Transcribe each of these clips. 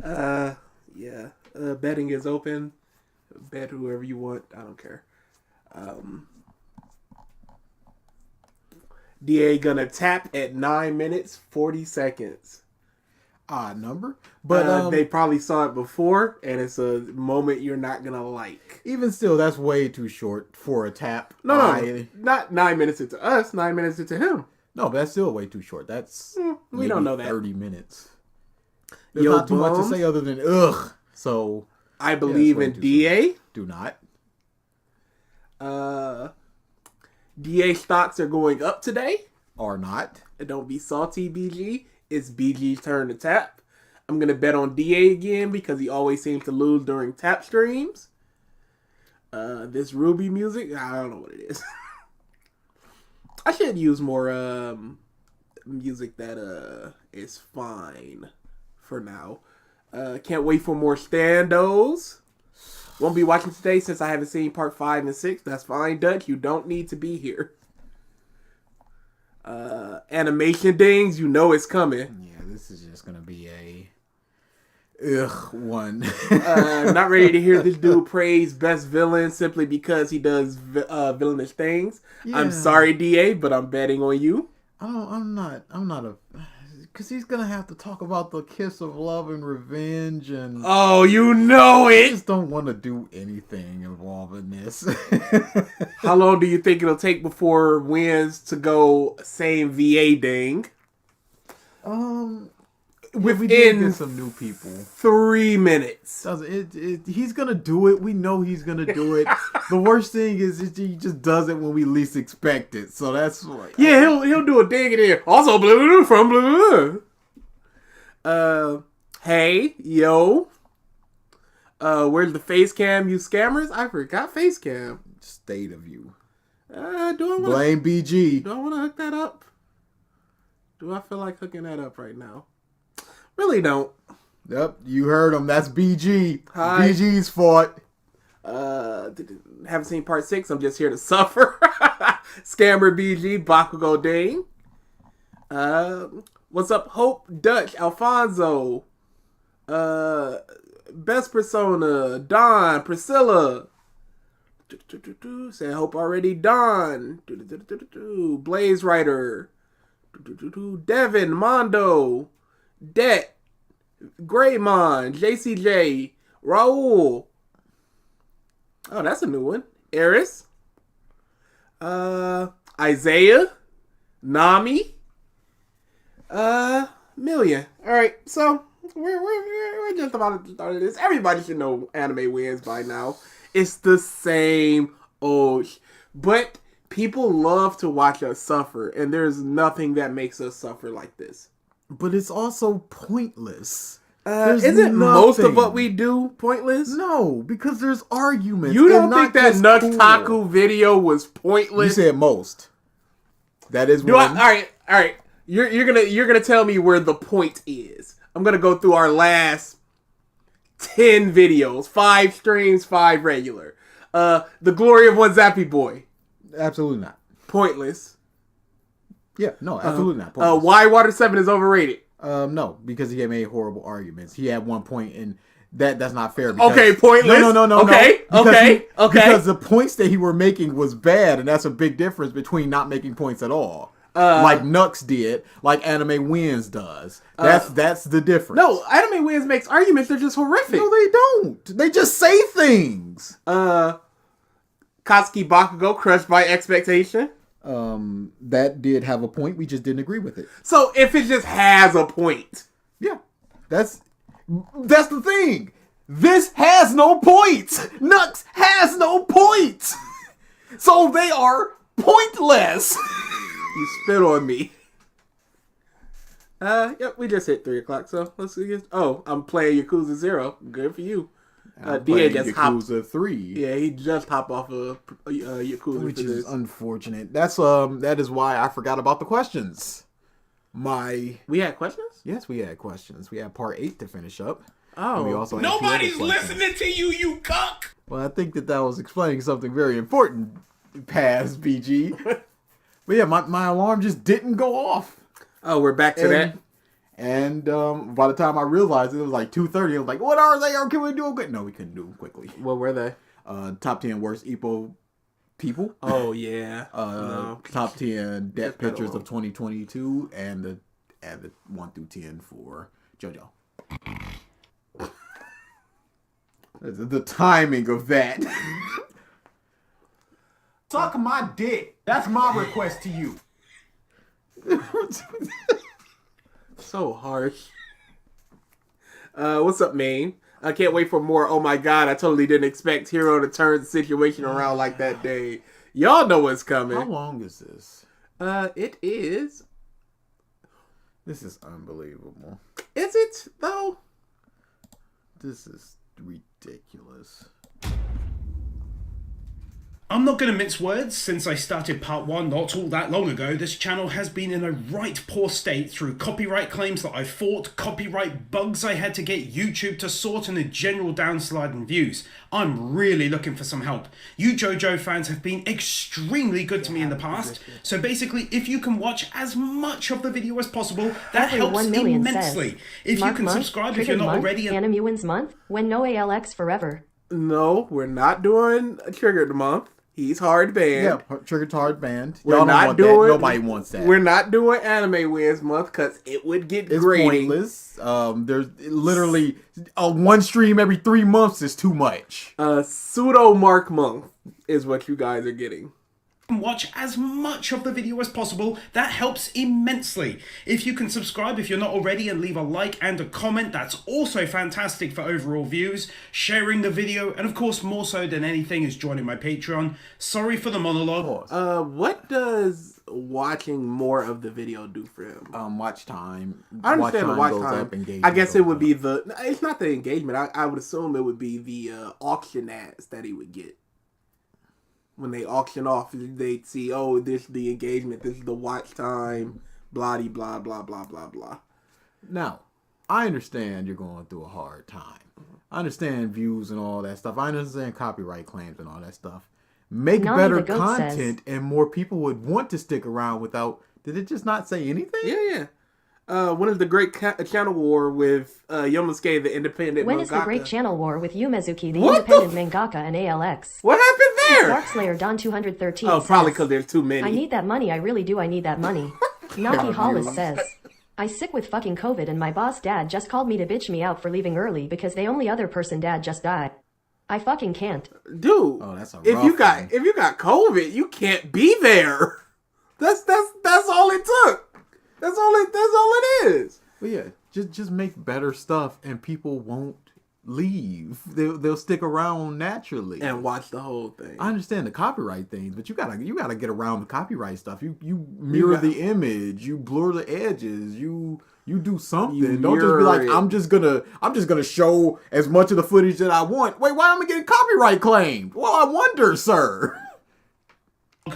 Yeah. Betting is open. Bet whoever you want. I don't care. DA gonna tap at 9 minutes 40 seconds. Odd number, but they probably saw it before, and it's a moment you're not gonna like. Even still, that's way too short for a tap. No, not 9 minutes into us. 9 minutes into him. No, but that's still way too short. That's we don't know that 30 minutes. There's not too much to say other than ugh. So I believe in DA. Short. Do not. DA stocks are going up today. Or not. Don't be salty, BG. It's BG's turn to tap. I'm going to bet on DA again because he always seems to lose during tap streams. This Ruby music, I don't know what it is. I should use more music that is fine for now. Can't wait for more standos. Won't be watching today since I haven't seen part 5 and 6. That's fine, Dutch. You don't need to be here. Animation things, you know it's coming. Yeah, this is just gonna be a one. Not ready to hear this dude praise best villain simply because he does villainous things. Yeah. I'm sorry, DA, but I'm betting on you. I'm not a. Because he's going to have to talk about the kiss of love and revenge and... Oh, you know it! I just don't want to do anything involving this. How long do you think it'll take before wins to go same VA ding? We did get some new people. 3 minutes. He's going to do it. We know he's going to do it. The worst thing is he just does it when we least expect it. So that's like... Yeah, he'll do a ding and then also blue from blue. Hey, yo. Where's the face cam, you scammers? I forgot face cam. State of you. Blame BG. Do I want to hook that up? Do I feel like hooking that up right now? Really don't. Yep, you heard him. That's BG. Hi. BG's fault. Haven't seen part 6. I'm just here to suffer. Scammer BG, Bakugo Ding. What's up, Hope, Dutch, Alfonso, Best Persona, Don, Priscilla. Say Hope already, Don. Blaze Rider. Devin, Mondo. Det, Greymon, JCJ, Raul. Oh, that's a new one. Eris. Isaiah. Nami. Million. Alright, so we're just about to start this. Everybody should know Anime Wins by now. It's the same old but people love to watch us suffer, and there's nothing that makes us suffer like this. But it's also pointless. Isn't most of what we do pointless? No, because there's arguments. You don't think that Nuktaku video was pointless? You said most. That is one. All right. You're gonna tell me where the point is. I'm gonna go through our last 10 videos, 5 streams, 5 regular. The glory of one Zappy Boy. Absolutely not. Pointless. Yeah, no, absolutely not. Pointless. Why Water 7 is overrated? No, because he made horrible arguments. He had one point, and that's not fair. Because, okay, pointless. No. Okay. Because the points that he were making was bad, and that's a big difference between not making points at all. Like Nux did, like Animewins does. That's the difference. No, Animewins makes arguments. They're just horrific. No, they don't. They just say things. Katsuki Bakugo, crushed by expectation. That did have a point. We just didn't agree with it. So if it just has a point. Yeah. That's the thing. This has no points. Nux has no points. So they are pointless. You spit on me. Yep, we just hit 3 o'clock, so let's see. I'm playing Yakuza 0. Good for you. DA just Yakuza 3. Yeah, he just hopped off of Yakuza, which is unfortunate. That is why I forgot about the questions. We had questions? Yes, we had questions. We had part 8 to finish up. Oh, and we also had nobody's listening to you, you cuck. Well, I think that was explaining something very important. Past BG. But yeah, my alarm just didn't go off. Oh, we're back to that. And by the time I realized it was like 2:30, I was like, what are they? Or can we do it? No, we couldn't do them quickly. What were they? Top 10 worst Epo people. Oh yeah. Top 10 debt pictures better. of 2022 and the 1 through 10 for JoJo. The timing of that. Suck my dick. That's my request to you. So harsh. What's up, Maine? I can't wait for more. Oh my god, I totally didn't expect Hero to turn the situation around like that day. Y'all know what's coming. How long is this? It is. This is unbelievable. Is it, though? This is ridiculous. I'm not going to mince words. Since I started part 1 not all that long ago, this channel has been in a right poor state through copyright claims that I fought, copyright bugs I had to get YouTube to sort, and a general downslide in views. I'm really looking for some help. You JoJo fans have been extremely good to me in the past, so basically if you can watch as much of the video as possible, that helps immensely. If you can subscribe if you're not already... Animewins month, when no ALX forever. No, we're not doing a Triggered month. He's hard banned. Yeah, Triggered hard banned. We're Y'all not don't want doing. that. Nobody wants that. We're not doing Animewins month because it would get It's grating. pointless. There's literally one stream every 3 months is too much. Pseudo Mark month is what you guys are getting. Watch as much of the video as possible. That helps immensely. If you can subscribe if you're not already and leave a like and a comment, that's also fantastic for overall views. Sharing the video, and of course more so than anything is joining my Patreon. Sorry for the monologue. What does watching more of the video do for him? Watch time. I understand the watch goes time. up, engagement I guess it goes would up. be the. It's not the engagement. I would assume it would be the auction ads that he would get. When they auction off, they'd see, oh, this is the engagement, this is the watch time, blah blah blah blah blah blah. Now, I understand you're going through a hard time. I understand views and all that stuff. I understand copyright claims and all that stuff. Make Nani better the goat content and more people would want to stick around without... Did it just not say anything? Yeah. When is the great channel war with Yomosuke, the independent When mangaka? is the great channel war with Yumezuki, the What independent mangaka, and ALX? What happened there? Darkslayer Don 213 Oh, probably says, because there's too many. I need that money, I really do, I need that money. Naki Hollis says, I sick with fucking COVID and my boss dad just called me to bitch me out for leaving early because the only other person dad just died. I fucking can't. Dude, Oh, that's a if rough you got one. if you got COVID, you can't be there. That's all it took. That's all it is. But yeah, just make better stuff and people won't leave. They'll stick around naturally. And watch the whole thing. I understand the copyright things, but you gotta get around the copyright stuff. You mirror the image, you blur the edges, you do something. You Don't just be like, mirror it. I'm just gonna show as much of the footage that I want. Wait, why am I getting copyright claimed? Well, I wonder, sir.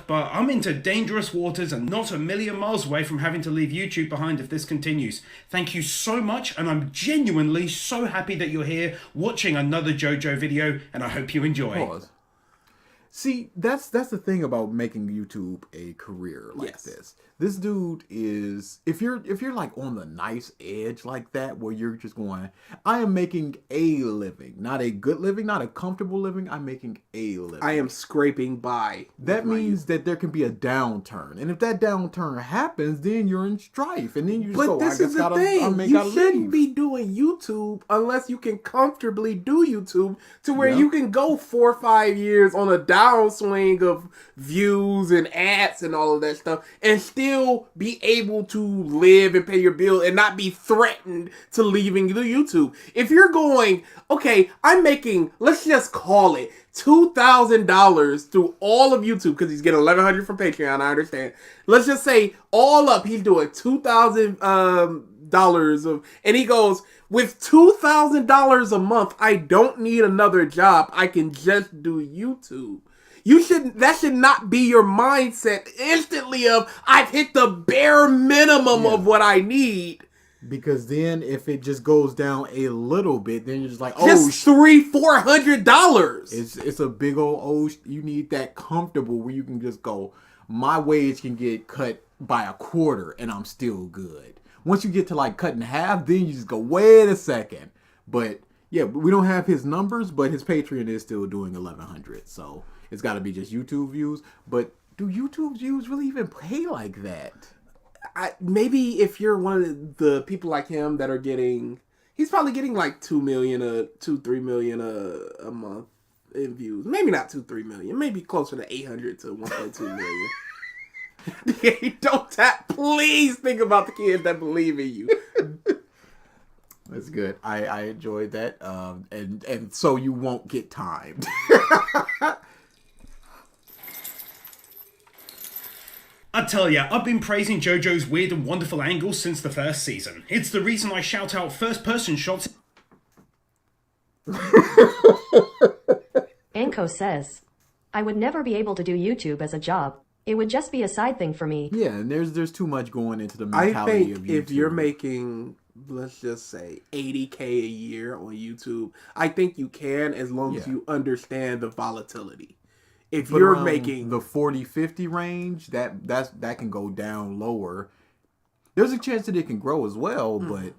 But I'm into dangerous waters and not a million miles away from having to leave YouTube behind if this continues. Thank you so much, and I'm genuinely so happy that you're here watching another JoJo video, and I hope you enjoy. Pause. See, that's the thing about making YouTube a career like Yes. this. This dude is, if you're like on the nice edge like that, where you're just going, I am making a living, not a good living, not a comfortable living. I'm making a living. I am scraping by. That means that there can be a downturn, and if that downturn happens, then you're in strife, and then you just But go, this is the thing. You shouldn't be doing YouTube unless you can comfortably do YouTube to where you can go 4 or 5 years on a downswing of views and ads and all of that stuff and still be able to live and pay your bill and not be threatened to leaving the YouTube. If you're going, okay, I'm making, let's just call it $2,000 through all of YouTube because he's getting $1,100 from Patreon. I understand. Let's just say all up, he's doing $2,000 of, and he goes, with $2,000 a month, I don't need another job. I can just do YouTube. That should not be your mindset instantly of, I've hit the bare minimum of what I need. Because then if it just goes down a little bit, then you're just like, Just $300-400. It's a big old, you need that comfortable where you can just go, my wage can get cut by a quarter and I'm still good. Once you get to like cut in half, then you just go, wait a second. But yeah, we don't have his numbers, but his Patreon is still doing 1,100. So it's got to be just YouTube views. But do YouTube views really even pay like that? Maybe if you're one of the people like him that are getting, he's probably getting like 2 million, 3 million a month in views. Maybe not 2-3 million. Maybe closer to 800 to 1.2 million. Don't tap. Please think about the kids that believe in you. That's good. I enjoyed that. And so you won't get timed. I tell ya, I've been praising JoJo's weird and wonderful angles since the first season. It's the reason I shout out first-person shots. Anko says, I would never be able to do YouTube as a job. It would just be a side thing for me. Yeah, and there's too much going into the I mentality of think YouTube. if you're making, let's just say, $80K a year on YouTube, I think you can, as long as you understand the volatility. If But you're around making the 40-50 range, that can go down lower. There's a chance that it can grow as well, but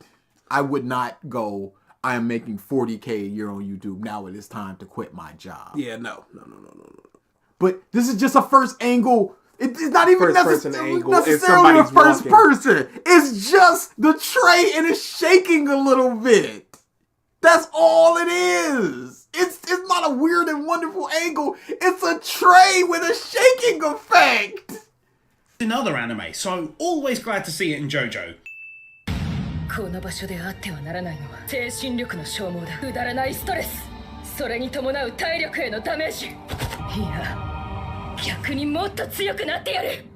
I would not go, I am making 40K a year on YouTube. Now it is time to quit my job. Yeah, no. But this is just a first angle. It's not even First-person necessarily angle, if necessarily a somebody's first walking. person. It's just the tray and it's shaking a little bit. That's all it is. It's not a weird and wonderful angle. It's a tray with a shaking effect. In other anime, so I'm always glad to see it in JoJo. この場所であってはならないのは精神力の消耗だ。くだらないストレス。それに伴う体力へのダメージ。いや、逆にもっと強くなってやる。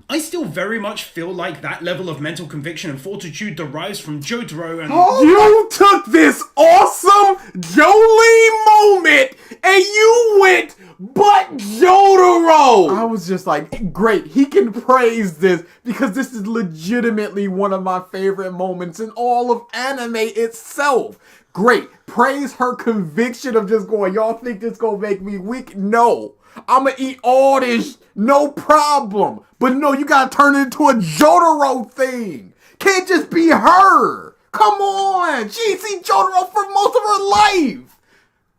I still very much feel like that level of mental conviction and fortitude derives from Jotaro and... You took this awesome Jolie moment and you went but Jotaro. I was just like, great, he can praise this because this is legitimately one of my favorite moments in all of anime itself. Great, praise her conviction of just going, y'all think this gonna make me weak? No, I'ma eat all this, no problem. But no, you gotta turn it into a Jotaro thing. Can't just be her. Come on, she ain't seen Jotaro for most of her life.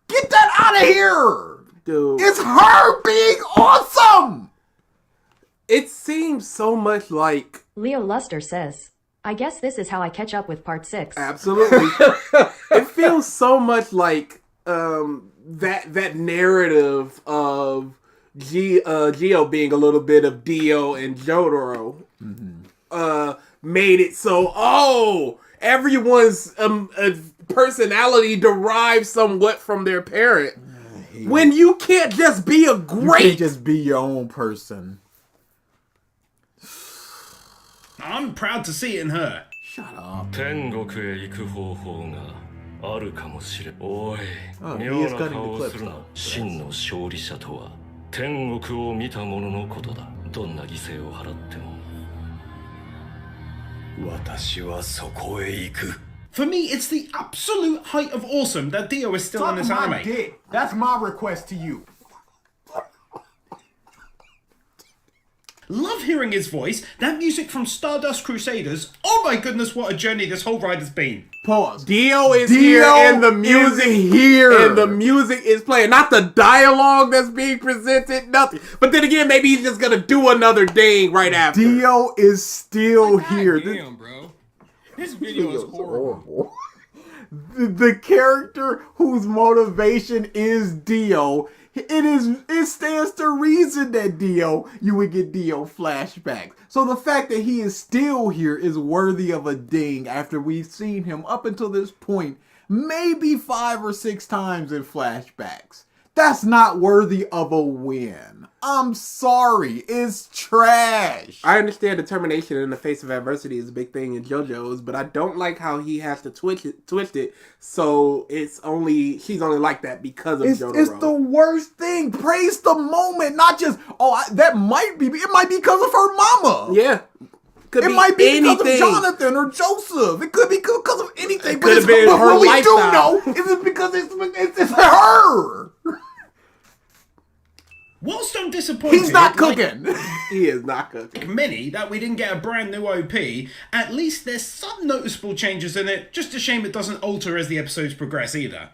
Get that out of here. Dude. It's her being awesome. It seems so much like... Leo Luster says, I guess this is how I catch up with part 6. Absolutely. It feels so much like that narrative of Geo being a little bit of Dio and Jotaro made it so, everyone's personality derives somewhat from their parent. When you can't just be a You great... can't just be your own person. I'm proud to see it in her. Shut up. 天国へ行く方法があるかもしれん。おい、 Oh, he 妙 is な cutting 顔 the を clips するな though.。真の勝利者とは天国を見た者のことだ。どんな犠牲を払っても。私はそこへ行く。 For me, it's the absolute height of awesome that Dio is still in this anime. dick. That's my request to you. Love hearing his voice. That music from Stardust Crusaders. Oh my goodness, what a journey this whole ride has been. Pause. Dio is here and the music is here. And the music is playing. Not the dialogue that's being presented, nothing. But then again, maybe he's just gonna do another thing right after. Dio is still here. Damn, bro. This video is horrible. The character whose motivation is Dio, it stands to reason that you would get Dio flashbacks. So the fact that he is still here is worthy of a ding after we've seen him up until this point maybe 5 or 6 times in flashbacks. That's not worthy of a win. I'm sorry, it's trash. I understand determination in the face of adversity is a big thing in JoJo's, but I don't like how he has to twist it. So she's only like that because of Jotaro. It's the worst thing. Praise the moment, not just it might be because of her mama. Yeah. It might be because anything. of Jonathan or Joseph. It could be because of anything. could have been her what we lifestyle. do know is because it's her. Whilst I'm disappointed, He's not cooking. He is not cooking. like many, that we didn't get a brand new OP, at least there's some noticeable changes in it. Just a shame it doesn't alter as the episodes progress either.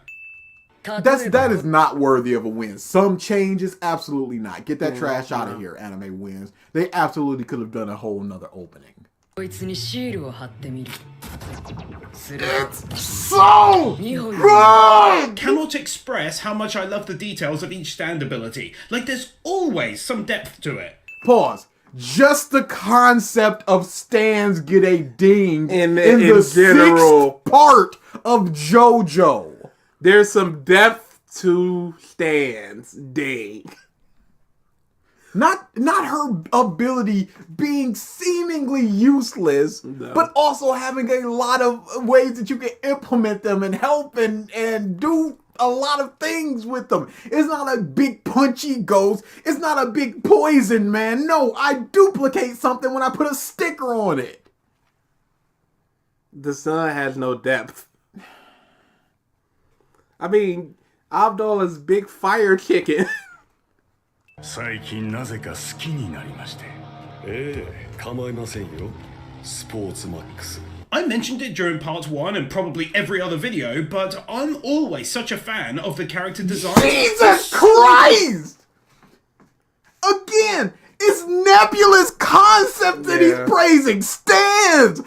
That is not worthy of a win. Some changes, absolutely not. Get that trash out of here, Animewins. They absolutely could have done a whole nother opening. こいつにシールを貼ってみる。すると So 2本 good! Cannot express how much I love the details of each stand ability. Like there's always some depth to it. Pause. Just the concept of stands get a ding In the general. 6th part of JoJo. There's some depth to stands. Dang. Not her ability being seemingly useless, but also having a lot of ways that you can implement them and help and do a lot of things with them. It's not a big punchy ghost. It's not a big poison man. No, I duplicate something when I put a sticker on it. The sun has no depth. I mean, Abdul is big fire chicken. 最近なぜか好きになりまして。ええ、構いませんよ。スポーツマックス。 I mentioned it during part 1 and probably every other video, but I'm always such a fan of the character design. Jesus Christ! Again, it's Nebula's concept that he's praising. Stands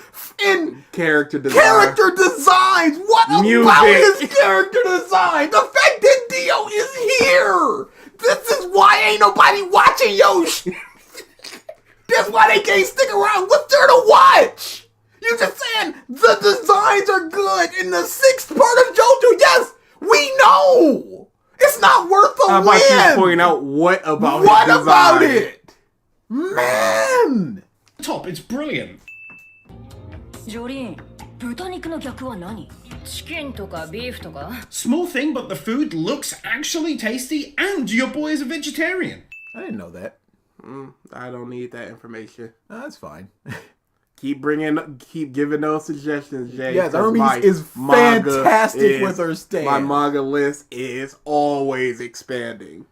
in Character design. character designs. What Music. about his character design? The fact that Dio is here. This is why ain't nobody watching Yoshi. That's why they can't stick around. What's there to watch? You just saying the designs are good in the 6th part of JoJo. Yes, we know. It's not worth a How win. about you point out what about What his about design? it? Man. Top, it's brilliant. ジョリーン、豚肉の逆は何？チキンとかビーフとか Small thing, but the food looks actually tasty, and your boy is a vegetarian. I didn't know that. I don't need that information. That's fine. Keep giving those suggestions, Jay. Yes, 'cause Hermes my is manga fantastic with her stands. My manga list is always expanding.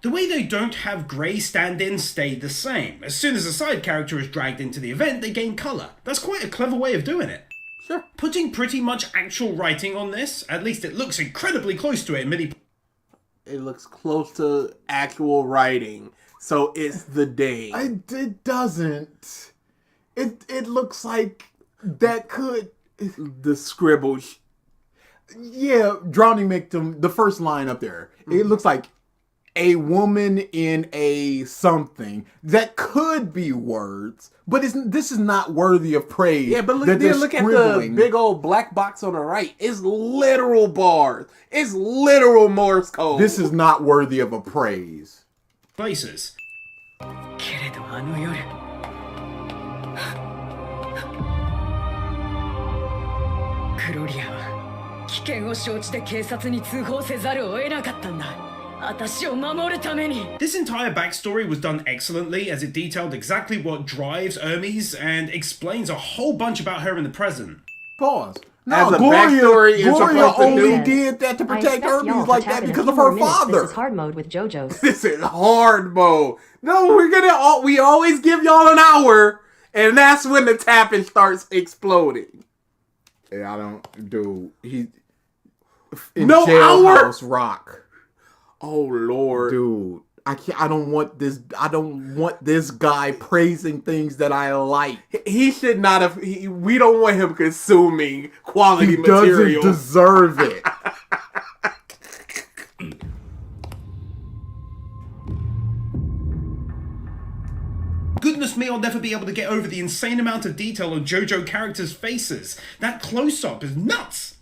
The way they don't have grey stand-ins stayed the same. As soon as a side character is dragged into the event, they gain colour. That's quite a clever way of doing it. Sure. Putting pretty much actual writing on this, at least it looks incredibly close to it in many. It looks close to actual writing, so it's the day. It doesn't. It looks like that could. The scribbles. Yeah, Drowning Victim, the first line up there. It looks like a woman in a something that could be words, but this is not worthy of praise. Yeah, but that they're look at the scribbling. big old black box on the right. It's literal bars. It's literal Morse code. This is not worthy of a praise. Places. けれどあの夜クロリアは危険を承知で警察に通報せざるを得なかったんだ私を守るために This entire backstory was done excellently as it detailed exactly what drives Hermes and explains a whole bunch about her in the present. Pause. As No, a backstory, you're Gloria supposed to only do- did that to I protect expect y'all Hermes to like tap that in a because few of more her minutes. father. This is hard mode with JoJo's. This is hard mode. No, we always give y'all an hour, and that's when the tapping starts exploding. Yeah, I don't do he. No hour? Jailhouse Rock. Oh Lord, Dude, I can't. I don't want this. I don't want this guy praising things that I like. he should not have. We don't want him consuming quality He material. doesn't deserve it. Goodness me, I'll never be able to get over the insane amount of detail on JoJo characters' faces. That close-up is nuts!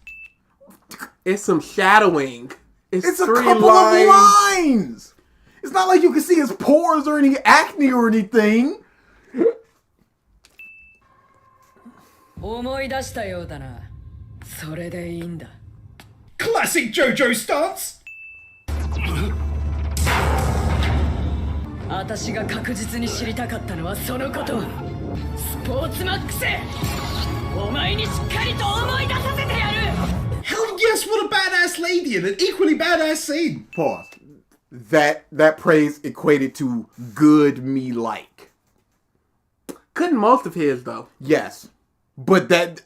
It's some shadowing. It's a 3 couple of lines. It's not like you can see his pores or any acne or anything. 思い出したようだなそれでいいんだ Classic JoJo stance! 私が確実に知りたかったのはそのことスポーツマックスお前にしっかりと思い出させてやる Hell yes, what a badass lady and an equally badass scene! Pause. that praise equated to good me like. Couldn't most of his though. Yes. But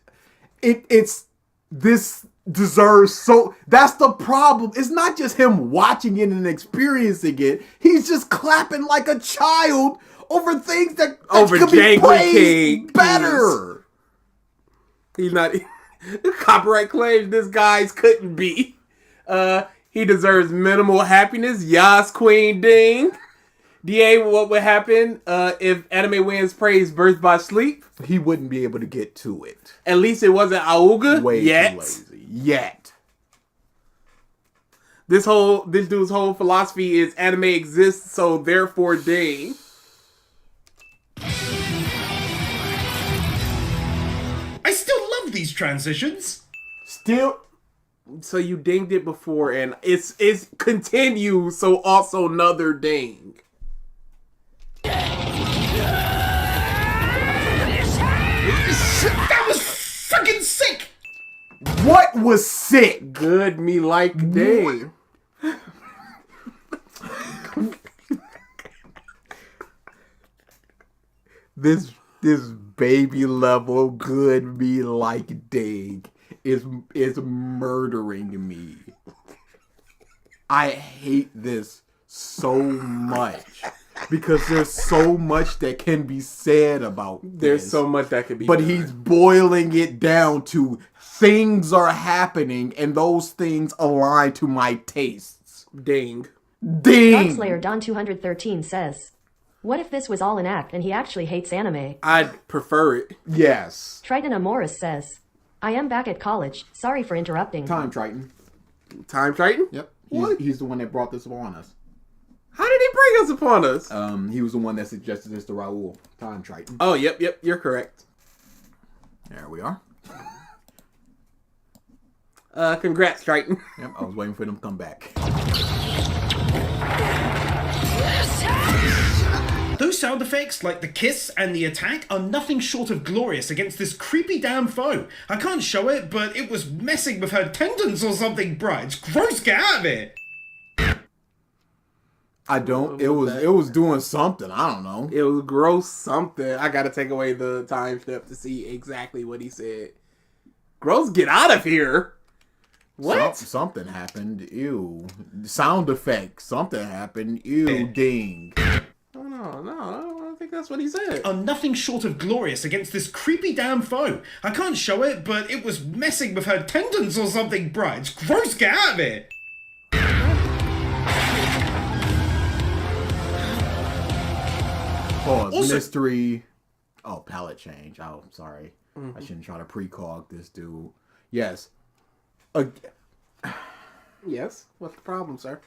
it's this deserves so that's the problem. It's not just him watching it and experiencing it. He's just clapping like a child over things that Over could be Django praised King. better. He's not copyright claims this guy's couldn't be. He deserves minimal happiness. Yas Queen Ding. DA, what would happen if Animewins praised Birth by Sleep? He wouldn't be able to get to it. At least it wasn't Auga Way yet. too lazy. Yet. This dude's whole philosophy is anime exists, so therefore Ding. I still love these transitions. Still. So you dinged it before, and it's continues, so also another ding. That was fucking sick. What was sick? Good me like ding. This baby level good me like ding is murdering me. I hate this so much because there's so much that can be said about There's this, so much that could be but done. he's boiling it down to things are happening and those things align to my tastes. Ding. Ding. Godslayer Don 213 says, "What if this was all an act and he actually hates anime?" I'd prefer it. Yes. Triton Amoris says, "I am back at college. Sorry for interrupting." Time Triton. Time Triton? Yep. What? He's the one that brought this upon us. How did he bring us upon us? He was the one that suggested this to Raul. Time Triton. Oh, yep, you're correct. There we are. Congrats, Triton. Yep, I was waiting for them to come back. Those sound effects, like the kiss and the attack, are nothing short of glorious against this creepy damn foe. I can't show it, but it was messing with her tendons or something, bruh. It's gross, get out of it! I don't. It was doing something. I don't know. It was gross something. I gotta take away the time step to see exactly what he said. Gross, get out of here! What? Something happened. Ew. Sound effect. Something happened. Ew. Ding. Oh, no, I don't think that's what he said. Are nothing short of glorious against this creepy damn foe. I can't show it, but it was messing with her tendons or something, bruh. It's gross, get out of it! Pause. Also- Mystery. Oh, palette change. Oh, I'm sorry. I shouldn't try to precog this dude. Yes. Yes? What's the problem, sir?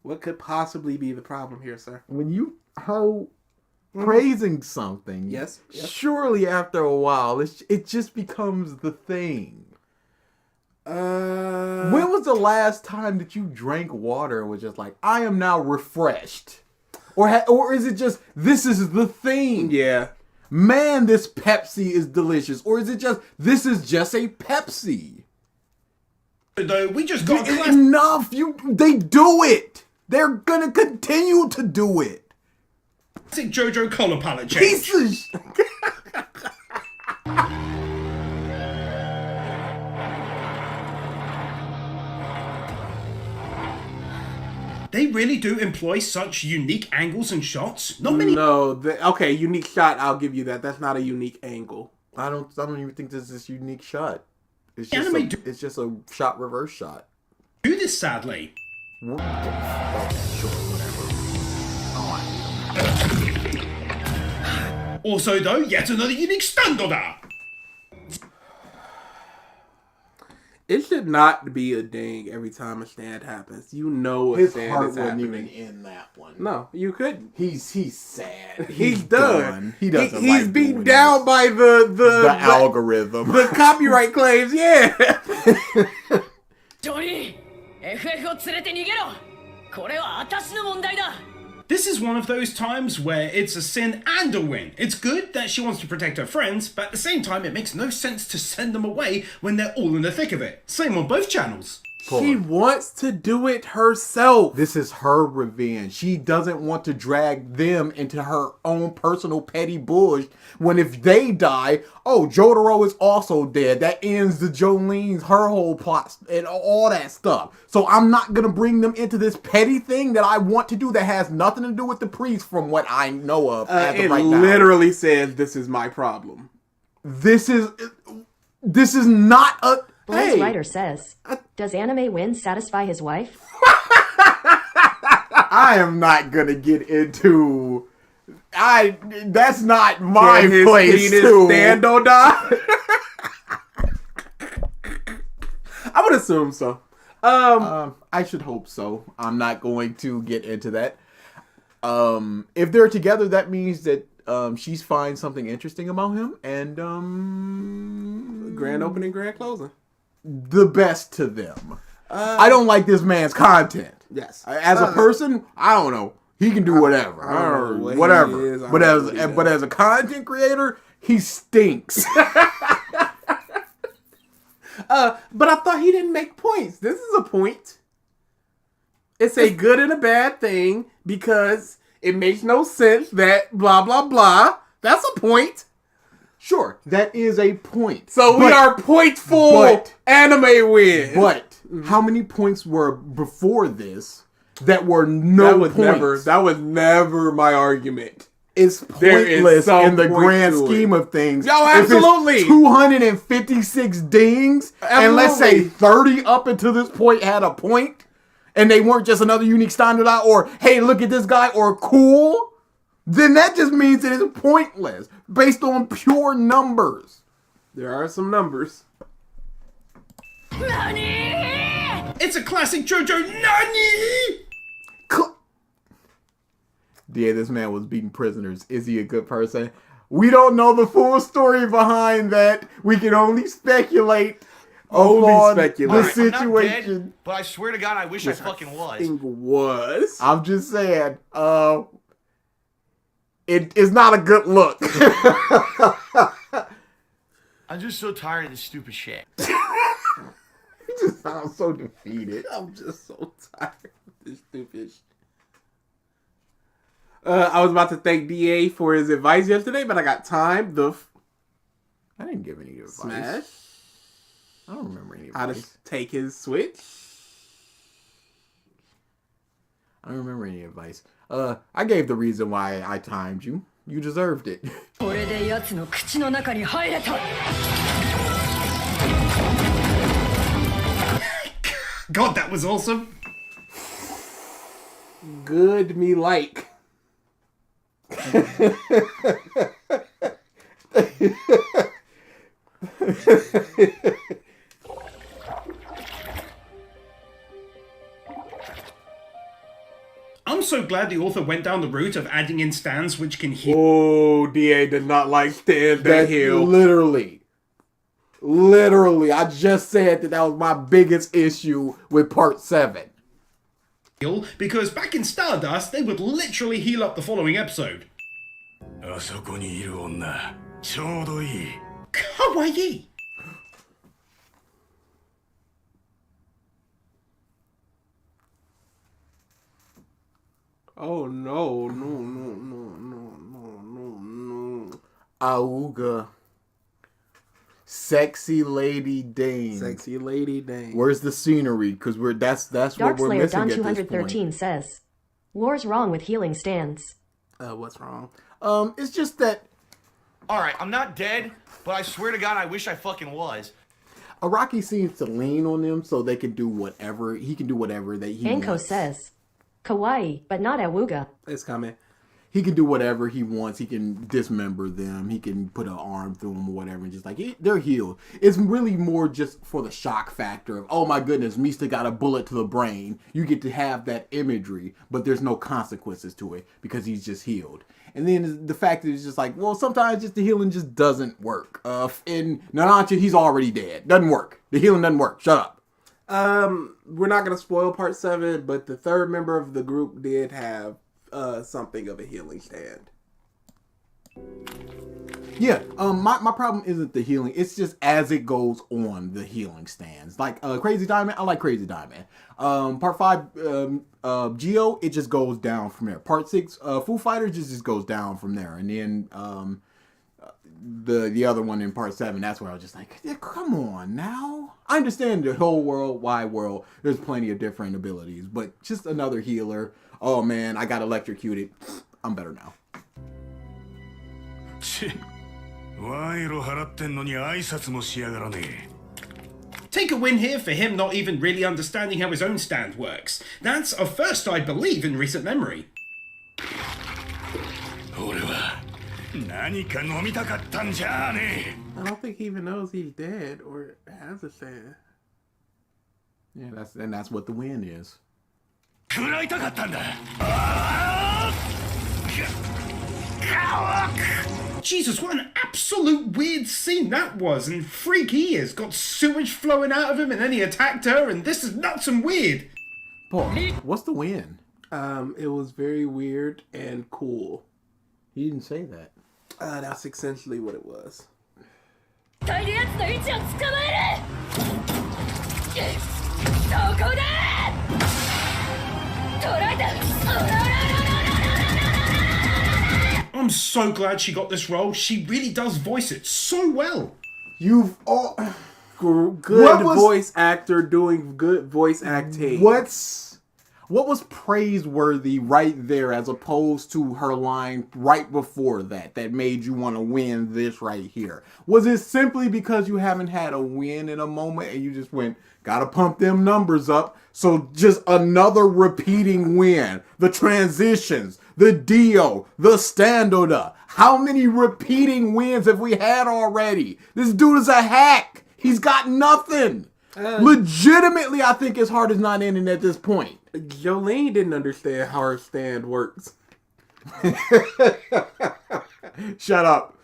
What could possibly be the problem here, sir? When you praising something, Yes. surely after a while, it just becomes the thing. When was the last time that you drank water and was just like, I am now refreshed? Or is it just, this is the thing? Yeah. Man, this Pepsi is delicious. Or is it just, this is just a Pepsi? Though we just got Enough! They do it! They're gonna continue to do it! classic JoJo color palette change. Pieces! They really do employ such unique angles and shots. Not many. No, okay, unique shot, I'll give you that. That's not a unique angle. I don't even think this is a unique shot. It's Anime it's just a shot reverse shot. Do this, sadly. Okay, sure, whatever. Oh, Also, though, yet another unique standard. It should not be a ding every time a stand happens. You know a his stand heart is wasn't happening. even in that one. No, you couldn't. He's sad. He's done. He doesn't He's like beaten doing down this. by the algorithm. the copyright claims, yeah. ジョニー FF を連れて逃げろこれは私の問題だ This is one of those times where it's a sin and a win. It's good that she wants to protect her friends, but at the same time, it makes no sense to send them away when they're all in the thick of it. Same on both channels. She wants to do it herself. This is her revenge. She doesn't want to drag them into her own personal petty bullshit. When if they die, oh, Jotaro is also dead. That ends the Jolene's, her whole plot, and all that stuff. So I'm not going to bring them into this petty thing that I want to do that has nothing to do with the priest from what I know of as of right now. It literally says, this is my problem. This is not a... Blaze writer says, does Animewins satisfy his wife? I am not gonna get into. That's not my place to stand or die. I would assume so. I should hope so. I'm not going to get into that. If they're together, that means that she's finds something interesting about him, and grand opening, grand closing. The best to them. I don't like this man's content. Yes. As a person, I don't know. He can do whatever. Whatever. But as a content creator, he stinks. But I thought he didn't make points. This is a point. It's a good and a bad thing because it makes no sense that blah, blah, blah. That's a point. Sure, that is a point. So we are pointful anime win. But how many points were before this that were no points? That was never my argument. It's pointless in the grand scheme of things. No, absolutely. If it's 256 dings, and let's say 30 up until this point had a point, and they weren't just another unique standard or, hey, look at this guy, or cool, then that just means it is pointless based on pure numbers. There are some numbers. NANI?! It's a classic JoJo NANI?! Yeah, this man was beating prisoners. Is he a good person? We don't know the full story behind that. We can only speculate on the situation. I'm not dead, but I swear to God, I wish I fucking was. I'm just saying, it's not a good look. I'm just so tired of this stupid shit. You just sound so defeated. I'm just so tired of this stupid shit. I was about to thank DA for his advice yesterday, but I got time. I didn't give any advice. Smash. I don't remember any advice. How to take his Switch. I don't remember any advice. I gave the reason why I timed you. You deserved it. これで奴の口の中に入れた。 God, that was awesome. Good me like. I'm so glad the author went down the route of adding in stands which can heal. Oh, DA did not like stand that hill. Literally, I just said that was my biggest issue with part 7. Because back in Stardust, they would literally heal up the following episode. あそこにいる女、ちょうどいい。 Kawaii! Oh no. Auga. Sexy Lady Dane. Sexy Lady Dane. Where's the scenery? Because that's what we're Darkslayer missing Don at this 213 point. says, "War's wrong with healing stands." What's wrong? It's just that Alright, I'm not dead, but I swear to God, I wish I fucking was. Araki seems to lean on them so they can do whatever. He can do whatever that he Anko wants. says, "Kawaii, but not Awuga." It's coming. He can do whatever he wants. He can dismember them. He can put an arm through them or whatever. And just like, they're healed. It's really more just for the shock factor of, oh my goodness, Mista got a bullet to the brain. You get to have that imagery, but there's no consequences to it because he's just healed. And then the fact that it's just like, well, sometimes just the healing just doesn't work. In Nanachi, he's already dead. Doesn't work. The healing doesn't work. Shut up. We're not going to spoil part 7, but the third member of the group did have something of a healing stand. Yeah, my problem isn't the healing. It's just as it goes on, the healing stands. Like Crazy Diamond, I like Crazy Diamond. Part 5, Geo, it just goes down from there. Part 6, Foo Fighters just goes down from there. And then the other one in Part 7, that's where I was just like, yeah, come on now. I understand the whole wide world, there's plenty of different abilities, but just another healer. Oh man, I got electrocuted. I'm better now. Take a win here for him not even really understanding how his own stand works. That's a first, I believe, in recent memory. I don't think he even knows he's dead or has a stand. Yeah, that's what the win is. Jesus, what an absolute weird scene that was, and freak he is. Got sewage flowing out of him and then he attacked her, and this is nuts and weird. Paul, what's the win? It was very weird and cool. He didn't say that. That's essentially what it was. I'm so glad she got this role. She really does voice it so well. You've all good voice actor doing good voice acting. What was praiseworthy right there as opposed to her line right before that made you want to win this right here? Was it simply because you haven't had a win in a moment and you just went, gotta pump them numbers up? So just another repeating win. The transitions, the Dio, the standoda. How many repeating wins have we had already? This dude is a hack. He's got nothing. Legitimately, I think his heart is not ending at this point. Jolene didn't understand how her stand works. Shut up.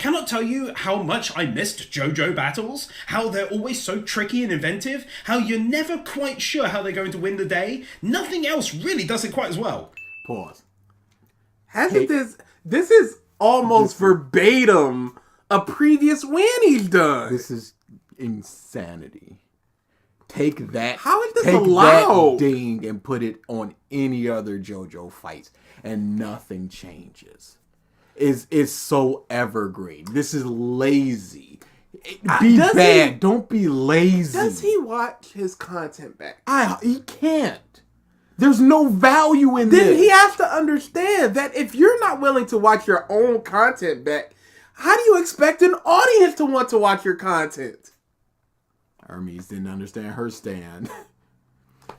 Cannot tell you how much I missed JoJo battles, how they're always so tricky and inventive, how you're never quite sure how they're going to win the day. Nothing else really does it quite as well. Pause. Hasn't this is almost verbatim a previous win he's done. This is insanity. Take that. How is this allowed? That ding and put it on any other JoJo fights, and nothing changes. It's so evergreen. This is lazy. Be bad. Don't be lazy. Does he watch his content back? He can't. There's no value in this. Then he has to understand that if you're not willing to watch your own content back, how do you expect an audience to want to watch your content? Hermes didn't understand her stand.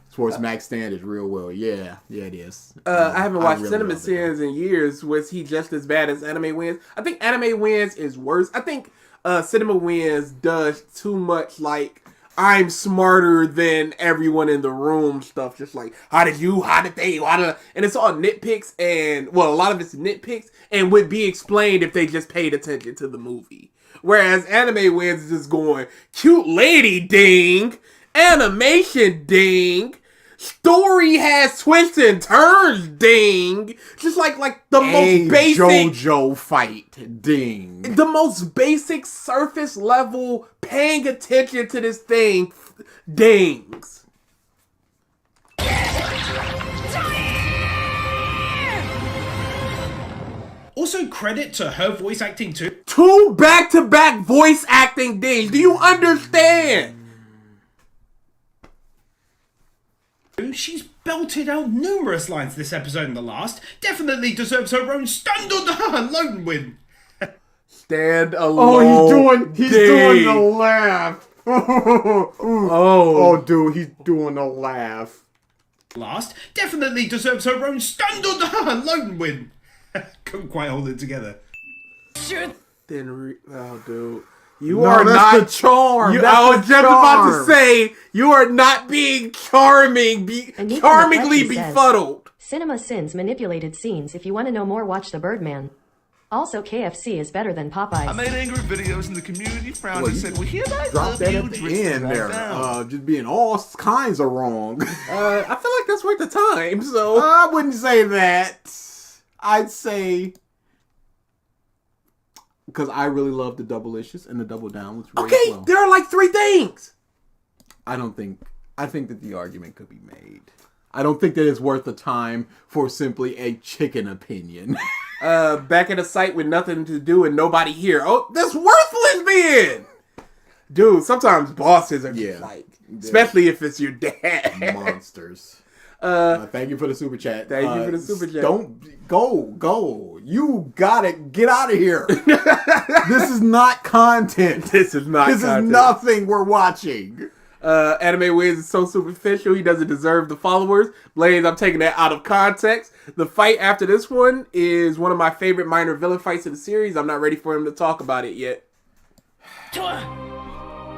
Sports Max stand is real well. Yeah, it is. I haven't watched Cinema Sins in years. Was he just as bad as Animewins? I think Animewins is worse. I think Cinema Wins does too much like I'm smarter than everyone in the room stuff. Just like, how did they, and it's all nitpicks, and well, a lot of it's nitpicks and would be explained if they just paid attention to the movie. Whereas Animewins is just going, cute lady ding, animation ding, story has twists and turns ding, just like the most basic JoJo fight ding, the most basic surface level paying attention to this thing dings. Also, credit to her voice acting too. 2 back-to-back voice acting dings. Do you understand? She's belted out numerous lines this episode and the last. Definitely deserves her own stand-alone win. Stand alone. Oh, he's doing the laugh. Oh, dude, he's doing the laugh. Last, definitely deserves her own stand-alone win. Couldn't quite hold it together. Dude. You are not the charm. I was just about to say, you are not being charmingly befuddled. Cinema Sins manipulated scenes. If you want to know more, watch The Birdman. Also, KFC is better than Popeyes. I made angry videos and the community frowned Well, and you said, well, hereby Drop love that you, at the twist end right there. down. Just being all kinds of wrong. I feel like that's worth the time, so... I wouldn't say that. I'd say... Because I really love the Double-licious and the Double Down was really Okay, well. there are like 3 things! I think that the argument could be made. I don't think that it's worth the time for simply a chicken opinion. Back at a site with nothing to do and nobody here. Oh, this worthless being! Dude, sometimes bosses are just like... Especially if it's your dad. Monsters. Thank you for the super chat. Thank you for the super chat. Don't go. You gotta get out of here. This is not content. This is not This content. is nothing we're watching. Animewins is so superficial, he doesn't deserve the followers. Blaze, I'm taking that out of context. The fight after this one is one of my favorite minor villain fights in the series. I'm not ready for him to talk about it yet. とは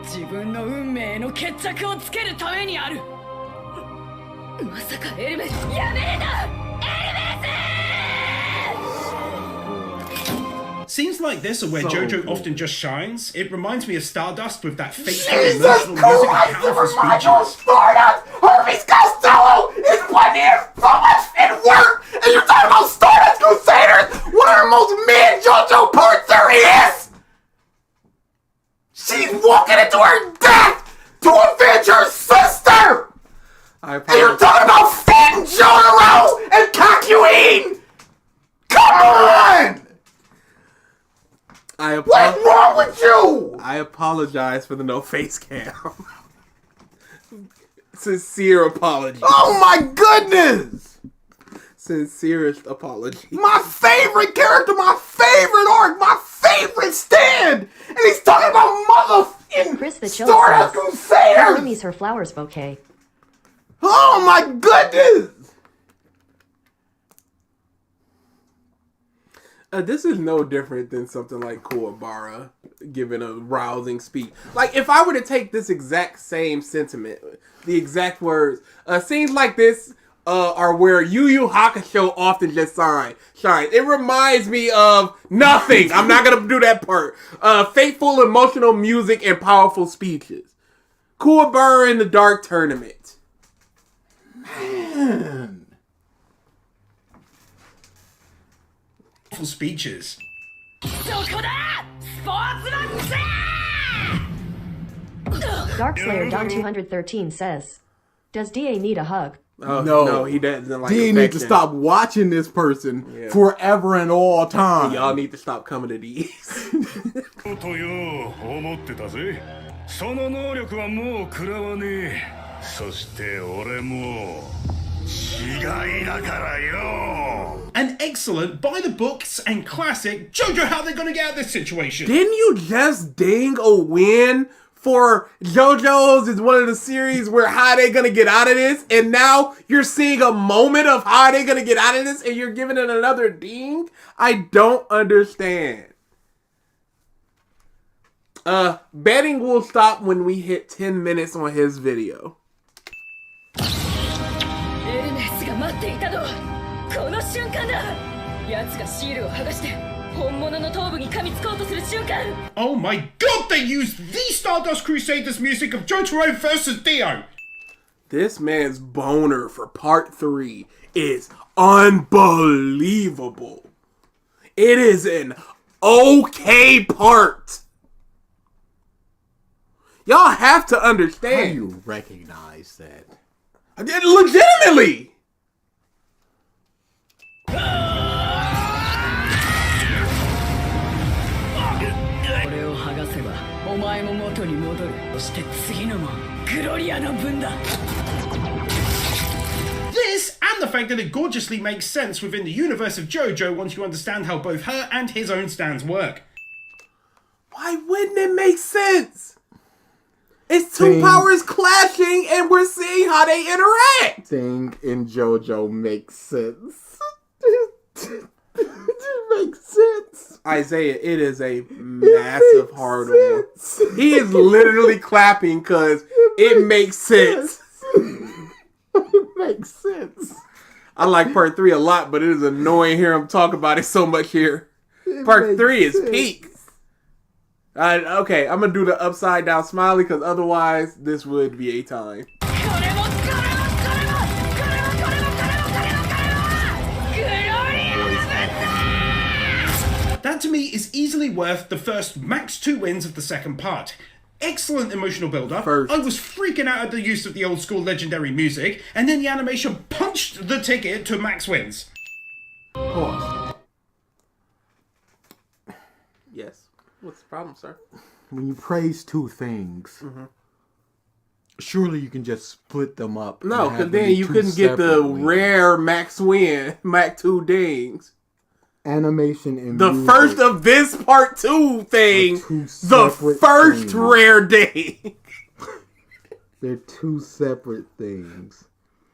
自分の運命への決着をつけるためにあるまさかエルメスやめるなエルメス Scenes like this are where So JoJo cool. often just shines. It reminds me of Stardust with that fateful Jesus emotional music and powerful speeches. Stardust! Hermes Costello is putting in so much in work! And you're talking about Stardust Crusaders! One of the most mid JoJo parts there is! She's walking into her death to avenge her sister! I And you're apologize. talking about Finn, Jotaro, and Kakyoin! Come on! What's wrong with you? I apologize for the no face cam. Sincere apology. Oh my goodness! Sincerest apology. My favorite character, my favorite arc, my favorite stand! And he's talking about motherfucking Chris the Chill Stardust says, Crusaders! Enemies her flowers bouquet. Oh my goodness! This is no different than something like Kuwabara giving a rousing speech. Like, if I were to take this exact same sentiment, the exact words, scenes like this are where Yu Yu Hakusho often just shines. It reminds me of nothing. I'm not going to do that part. Fateful, emotional music and powerful speeches. Kuwabara in the Dark Tournament. Man. Speeches. そこだスポーツマンズ Darkslayer Don 213 says, Does DA need a hug? Oh, No. no, he doesn't like D need to affection. stop watching this person Yeah. forever and all time. Y'all need to stop coming to these. とよ思ってたぜその能力はもう食らわねえそして俺も違いだからよ An excellent, by the books and classic JoJo how they're gonna get out of this situation. Didn't you just ding a win for JoJo's is one of the series where how they gonna get out of this? And now you're seeing a moment of how they gonna get out of this and you're giving it another ding? I don't understand. Betting will stop when we hit 10 minutes on his video. エルメスが待っていたのはこの瞬間だ奴がシールを剥がして本物の頭部に噛みつこうとする瞬間 Oh my god, they used the Stardust Crusaders music of Jotaro versus Dio. This man's boner for part 3 is unbelievable. It is an okay part. Y'all have to How do understand. you recognize that? Legitimately. これを剥がせばお前も元に戻るそして次のもグロリアの分だ This, and the fact that it gorgeously makes sense within the universe of JoJo once you understand how both her and his own stands work. Why wouldn't it make sense? It's two Thing- powers clashing and we're seeing how they interact. Thing in JoJo makes sense. It makes sense. Isaiah, it is a massive hard on. He is literally clapping because it makes sense. It makes sense. I like part 3 a lot, but it is annoying hearing him talk about it so much here. Part 3 is peak. Okay, I'm gonna do the upside down smiley because otherwise this would be a time. That to me is easily worth the first max 2 wins of the second part. Excellent emotional build-up. I was freaking out at the use of the old school legendary music, and then the animation punched the ticket to max wins. Pause. Yes. What's the problem, sir? When you praise two things, surely you can just split them up. No, because then you couldn't get the rare max win, max 2 dings. Animation and the music first of this part 2 thing, the first things. Rare ding. They're two separate things,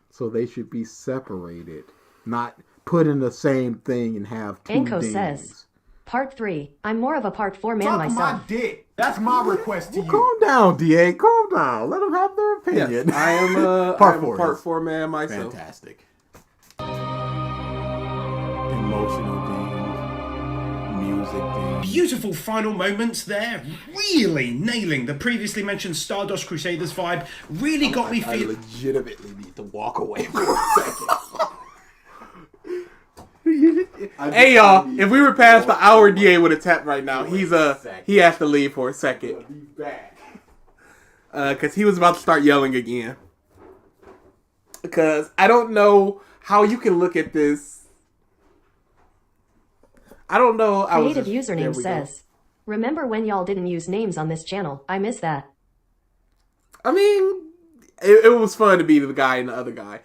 so they should be separated, not put in the same thing and have two Anko dings. says, Part 3. I'm more of a Part 4 man Suck myself. my dick. That's my request to you. Calm down, DA. Calm down. Let them have their opinion. Yes, I am a part 4 man myself. Fantastic. Emotional thing, music thing. Beautiful final moments there, really nailing the previously mentioned Stardust Crusaders vibe. Really got me I feeling. legitimately need to walk away for a second. Hey y'all, if we were past the hour, DA would have tapped right now. He has to leave for a second. He's back. Cause he was about to start yelling again. Because I don't know how you can look at this. I don't know. Creative username says, remember when y'all didn't use names on this channel? I miss that. I mean, it was fun to be the guy and the other guy.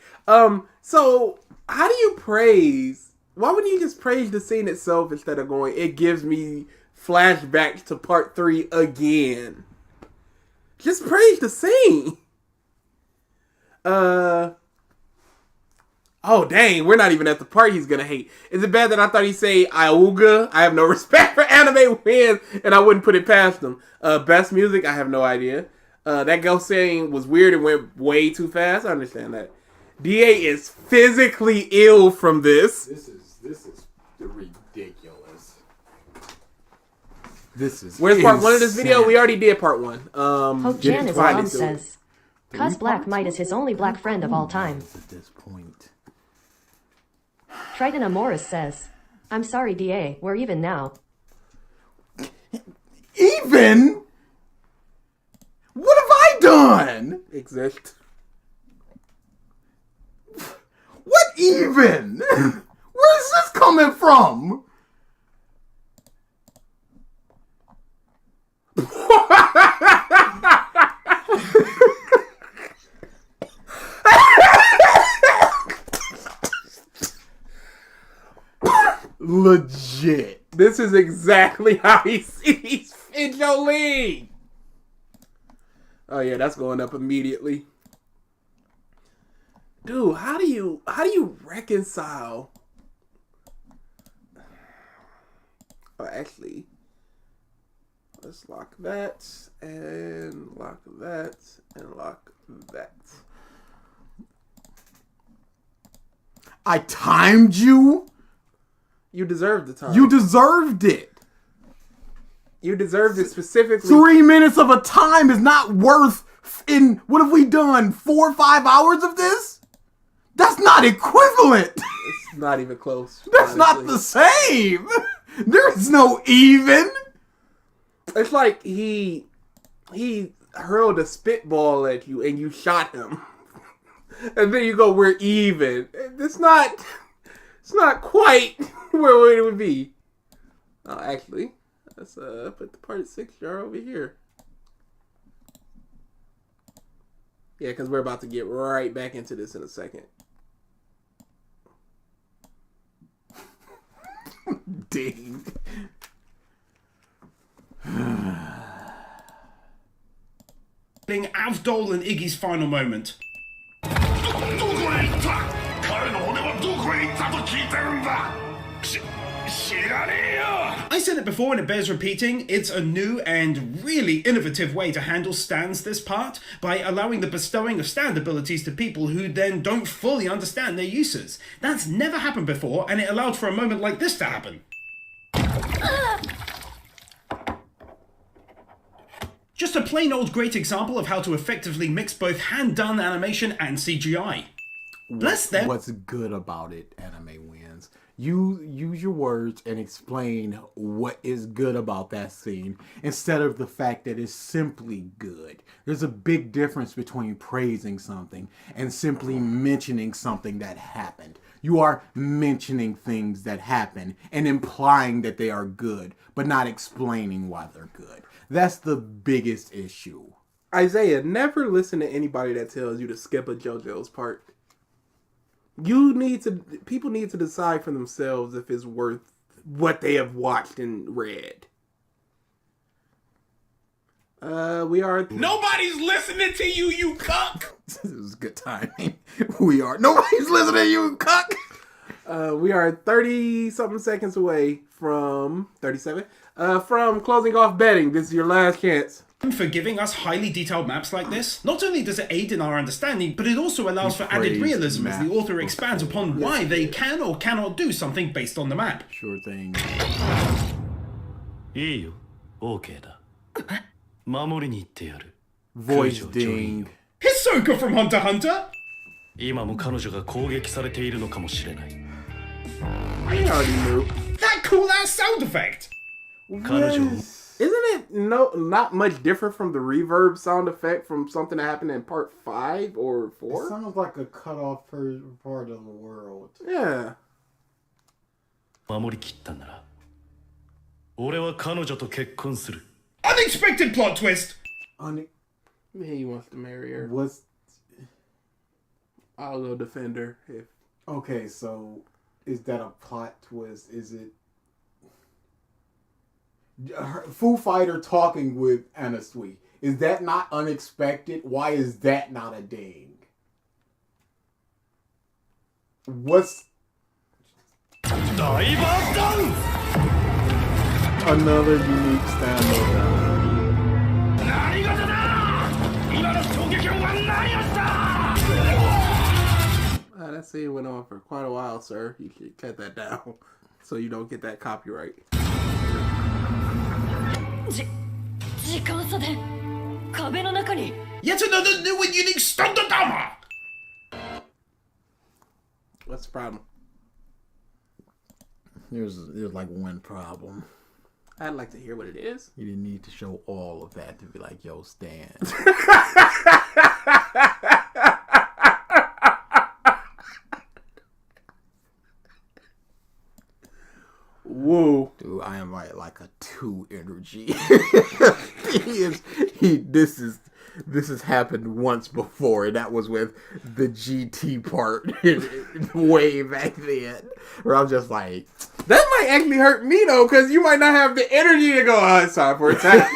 So how do you praise? Why wouldn't you just praise the scene itself instead of going, it gives me flashbacks to part 3 again? Just praise the scene. Oh, dang, we're not even at the part he's gonna hate. Is it bad that I thought he'd say Iuga? I have no respect for Animewins, and I wouldn't put it past him. Best music? I have no idea. That girl saying was weird and went way too fast. I understand that. DA is physically ill from this. This is ridiculous. This is Where's part 1 of this video? We already did part 1. Hope Janice mom says, Cuz Black Might is his only black friend of all time. At this point. Triton Amoris says, I'm sorry, DA, we're even now. Even? What have I done? Exist. What even? Where's this coming from? Legit. This is exactly how he sees Jolene. Oh yeah, that's going up immediately. Dude, how do you reconcile? Oh, actually, let's lock that and lock that and lock that. I timed you. You deserved the time. You deserved it. You deserved it specifically. 3 minutes of a time is not worth in, what have we done, 4 or 5 hours of this? That's not equivalent. It's not even close. That's honestly. not the same. There's no even. It's like he hurled a spitball at you and you shot him. And then you go, we're even. It's not quite where it would be. Oh, actually, let's put the part 6 jar over here. Yeah, because we're about to get right back into this in a second. Ding. Avdol and Iggy's final moment. I said it before and it bears repeating, it's a new and really innovative way to handle stands this part by allowing the bestowing of stand abilities to people who then don't fully understand their uses. That's never happened before and it allowed for a moment like this to happen. just a plain old great example of how to effectively mix both hand-done animation and CGI. Bless them. What's good about it, Anime Wins? You use your words and explain what is good about that scene instead of the fact that it's simply good. There's a big difference between praising something and simply mentioning something that happened. You are mentioning things that happen and implying that they are good, but not explaining why they're good. That's the biggest issue. Isaiah, never listen to anybody that tells you to skip a JoJo's part. People need to decide for themselves if it's worth what they have watched and read. Nobody's listening to you, you cuck! This is good timing. Nobody's listening to you, cuck! We are 30-something seconds away from 37. From closing off betting. This is your last chance. For giving us highly detailed maps like this. Not only does it aid in our understanding, but it also allows for added realism as the author expands upon why they can or cannot do something based on the map. Sure thing. いいよ OK だ守りに行ってやる Voice ding. Hisoka from Hunter x Hunter? 今も彼女が攻撃されているのかもしれない I already knew. That cool ass sound effect! 彼女 Isn't it not much different from the reverb sound effect from something that happened in part 5 or 4? It sounds like a cut off part of the world. Yeah. 守りきったんなら俺は彼女と結婚する Unexpected plot twist! He wants to marry her. What's... I'll go defend her. If... Okay, so is that a plot twist? Is it... Foo Fighter talking with Anasui. Is that not unexpected? Why is that not a ding? What's... Diver down! Another unique standout. That scene went on for quite a while, sir. You should cut that down so you don't get that copyright. 時間差で壁の中に Yet another new and unique Stundadama! What's the problem? There's like one problem. I'd like to hear what it is. You didn't need to show all of that to be like, yo, Stan. Whoa. Dude, I am like a 2 energy. This has happened once before, and that was with the GT part way back then. Where I'm just like, That might actually hurt me, though, because you might not have the energy to go, it's time for a tap.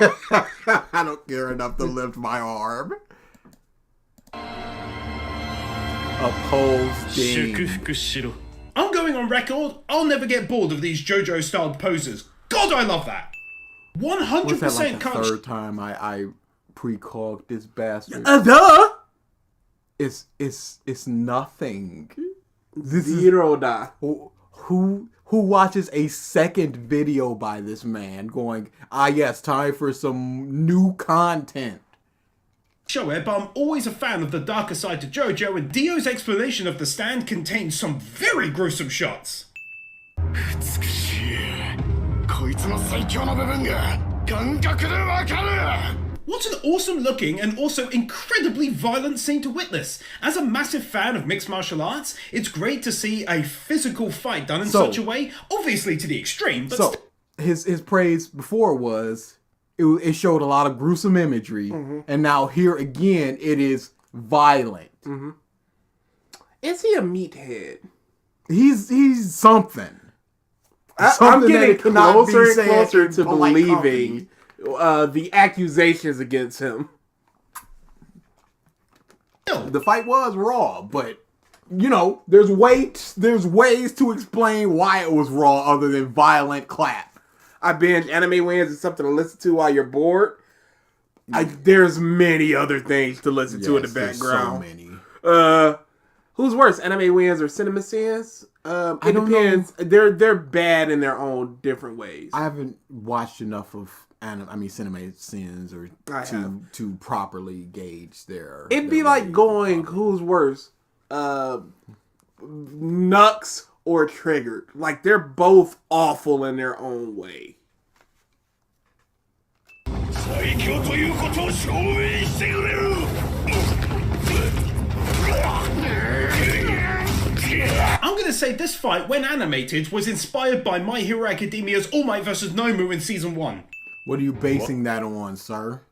I don't care enough to lift my arm. Opposed ding. 祝福しろ I'm going on record, I'll never get bored of these JoJo-styled poses. God, I love that! 100% What's that, like the can't... third time I pre-called this bastard? Duh! It's nothing. This Zero da. who watches a second video by this man going, yes, time for some new content. show it, but I'm always a fan of the darker side to JoJo, and Dio's explanation of the stand contains some very gruesome shots. 美しいこいつの最強の部分が感覚でわかる What an awesome looking and also incredibly violent scene to witness. As a massive fan of mixed martial arts, it's great to see a physical fight done in such a way, obviously to the extreme, but So his praise before was it showed a lot of gruesome imagery, and now here again it is violent. Is he a meathead? He's something. I'm Something getting that cannot be closer and said closer in to polite believing the accusations against him. The fight was raw, but you know, there's ways to explain why it was raw other than violent clap. I binge Animewins is something to listen to while you're bored. There's many other things to listen to in the Yes, there's background. so many. Who's worse, Animewins or CinemaSins? It don't depends. They're bad in their own different ways. I haven't watched enough of CinemaSins or to properly gauge their. It'd be like going who's worse, Nux or Triggered. Like they're both awful in their own way. I'm gonna say this fight, when animated, was inspired by My Hero Academia's All Might vs. Nomu in Season 1. What are you basing that on, sir?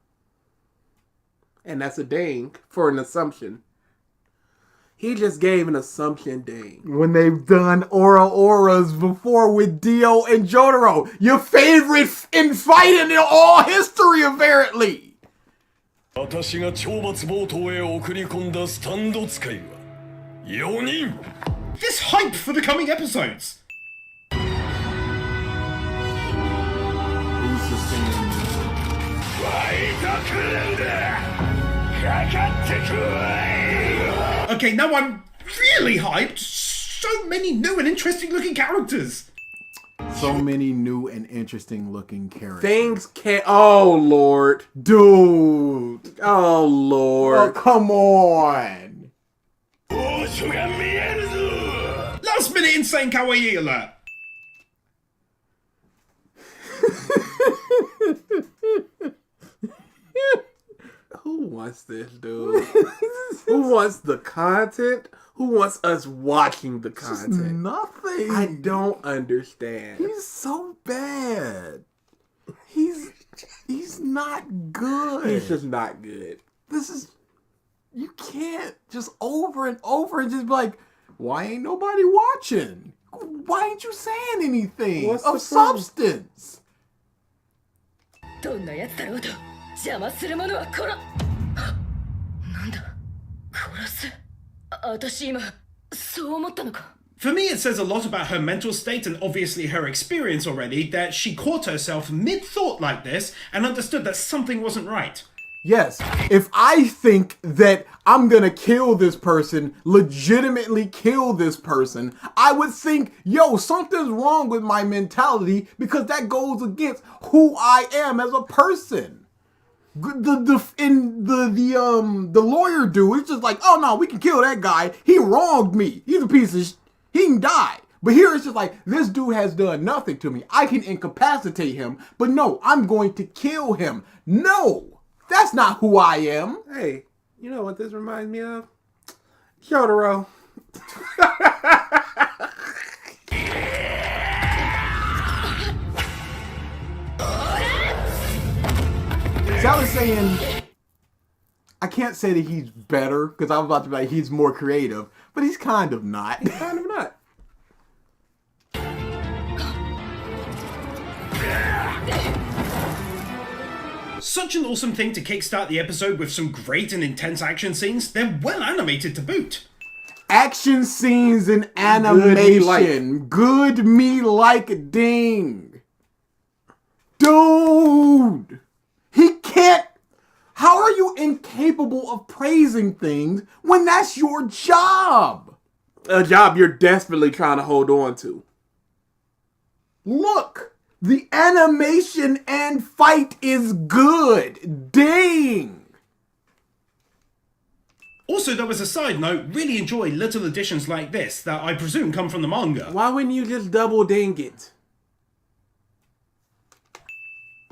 And that's a ding for an assumption. He just gave an assumption ding. When they've done auras before with Dio and Jotaro. Your favorite in fighting in all history, apparently. 私が懲罰暴投へ送り込んだスタンド使いは4人 This hype for the coming episodes! Who's the singing? Okay, now I'm really hyped! So many new and interesting looking characters! So many new and interesting looking characters. Things can't. Oh Lord, Dude. oh Lord. Oh, come on. Last minute insane kawaii alert! Who wants this, dude? Who wants the content? Who wants us watching the content? Nothing. I don't understand. He's so bad. He's not good. He's just not good. This is, you can't just over and over and just be like, why ain't nobody watching? Why ain't you saying anything What's of the problem? substance? どんなやつだろうと邪魔する者は殺なんだ殺す私今そう思ったのか For me, it says a lot about her mental state and obviously her experience already that she caught herself mid-thought like this and understood that something wasn't right. Yes, if I think that I'm gonna kill this person, legitimately kill this person, I would think, yo, something's wrong with my mentality because that goes against who I am as a person. The lawyer dude, it's just like, oh no, we can kill that guy. He wronged me. He's a piece of he can die. But here it's just like, this dude has done nothing to me. I can incapacitate him, but no, I'm going to kill him. No, that's not who I am. Hey, you know what this reminds me of? Jotaro. So I was saying, I can't say that he's better, because I was about to be like, he's more creative, but he's kind of not. Kind of not. Such an awesome thing to kickstart the episode with some great and intense action scenes. They're well animated to boot. Action scenes and animation. Good me like ding. Dude! He can't. How are you incapable of praising things when that's your job? A job you're desperately trying to hold on to. Look, the animation and fight is good. Ding! Also, though, as a side note, really enjoy little additions like this that I presume come from the manga. Why wouldn't you just double ding it?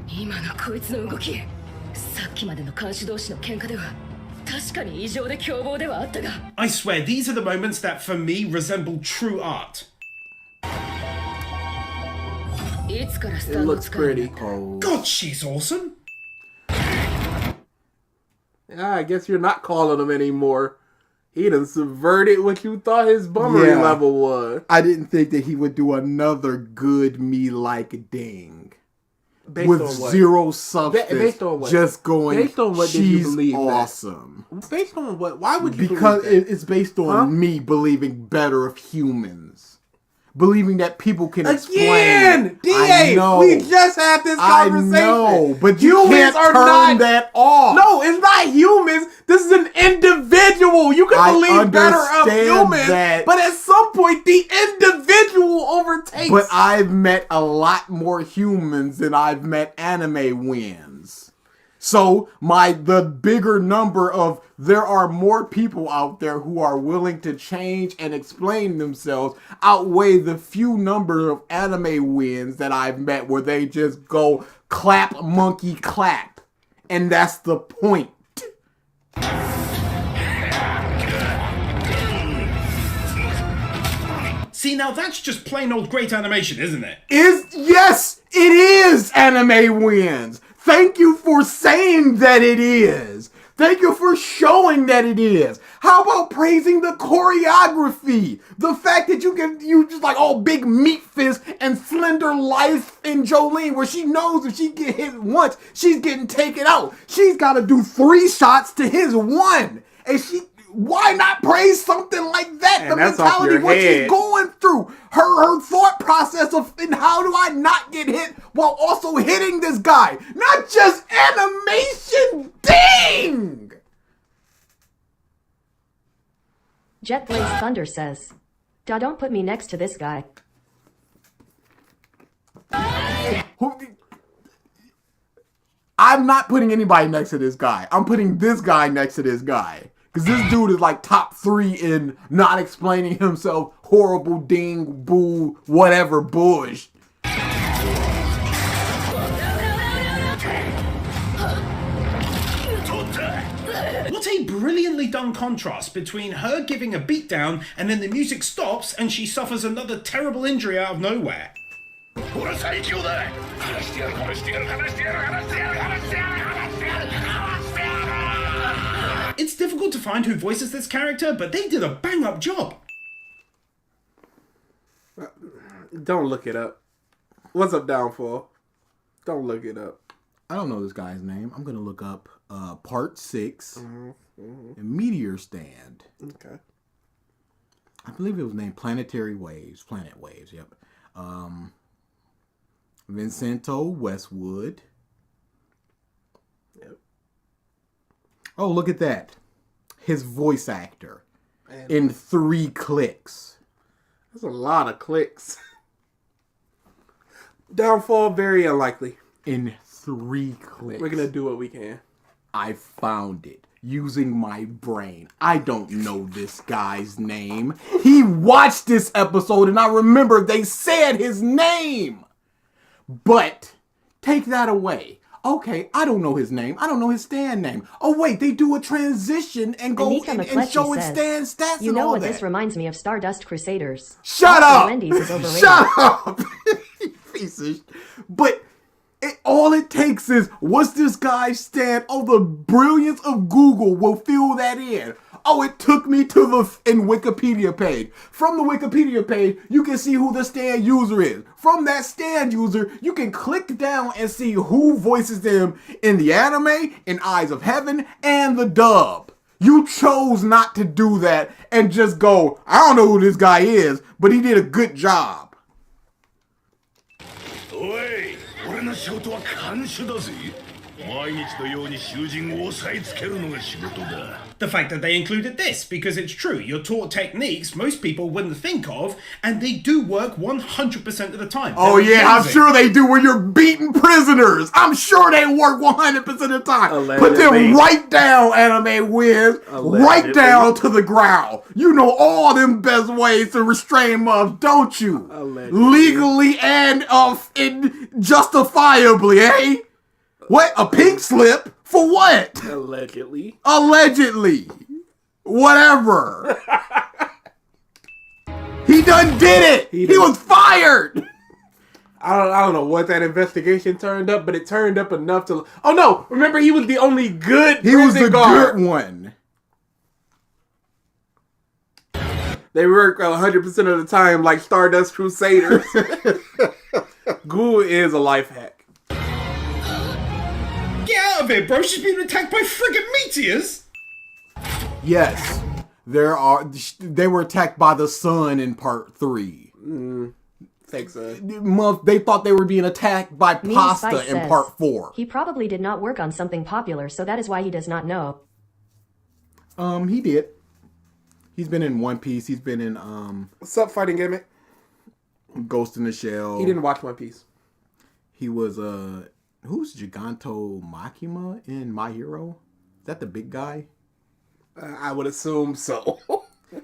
今のこいつの動きさっきまでの看守同士の喧嘩では確かに異常で凶暴ではあったが I swear, these are the moments that, for me, resemble true art. いつからス It タンド looks 使う pretty. God, she's awesome! I guess you're not calling him anymore. He done subverted what you thought his bummery level was. I didn't think that he would do another good me like ding. Based With on what? zero substance. Based on what? Just going, Based on what did you she's believe that? awesome. Based on what? Why would you Because believe that? it's based on me believing better of humans. believing that people can Again, explain. DA, we just had this conversation. I know, but you humans can't turn that off. No, it's not humans. This is an individual. You can believe better of humans, but at some point, the individual overtakes. But I've met a lot more humans than I've met Animewins. So the bigger number of there are more people out there who are willing to change and explain themselves outweigh the few number of Animewins that I've met where they just go clap monkey clap. And that's the point. See, now that's just plain old great animation, isn't it? Yes, it is Animewins. Thank you for saying that it is. Thank you for showing that it is. How about praising the choreography? The fact that you just like big meat fist and slender life in Jolene, where she knows if she get hit once, she's getting taken out. She's got to do 3 shots to his 1. And why not praise something like that? And the that's mentality of what she's going through. Her thought process of how do I not get hit while also hitting this guy? Not just animation. Ding! Jet Blaze Thunder says, don't put me next to this guy. I'm not putting anybody next to this guy. I'm putting this guy next to this guy. Because this dude is like top 3 in not explaining himself, horrible, ding, boo, whatever, bush. What a brilliantly done contrast between her giving a beatdown and then the music stops and she suffers another terrible injury out of nowhere. It's difficult to find who voices this character, but they did a bang-up job. Don't look it up. What's up, Downfall? Don't look it up. I don't know this guy's name. I'm going to look up Part 6 and Meteor Stand. Okay. I believe it was named Planetary Waves. Planet Waves, yep. Vincento Westwood. Yep. Oh, look at that. His voice actor. In 3 clicks. That's a lot of clicks. Downfall, very unlikely. In 3 clicks. We're going to do what we can. I found it. Using my brain. I don't know this guy's name. He watched this episode and I remember they said his name. But take that away. Okay, I don't know his name. I don't know his stand name. Oh wait, they do a transition and go and show it stand stats. You and know all what that. This reminds me of Stardust Crusaders. Shut up! Wendy's is overrated. Shut up! Pieces. But all it takes is, what's this guy's stand? Oh, the brilliance of Google will fill that in. Oh, it took me to the Wikipedia page. From the Wikipedia page, you can see who the stand user is. From that stand user, you can click down and see who voices them in the anime, in Eyes of Heaven, and the dub. You chose not to do that and just go, I don't know who this guy is, but he did a good job. Oi, 俺の仕事は看守だぜ。毎日のように囚人を押さえつけるのが仕事だ。 The fact that they included this, because it's true, you're taught techniques most people wouldn't think of, and they do work 100% of the time. Oh They're yeah, I'm amazing. sure they do when you're beating prisoners. I'm sure they work 100% of the time. Allegedly. Put them right down, Animewins. Right down to the ground. You know all them best ways to restrain mobs, don't you? Allegedly. Legally and justifiably, eh? What? A pink slip? For what? Allegedly. Allegedly. Whatever. He done did it. He was fired. I don't know what that investigation turned up, but it turned up enough to... Oh no! Remember, he was the only good He was the guard. good one. They work 100% of the time like Stardust Crusaders. Ghoul is a life hack. Get out of it, bro! She's being attacked by friggin' meteors! Yes. They were attacked by the sun in part 3. Thanks, They thought they were being attacked by Mean pasta Spice in says, part 4. He probably did not work on something popular, so that is why he does not know. He did. He's been in One Piece. He's been in What's up, Fighting Gimmick? Ghost in the Shell. He didn't watch One Piece. He was who's Giganto Makima in My Hero? Is that the big guy? I would assume so.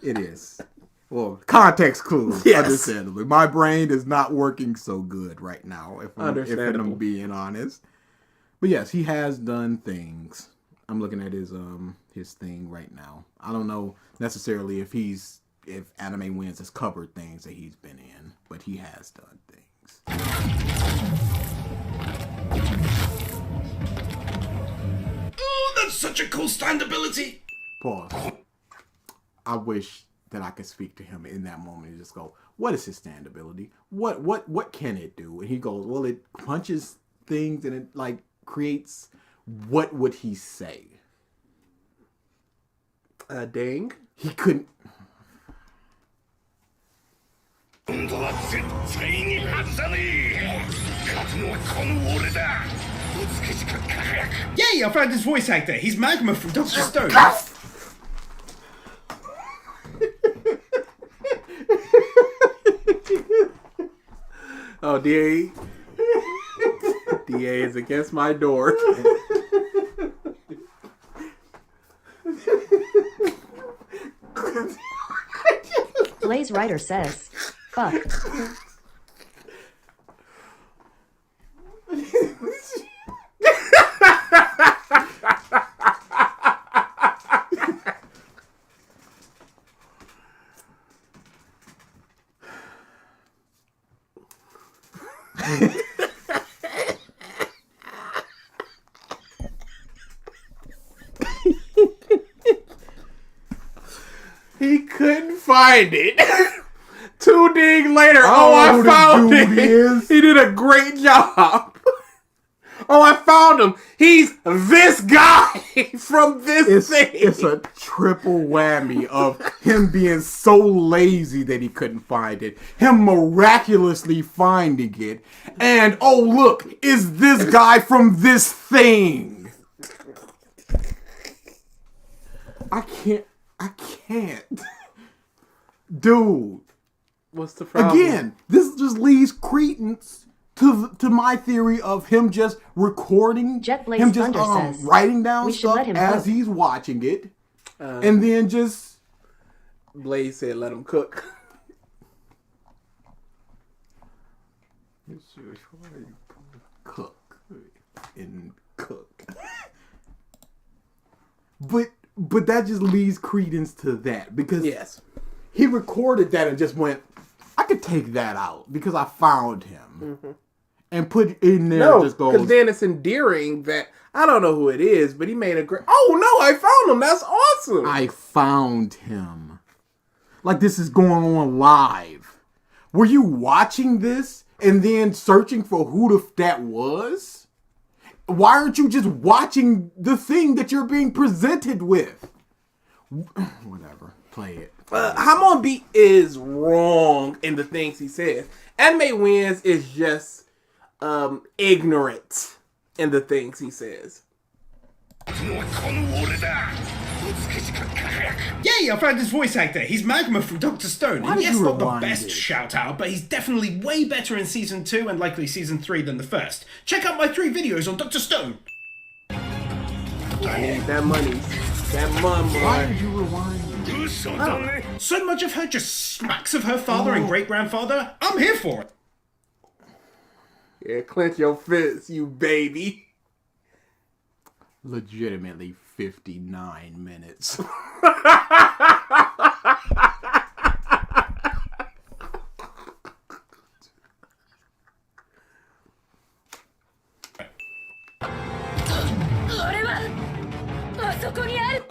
It is. Well, context clues, Yes. understandably. My brain is not working so good right now, if I'm Understandable. being honest. But yes, he has done things. I'm looking at his thing right now. I don't know necessarily if Animewins has covered things that he's been in, but he has done things. Oh, that's such a cool stand ability. Pause. I wish that I could speak to him in that moment and just go, what is his stand ability? What can it do? And he goes, well, it punches things and it like creates, what would he say? Dang. He couldn't. 今度は絶対に外さねえ勝つのはこの俺だ美しく輝く Yay, I found his voice actor. He's Magma from Dr. Stone. Oh, DA. DA is against my door. Blaze Rider says, fuck. He couldn't find it. 2 ding later. Oh, I who found the dude it. is. He did a great job. Oh, I found him. He's this guy from this thing. It's a triple whammy of him being so lazy that he couldn't find it, him miraculously finding it, and oh look, is this guy from this thing. I can't. Dude. What's the problem? Again, this just leaves credence to my theory of him just recording, Jet Blaze him just Thunder says, writing down we should stuff let him as cook. he's watching it, and then just Blaze said, "Let him cook." cook and cook. But that just leaves credence to that because Yes. he recorded that and just went, I could take that out because I found him. And put it in there No, and just because goes, then it's endearing that I don't know who it is, but he made a great. Oh no, I found him. That's awesome. I found him. Like this is going on live. Were you watching this and then searching for who that was? Why aren't you just watching the thing that you're being presented with? Whatever. Play it. Hamon Beat is wrong in the things he says. Animewins is just ignorant in the things he says. 勝つのはこの俺だ美しく輝く Yay, I found his voice actor. He's Magma from Dr. Stone. Why And did yes, you not the rewind best it? shout out, but he's definitely way better in season 2 and likely season 3 than the first. Check out my 3 videos on Dr. Stone. I need that money. That money. Why did you rewind it? 嘘だね So much of her just smacks of her father and great grandfather. I'm here for it. Yeah, clench your fists, you baby. Legitimately 59 minutes.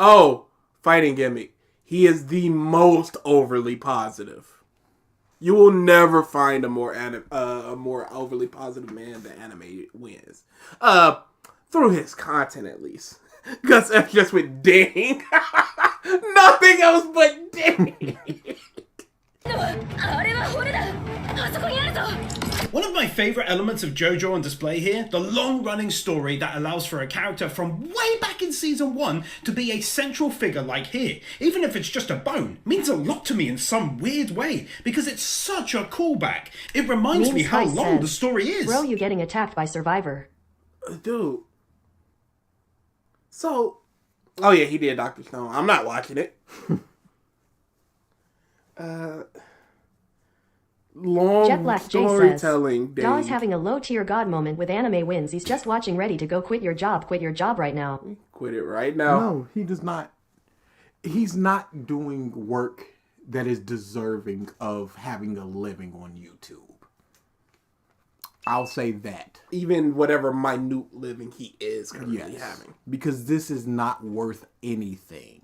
Oh, fighting gimmick. He is the most overly positive. You will never find a more overly positive man than Animewins. Through his content at least. Because that's just with ding. Nothing else but ding. One of my favourite elements of JoJo on display here, the long-running story that allows for a character from way back in Season 1 to be a central figure like here. Even if it's just a bone, means a lot to me in some weird way, because it's such a callback. It reminds me how long the story is. Bro, you getting attacked by Survivor. Dude. So, oh yeah, he did Dr. Stone. I'm not watching it. Long Jet Black J storytelling. says, Daw's having a low-tier god moment with Animewins. He's just watching ready to go quit your job right now. Quit it right now. No, he does not. He's not doing work that is deserving of having a living on YouTube. I'll say that. Even whatever minute living he is currently having. Because this is not worth anything.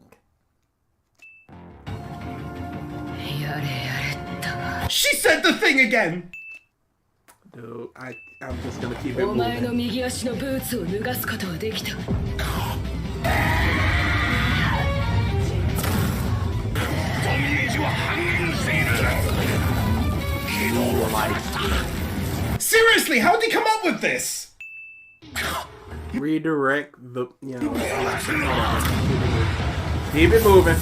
She said the thing again! Dude, I'm just gonna keep it moving. Seriously, how'd he come up with this? Redirect the, keep it moving.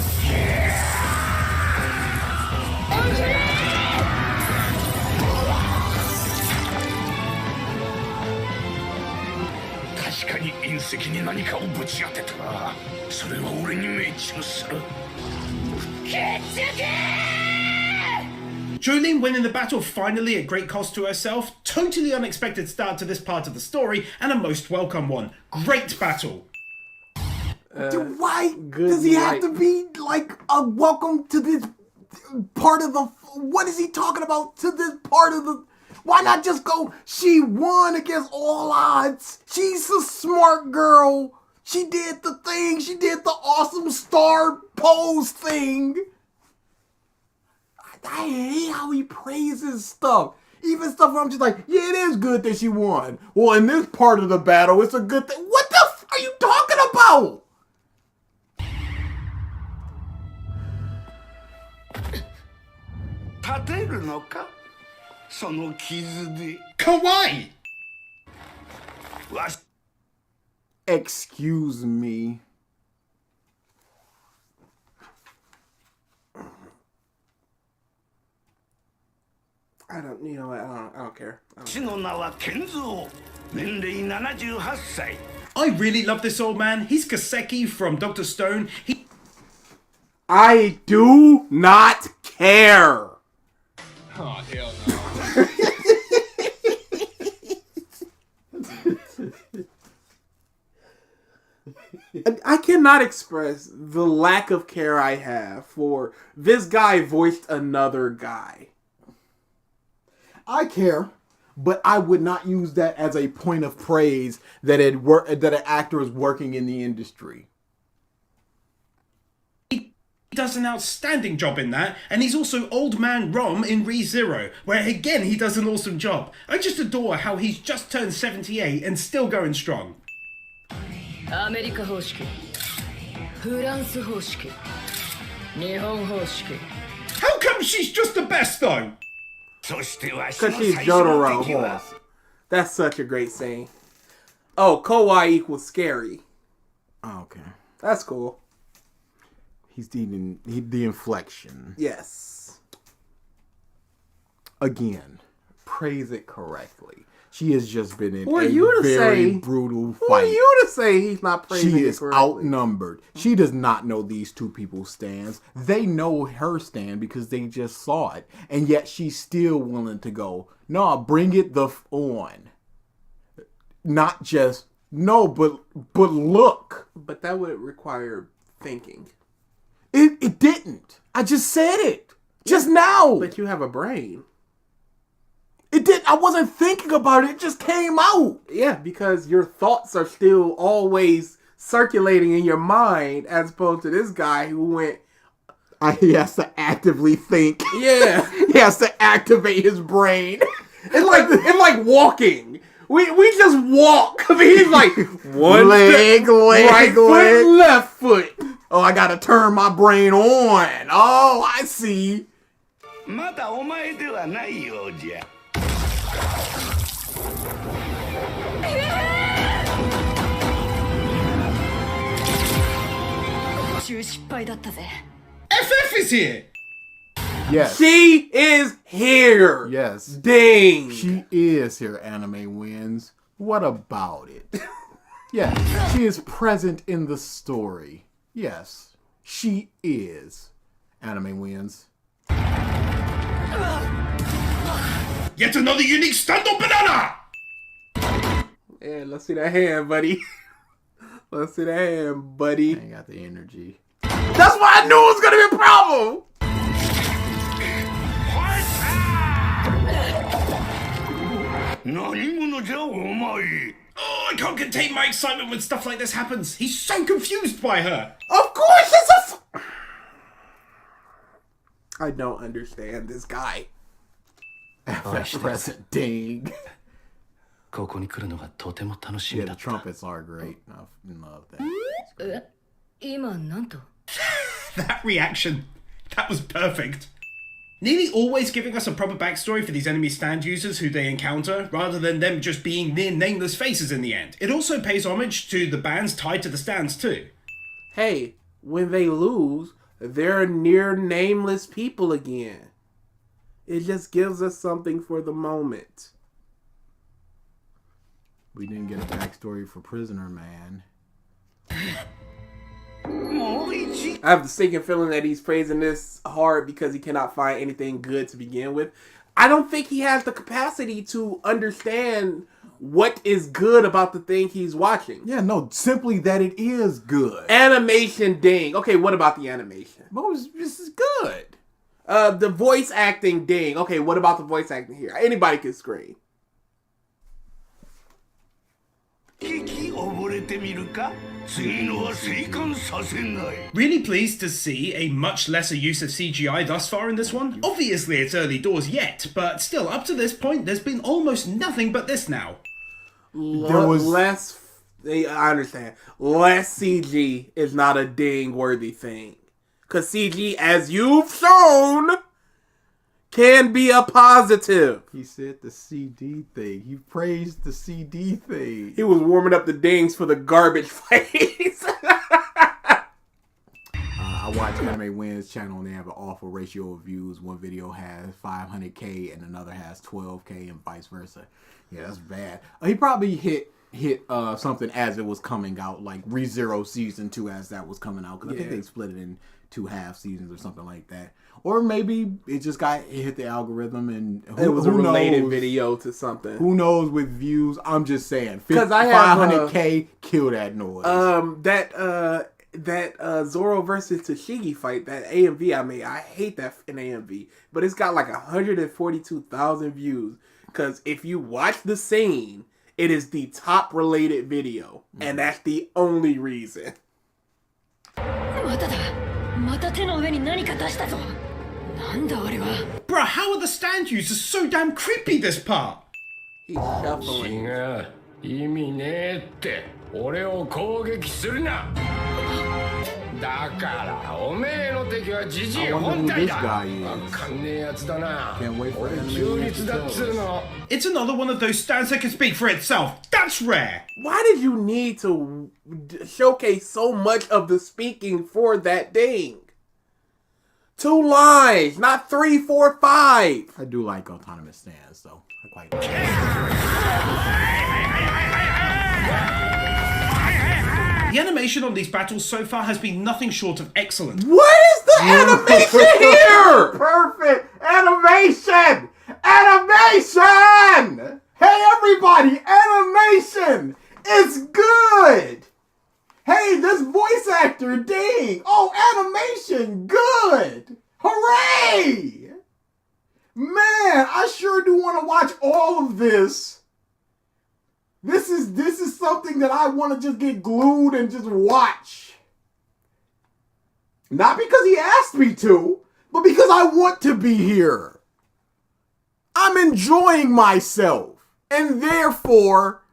Jolene winning the battle finally at great cost to herself. Totally unexpected start to this part of the story, and a most welcome one. Great battle. Why does he have to be like a welcome to this part of the... What is he talking about to this part of the... Why not just go, she won against all odds. She's a smart girl. She did the thing. She did the awesome star pose thing. I hate how he praises stuff. Even stuff where I'm just like, yeah, it is good that she won. Well, in this part of the battle, it's a good thing. What the f are you talking about? Kawaii! Excuse me. I don't, you know what, I don't care. I really love this old man. He's Kaseki from Dr. Stone. I do not care. Oh, hell no. I cannot express the lack of care I have for this guy voiced another guy. I care, but I would not use that as a point of praise that that an actor is working in the industry. He does an outstanding job in that, and he's also Old Man Rom in ReZero, where again he does an awesome job. I just adore how he's just turned 78 and still going strong. How come she's just the best though? Because she's Jotaro. That's such a great saying. Oh, kawaii equals scary. Oh, okay. That's cool. He's the inflection. Yes. Again, praise it correctly. She has just been in a very brutal fight. Who are you to say he's not praising She it is correctly? outnumbered. She does not know these two people's stands. They know her stand because they just saw it. And yet she's still willing to go, no, bring it on. Not just, no, but look. But that would require thinking. It didn't. I just said it. Just now. But you have a brain. It did. I wasn't thinking about it. It just came out. Yeah, because your thoughts are still always circulating in your mind, as opposed to this guy who went. He has to actively think. Yeah, he has to activate his brain. It's like walking. We just walk. I mean, he's like one leg, right foot, left foot. Oh, I gotta turn my brain on. Oh, I see. まだお前ではないようじゃ。失敗だったぜ。 FF is here! Yes. She is here. Yes. Dang. She is here, Anime Wins. What about it? Yes, she is present in the story. Yes, she is. Anime Wins. Yet another unique stand-up banana! Yeah, let's see that hand, buddy. Let's see that hand, buddy. I ain't got the energy. That's why I knew it was gonna be a problem. Oh, I can't contain my excitement when stuff like this happens. He's so confused by her. Of course, it's a. I don't understand this guy. Present ding. ここに来るのがとても楽しみ Yeah, だ the った。 trumpets are great. I love that. え、今なんと That reaction. That was perfect. Nearly always giving us a proper backstory for these enemy stand users who they encounter, rather than them just being near nameless faces in the end. It also pays homage to the bands tied to the stands too. Hey, when they lose, they're near nameless people again. It just gives us something for the moment. We didn't get a backstory for Prisoner Man. I have the sinking feeling that he's praising this hard because he cannot find anything good to begin with. I don't think he has the capacity to understand what is good about the thing he's watching. Yeah, no, simply that it is good. Animation ding. Okay, what about the animation? This is good. The voice acting ding. Okay, what about the voice acting here? Anybody can scream. Really pleased to see a much lesser use of CGI thus far in this one. Obviously it's early doors yet, but still up to this point there's been almost nothing but this now. There was less. I understand. Less CG is not a ding worthy thing. Because CG, as you've shown, can be a positive. He said the CD thing. He praised the CD thing. He was warming up the dings for the garbage face. I watch Anime Wins channel and they have an awful ratio of views. One video has 500K and another has 12K and vice versa. Yeah, that's bad. He probably hit something as it was coming out, like ReZero Season 2 as that was coming out. Because I think they split it in 2 half seasons or something like that. Or maybe it just hit the algorithm and it was a related knows? Video to something. Who knows with views? I'm just saying. Because I have 500K, kill that noise. That Zoro versus Tashigi fight, that AMV I made, I hate that in AMV, but it's got like 142,000 views. Because if you watch the scene, it is the top related video, and that's the only reason. まただ。また手の上に何か出したぞ。なんだあれは。Bruh, how are the stand users so damn creepy this part? He's shuffling. 意味ねえって俺を攻撃するな。だからおめえの敵はジジイ本体だ。わかんねえやつだな。俺中立だっつうの。It's another one of those stands that can speak for itself. That's rare. Why did you need to showcase so much of the speaking for that thing? 2 lines, not 3, 4, 5. I do like autonomous stands, though. I quite like The animation on these battles so far has been nothing short of excellent. What is the animation here? Perfect animation! Animation! Hey, everybody! Animation! It's good! Hey, this voice actor, dang! Oh, animation, good! Hooray! Man, I sure do want to watch all of this. This is something that I want to just get glued and just watch. Not because he asked me to, but because I want to be here. I'm enjoying myself. And therefore,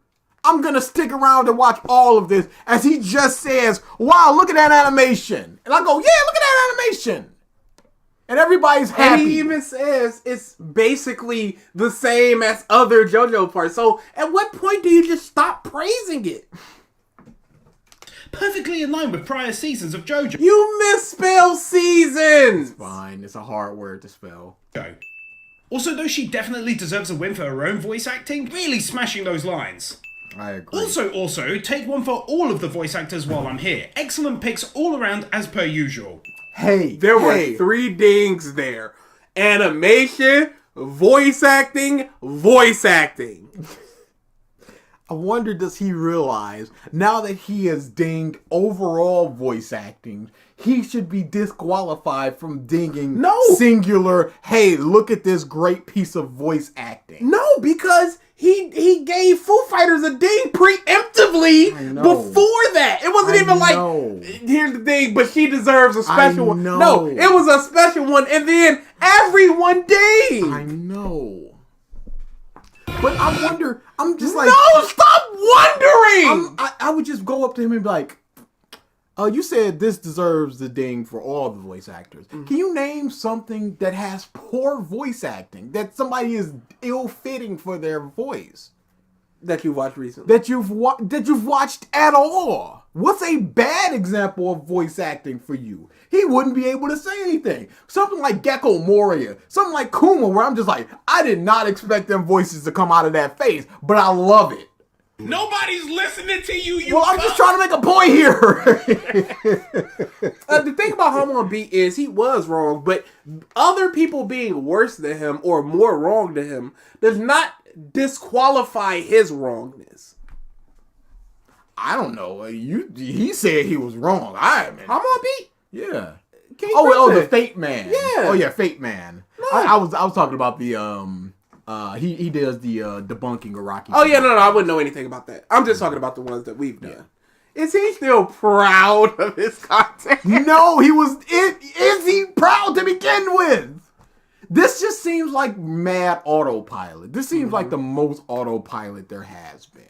I'm going to stick around and watch all of this as he just says, wow, look at that animation. And I go, yeah, look at that animation. And everybody's happy. And he even says it's basically the same as other JoJo parts. So at what point do you just stop praising it? Perfectly in line with prior seasons of JoJo. You misspell seasons! Fine, it's a hard word to spell. Also, though she definitely deserves a win for her own voice acting, really smashing those lines. I agree. Also, take one for all of the voice actors while I'm here. Excellent picks all around as per usual. Hey, there were 3 dings there. Animation, voice acting, voice acting. I wonder, does he realize, now that he has dinged overall voice acting, he should be disqualified from dinging singular, hey, look at this great piece of voice acting. No, because he gave Foo Fighters a ding preemptively before that. It wasn't even like, here's the ding, but she deserves a special one. No, it was a special one, and then everyone dinged. I know. But I wonder, I'm just like... No, stop wondering! I would just go up to him and be like, you said this deserves the ding for all the voice actors. Mm-hmm. Can you name something that has poor voice acting? That somebody is ill-fitting for their voice? That you watched recently. That you've watched at all? What's a bad example of voice acting for you? He wouldn't be able to say anything. Something like Gecko Moria. Something like Kuma, where I'm just like, I did not expect them voices to come out of that face, but I love it. Nobody's listening to you. Well, I'm just trying to make a point here. The thing about Hamon B is he was wrong, but other people being worse than him or more wrong than him does not disqualify his wrongness. I don't know. He said he was wrong. Hamon B? Yeah. The Fate Man. Yeah. Oh yeah, Fate Man. No. I was talking about the he does the debunking Iraqi. Oh yeah, no, I wouldn't know anything about that. I'm just talking about the ones that we've done. Is he still proud of his content? No, is he proud to begin with? This just seems like mad autopilot. This seems like the most autopilot there has been.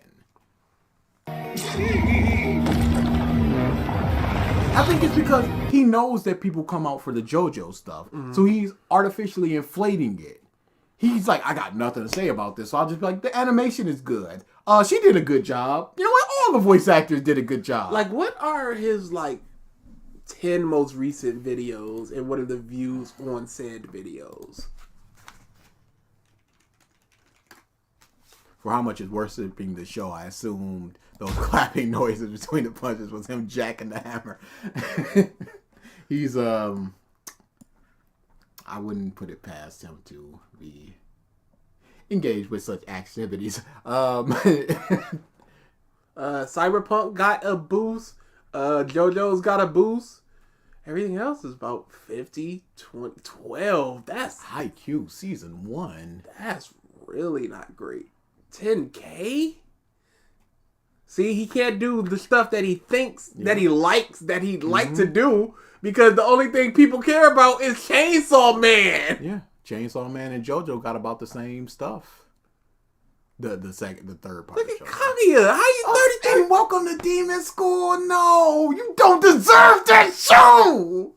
I think it's because he knows that people come out for the JoJo stuff. So he's artificially inflating it. He's like, I got nothing to say about this. So I'll just be like, the animation is good. She did a good job. You know what? All the voice actors did a good job. Like, what are his, 10 most recent videos, and what are the views on said videos? For how much is worshiping the show, I assumed those clapping noises between the punches was him jacking the hammer. He's, I wouldn't put it past him to be engaged with such activities. Cyberpunk got a boost. JoJo's got a boost. Everything else is about 50, 20, 12. That's IQ season 1. That's really not great. 10K? See, he can't do the stuff that he thinks that he likes, that he'd like to do, because the only thing people care about is Chainsaw Man. Yeah, Chainsaw Man and JoJo got about the same stuff. The third part. Look at Kaguya. How you 33? And welcome to Demon School. No, you don't deserve that show.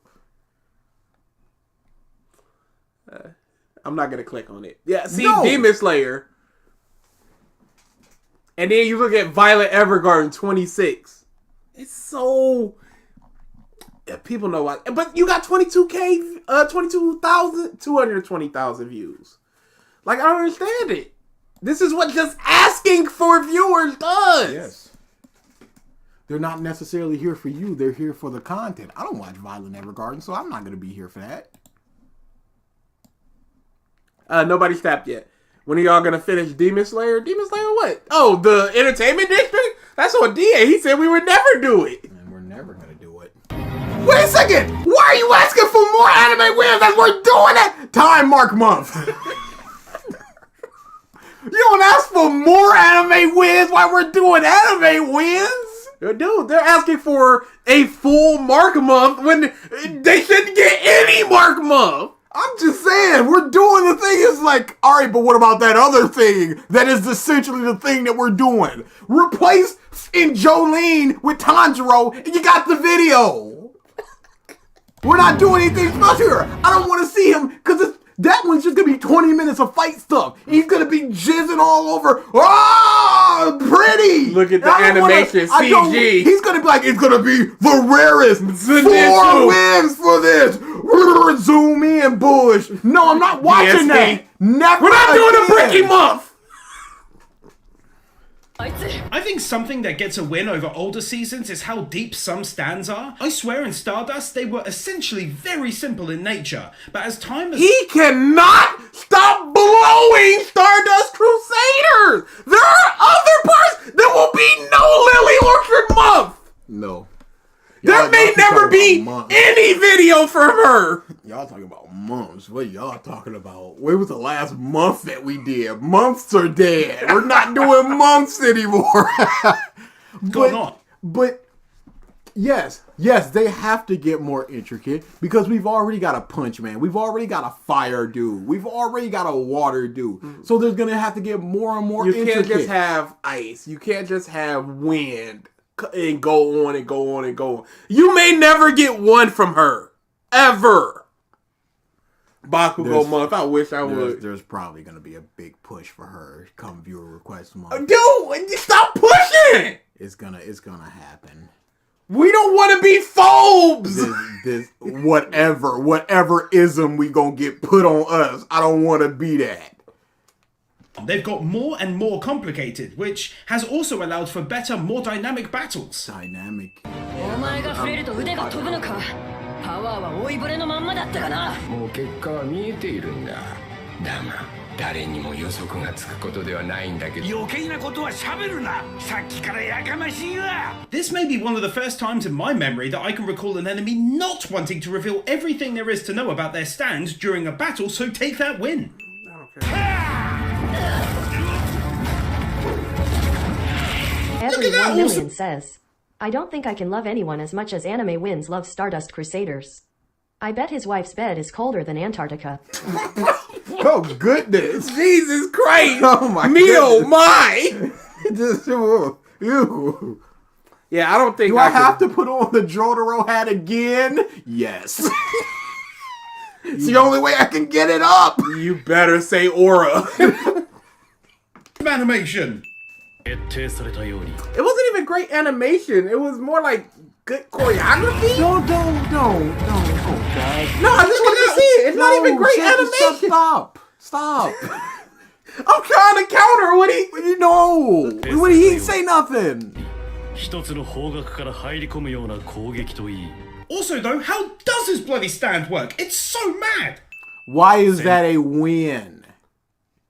I'm not gonna click on it. Yeah, see, Demon Slayer. And then you look at Violet Evergarden 26. It's so... Yeah, people know why. But you got 22K, 220,000 views. Like, I don't understand it. This is what just asking for viewers does. Yes. They're not necessarily here for you. They're here for the content. I don't watch Violet Evergarden, so I'm not going to be here for that. Nobody's tapped yet. When are y'all gonna finish Demon Slayer? Demon Slayer what? Oh, the Entertainment District? That's on DA. He said we would never do it. And we're never gonna do it. Wait a second! Why are you asking for more anime wins as we're doing it? Time mark month. You don't ask for more anime wins while we're doing anime wins? Dude, they're asking for a full mark month when they shouldn't get any mark month. I'm just saying, we're doing the thing. It's like, all right, but what about that other thing that is essentially the thing that we're doing? Replace in Jolene with Tanjiro, and you got the video. We're not doing anything special here. I don't want to see him because that one's just going to be 20 minutes of fight stuff. He's going to be jizzing all over. Oh, pretty. Look at the animation, CG. He's going to be like, it's going to be the rarest 4 wins for this. Zoom in, Bush. No, I'm not watching that. Never. We're not doing a Bricky Month. I think something that gets a win over older seasons is how deep some stands are. I swear in Stardust they were essentially very simple in nature, but as time has... He cannot stop blowing Stardust Crusaders! There are other parts! There will be no Lily Orchard Month! No. There may never be any video from her! Y'all talking about months. What y'all talking about? When was the last month that we did? Months are dead. We're not doing months anymore. But yes, they have to get more intricate because we've already got a punch man. We've already got a fire dude. We've already got a water dude. So there's going to have to get more and more intricate. You can't just have ice. You can't just have wind and go on and go on and go on. You may never get one from her. Ever. Bakugo month. I wish I would. There's probably going to be a big push for her come viewer request month. Dude, stop pushing! It's gonna happen. We don't want to be phobes! This whatever ism we gonna get put on us. I don't want to be that. They've got more and more complicated, which has also allowed for better, more dynamic battles. Dynamic. お前が触れると腕が飛ぶのか。パワーは老いぼれのまんまだったかな。もう結果は見えているんだ。だが誰にも予測がつくことではないんだけど。余計なことは喋るな。さっきからやかましいわ。 This may be one of the first times in my memory that I can recall an enemy not wanting to reveal everything there is to know about their stand during a battle, so take that win. Every 1 million says, I don't think I can love anyone as much as Animewins loves Stardust Crusaders. I bet his wife's bed is colder than Antarctica. Oh, goodness. Jesus Christ. Oh, my Me, oh, my. Just, ew. Yeah, I don't think Do I have to put on the Jotaro hat again? Yes. It's the only way I can get it up. You better say aura. Animation. It wasn't even great animation. It was more like good choreography. Don't, guys. No, I just wanted to see it. It's not even great animation. Stop. I'm trying to counter what he... You know. When he ain't say nothing. Also though, how does his bloody stand work? It's so mad! Why is that a win?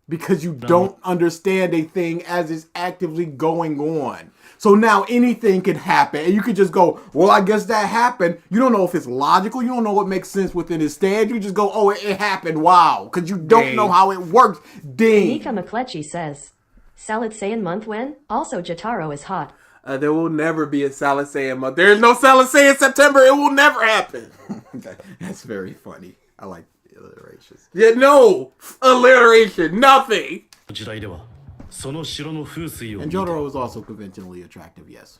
Because you don't understand a thing as it's actively going on. So now anything could happen. And you could just go, well, I guess that happened. You don't know if it's logical. You don't know what makes sense within his stand. You just go, oh, it happened. Wow. Because you don't know how it works. Ding. Nika McCletchy says, Salad Saiyan month when? Also Jotaro is hot. There will never be a Salad Saiyan month. There is no Salad Saiyan September. It will never happen. That's very funny. I like alliterations. Yeah, no alliteration. Nothing. And Jotaro is also conventionally attractive, yes.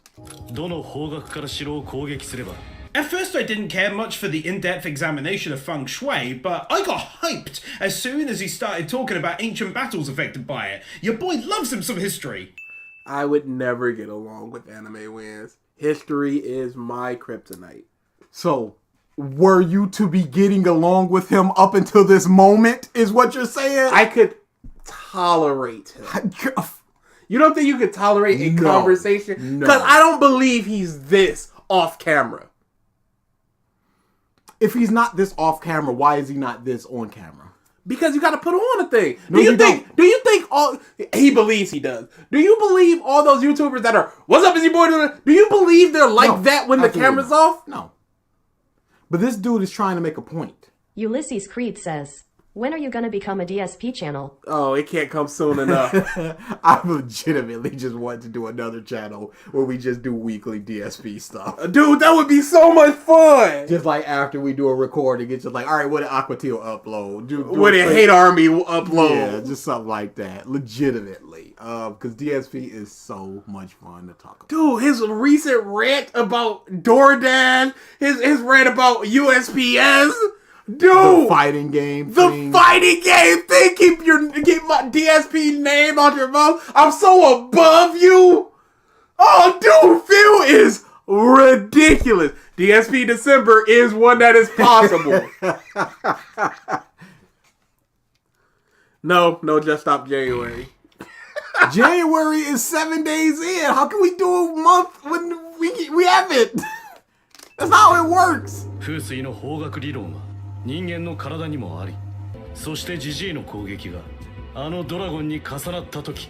At first I didn't care much for the in-depth examination of feng shui, but I got hyped as soon as he started talking about ancient battles affected by it. Your boy loves him some history. I would never get along with Animewins. History is my kryptonite. So, were you to be getting along with him up until this moment, is what you're saying? I could tolerate him. You don't think you could tolerate a conversation? Because I don't believe he's this off camera. If he's not this off camera, why is he not this on camera? Because you got to put on a thing. Do you think all he believes he does? Do you believe all those YouTubers that are what's up, is your boy doing? Do you believe they're like that when the camera's off? No. But this dude is trying to make a point. Ulysses Creed says, When are you gonna become a DSP channel? Oh, it can't come soon enough. I legitimately just want to do another channel where we just do weekly DSP stuff. Dude, that would be so much fun. Just like after we do a recording, it's just like, all right, what did Aquatil upload? What did Hate Army upload? Yeah, just something like that. Legitimately. Because DSP is so much fun to talk about. Dude, his recent rant about DoorDash, his rant about USPS. Dude, The fighting game thing. Keep my DSP name out your mouth. I'm so above you. Oh, dude, Phil is ridiculous. DSP December is one that is possible. No, just stop January. January is 7 days in. How can we do a month when we haven't? That's how it works. 風水の方角理論は人間の体にもあり、そしてジジイの攻撃があのドラゴンに重なった時、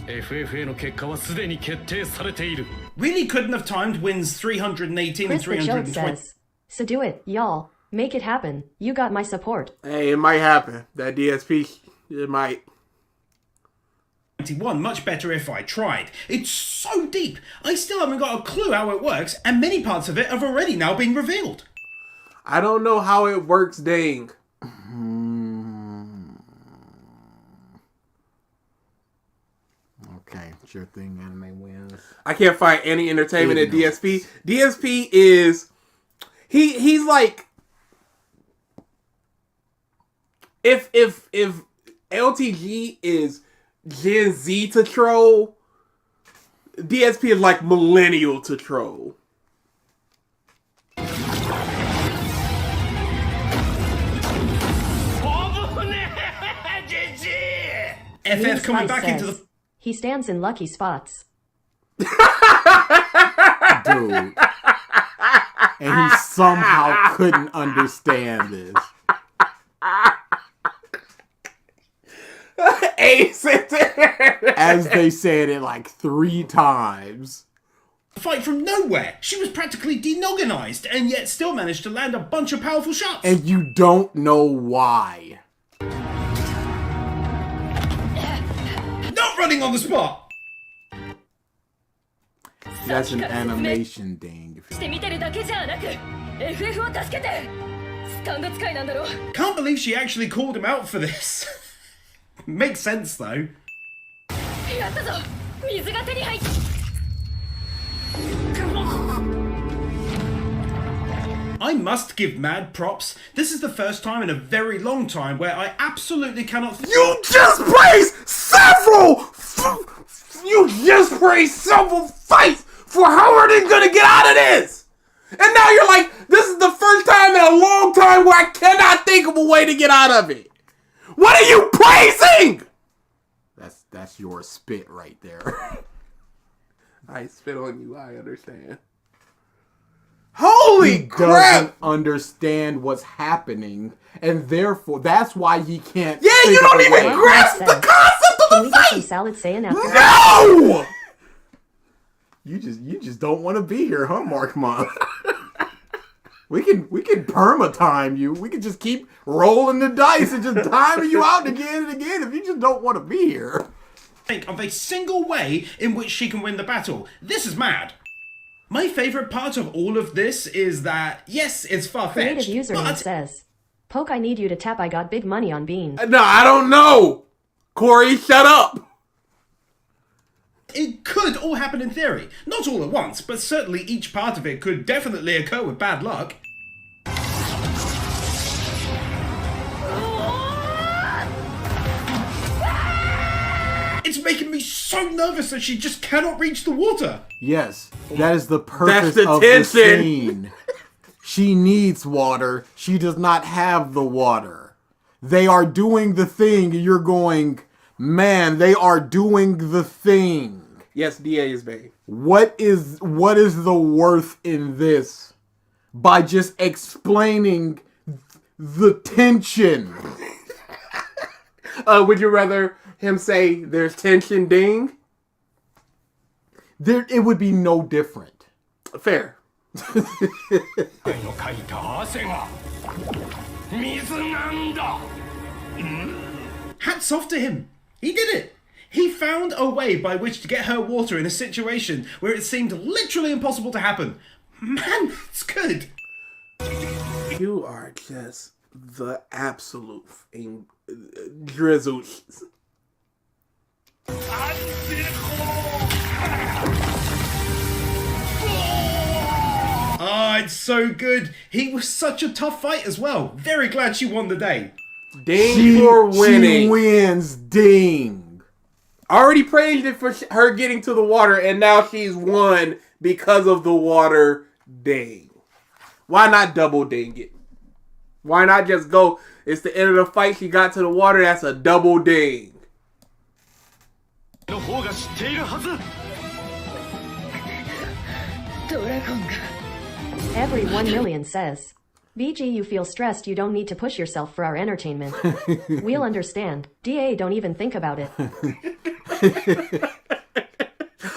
FFA の結果はすでに決定されている。Really couldn't have timed wins 318 and Chris the Joke 320. says, so do it, y'all. Make it happen. You got my support. Hey, it might happen. That DSP, it might. 21, much better if I tried. It's so deep. I still haven't got a clue how it works, and many parts of it have already now been revealed. I don't know how it works, dang. Okay, sure thing, Animewins. I can't find any entertainment at DSP. DSP is he's like if LTG is Gen Z to troll, DSP is like millennial to troll. FF coming back into the... He stands in lucky spots. Dude. And he somehow couldn't understand this. As they said it like 3 times. Fight from nowhere. She was practically denoganized, and yet still managed to land a bunch of powerful shots. And you don't know why. Not running on the spot. That's an animation thing. Can't believe she actually called him out for this. Makes sense though. I must give mad props. This is the first time in a very long time where I absolutely cannot... You just praised several fights for how are they gonna get out of this? And now you're like, this is the first time in a long time where I cannot think of a way to get out of it. What are you praising? That's your spit right there. I spit on you, I understand. Holy crap! Doesn't understand what's happening, and therefore that's why he can't. Yeah, you don't even grasp the concept of the fight. Salad saying after No! You just don't want to be here, huh, Mark Month? We can perma time you. We can just keep rolling the dice and just timing you out again and again if you just don't want to be here. Think of a single way in which she can win the battle. This is mad. My favorite part of all of this is that, yes, it's far-fetched, Creative username says, Poke, I need you to tap I got big money on Bean. No, I don't know. Corey, shut up. It could all happen in theory. Not all at once, but certainly each part of it could definitely occur with bad luck. It's making me so nervous that she just cannot reach the water. Yes, that is the purpose the of tension. the scene. She needs water. She does not have the water. They are doing the thing. You're going, man, they are doing the thing. Yes, DA is big. What is the worth in this? By just explaining the tension. Would you rather him say there's tension ding? It would be no different. Fair. Hats off to him. He did it. He found a way by which to get her water in a situation where it seemed literally impossible to happen. Man, it's good. You are just the absolute drizzle. Ah, it's so good. He was such a tough fight as well. Very glad she won the day. Ding for winning. She wins. Ding. Already praised it for her getting to the water, and now she's won because of the water. Ding. Why not double ding it? Why not just go, it's the end of the fight, she got to the water, that's a double ding. Every 1 million says, BG, you feel stressed, you don't need to push yourself for our entertainment. We'll understand. DA, don't even think about it.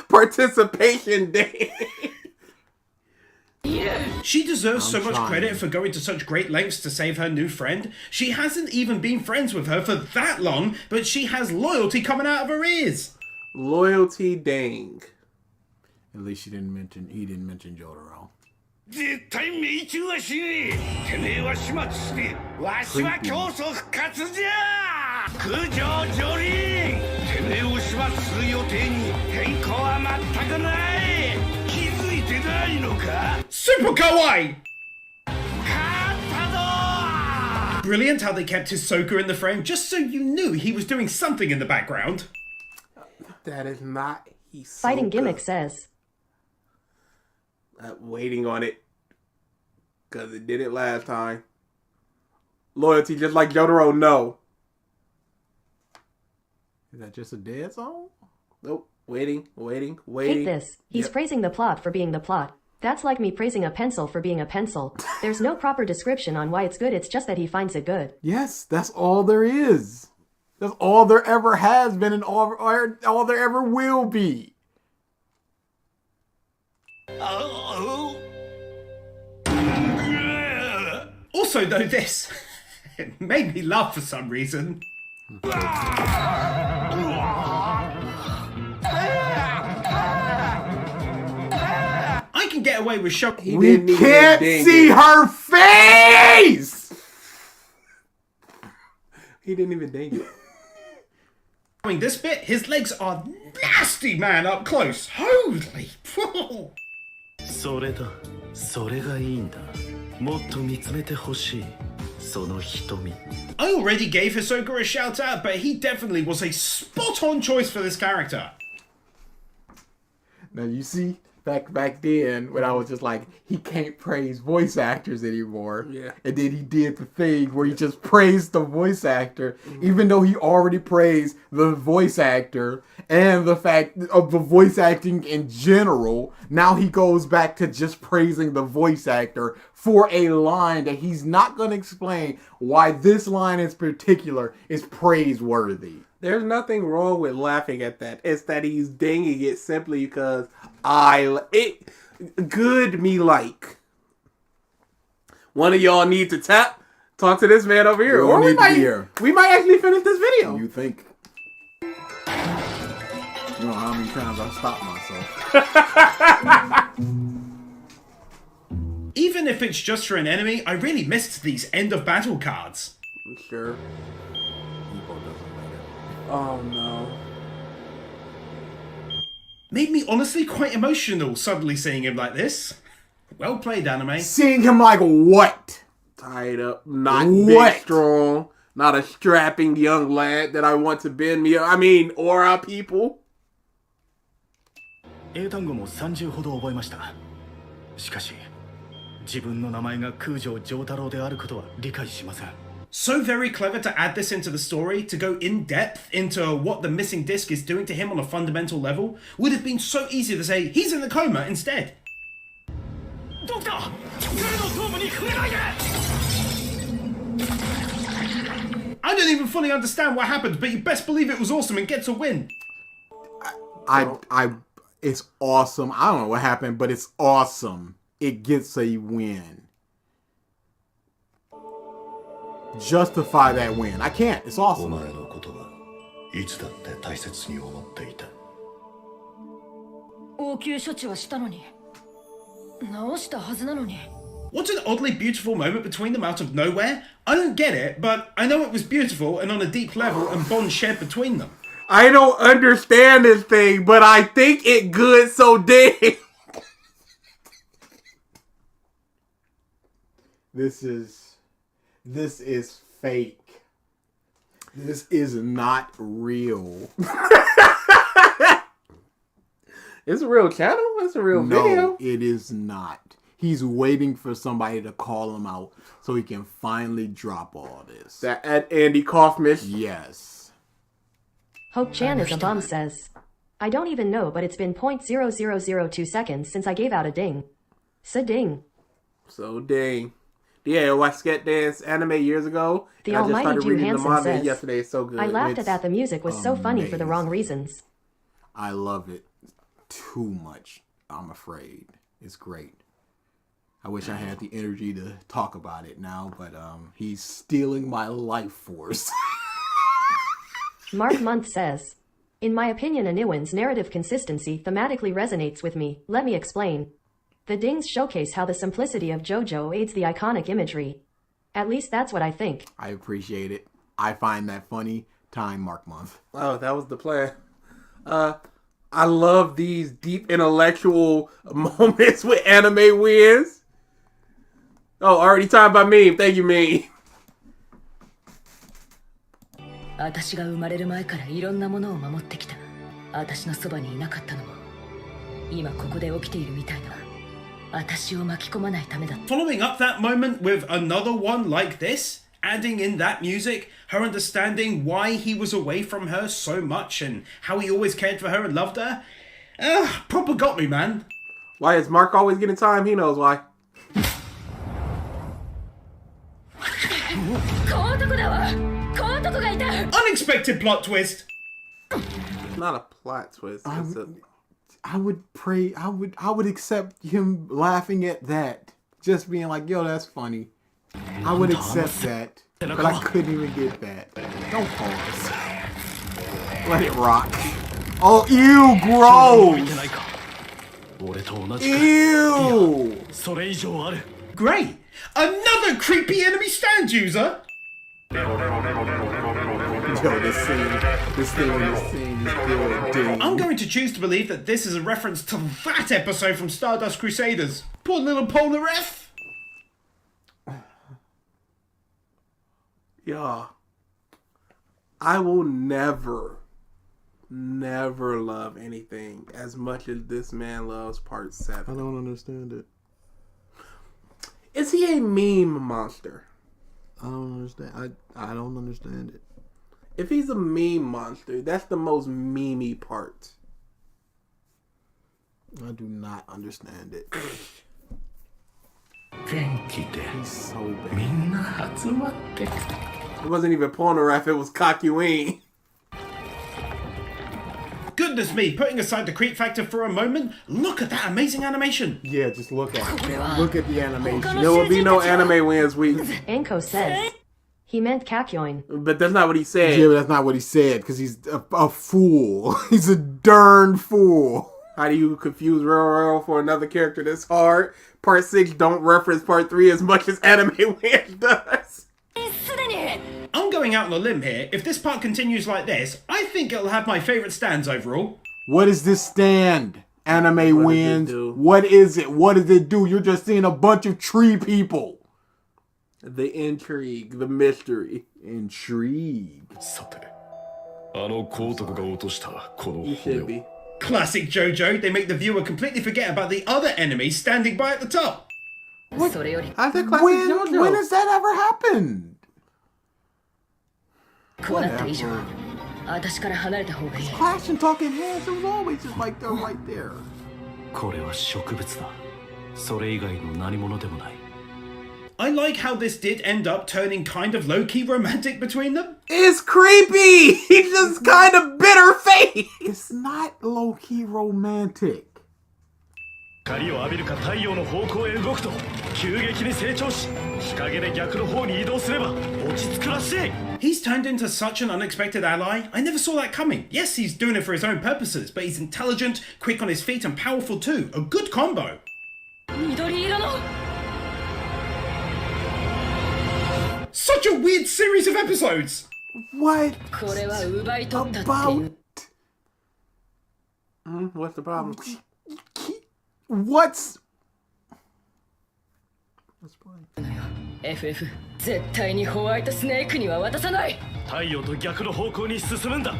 Participation day. She deserves so much credit for going to such great lengths to save her new friend. She hasn't even been friends with her for that long, but she has loyalty coming out of her ears. Loyalty dang. At least he didn't mention Jotaro. 絶対命中はしねえ。てめえは始末してわしは競争復活じゃ。九条上輪てめえを始末する予定に変更は全くない。気づいてないのか。 Super kawaii! Brilliant how they kept his Hisoka in the frame just so you knew he was doing something in the background. That is not Hisoka. Fighting Gimmick says, waiting on it. Because it did it last time. Loyalty, just like Jotaro, no. Is that just a dead song? Nope. Waiting. hate this. He's praising the plot for being the plot. That's like me praising a pencil for being a pencil. There's no proper description on why it's good, it's just that he finds it good. Yes, that's all there is. That's all there ever has been and all there ever will be. Also, though, this it made me laugh for some reason. I can get away with showing. We can't see her face! He didn't even dang it. This bit, his legs are nasty, man, up close. Holy. それだ。それがいいんだ。もっと見つめてほしい。その瞳。 I already gave Hisoka a shout out, but he definitely was a spot on choice for this character. Now you see, back then when I was just like, he can't praise voice actors anymore. Yeah. And then he did the thing where he just praised the voice actor, even though he already praised the voice actor and the fact of the voice acting in general. Now he goes back to just praising the voice actor for a line that he's not going to explain why this line in particular is praiseworthy. There's nothing wrong with laughing at that. It's that he's dinging it simply because good me like. One of y'all need to talk to this man over here. Or we might actually finish this video. You think? You know how many times I stopped myself. Even if it's just for an enemy, I really missed these end of battle cards. Sure. Oh no. Made me honestly quite emotional suddenly seeing him like this. Well played, anime. Seeing him like what? Tied up, not big, strong, not a strapping young lad that I want to bend me up. I mean, aura people. 英単語も30ほど覚えました。しかし、自分の名前が空城城太郎であることは理解しません。 So very clever to add this into the story, to go in depth into what the missing disc is doing to him on a fundamental level. Would have been so easy to say, he's in the coma instead. Doctor! I don't even fully understand what happened, but you best believe it was awesome and gets a win. It's awesome. I don't know what happened, but it's awesome. It gets a win. justify that win. I can't. It's awesome. お前のことはいつだって大切に思っていた。応急処置はしたのに、直したはずなのに。What's an oddly beautiful moment between them out of nowhere? I don't get it, but I know it was beautiful and on a deep level and bond shared between them. I don't understand this thing, but I think it good so dang. This is fake. This is not real. It's a real channel? It's a real video? No, it is not. He's waiting for somebody to call him out so he can finally drop all this. That at Andy Kaufman. Yes. Hope Chan is a bum says, I don't even know, but it's been 0.0002 seconds since I gave out a ding. So ding. So dang. Yeah, I watched Sketch Dance anime years ago. The and I just almighty started Jew reading the Hansen manga says, yesterday. It's so good. I laughed It's at that. The music was so funny for the wrong reasons. I love it too much, I'm afraid. It's great. I wish I had the energy to talk about it now, but he's stealing my life force. Mark Month says, in my opinion, Animewins' narrative consistency thematically resonates with me. Let me explain. The dings showcase how the simplicity of JoJo aids the iconic imagery. At least that's what I think. I appreciate it. I find that funny. Time, Mark Month. Oh, that was the plan. I love these deep intellectual moments with Animewins. Oh, already time by meme. Thank you, meme. 私が生まれる前からいろんなものを守ってきた。私のそばにいなかったのも、今ここで起きているみたいな。私を巻き込まないためだ。Following up that moment with another one like this, adding in that music, her understanding why he was away from her so much and how he always cared for her and loved her, proper got me, man. Why is Mark always getting time? He knows why. 小男だわ。小男がいた。 Unexpected plot twist. It's not a plot twist. It's I would accept him laughing at that. Just being like, yo, that's funny. I would accept that. But I couldn't even get that. Don't pause. Let it rock. Oh, ew, gross. Ew. Great. Another creepy enemy stand user. Yo, this scene is good, dude. I'm going to choose to believe that this is a reference to that episode from Stardust Crusaders. Poor little Polnareff. Yeah. I will never love anything as much as this man loves Part 7. I don't understand it. Is he a meme monster? I don't understand. I don't understand it. If he's a meme monster, that's the most memey part. I do not understand it. 元気で He's so bad. みんな集まって It wasn't even Polnareff, it was Kakuin. Goodness me, putting aside the creep factor for a moment, look at that amazing animation. Yeah, just look at it. Look at the animation. There will be no Animewins week. Anko says, he meant Kakyoin. But that's not what he said. Yeah, but that's not what he said, because he's a fool. He's a darn fool. How do you confuse Roro for another character this hard? Part 6 don't reference Part 3 as much as Animewins does. I'm going out on a limb here. If this part continues like this, I think it'll have my favourite stands overall. What is this stand? Animewins. do? What is it? What does it do? You're just seeing a bunch of tree people. The intrigue, the mystery. Intrigue. さてあの小男が落としたこの You 骨 should を be. Classic JoJo, they make the viewer completely forget about the other enemy standing by at the top. それより、 How's that classic JoJo? When has that ever happened? こうなった以上、私から離れた方がいい。 Clash and Talking Heads, it was always just like they're right there. これは植物だそれ以外の何者でもない I like how this did end up turning kind of low-key romantic between them. It's creepy! He's just kind of bitter face! It's not low-key romantic. 光を浴びるか太陽の方向へ動くと急激に成長し日陰で逆の方に移動すれば落ち着くらしい。 He's turned into such an unexpected ally. I never saw that coming. Yes, he's doing it for his own purposes, but he's intelligent, quick on his feet, and powerful too. A good combo. 緑色の Such a weird series of episodes. What これは奪い取ったってい about う What's the problem? what's FF 絶対にホワイトスネークには渡さない。太陽と逆の方向に進むんだ。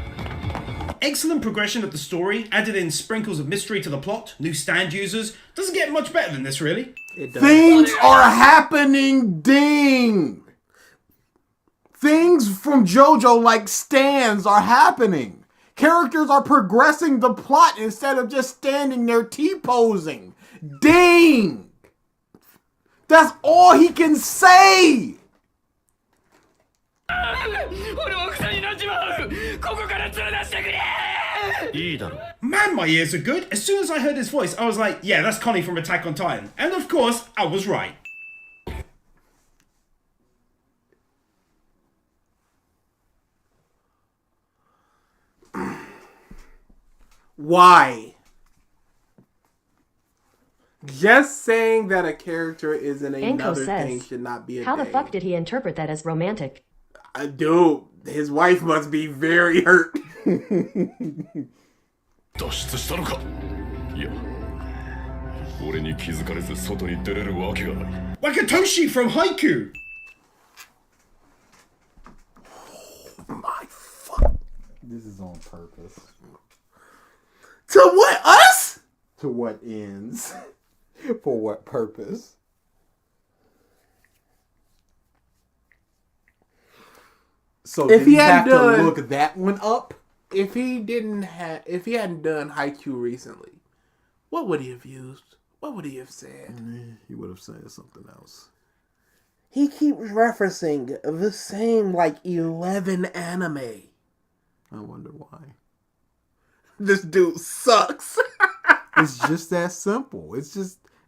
Excellent progression of the story, added in sprinkles of mystery to the plot, new stand users. Doesn't get much better than this, really. It does. things are happening, ding. Things from JoJo like stands are happening. Characters are progressing the plot instead of just standing there T-posing. Ding! That's all he can say! 俺も草になっちまう。ここから連れ出してくれ。いいだろう。 Man, my ears are good. As soon as I heard his voice, I was like, yeah, that's Connie from Attack on Titan. And of course, I was right. Why? Just saying that a character is in Anko another thing says, should not be a how the thing. fuck did he interpret that as romantic? Dude, his wife must be very hurt. 脱出したのか。いや、俺に気づかれず外に出れるわけがない。 Wakatoshi from Haiku. My fuck. This is on purpose. To what? Us? To what ends? For what purpose? So If did he he have hadn't to done- look that one up? If he hadn't done Haikyuu recently, what would he have used? What would he have said? He would have said something else. He keeps referencing the same like 11 anime. I wonder why. This dude sucks. It's just that simple.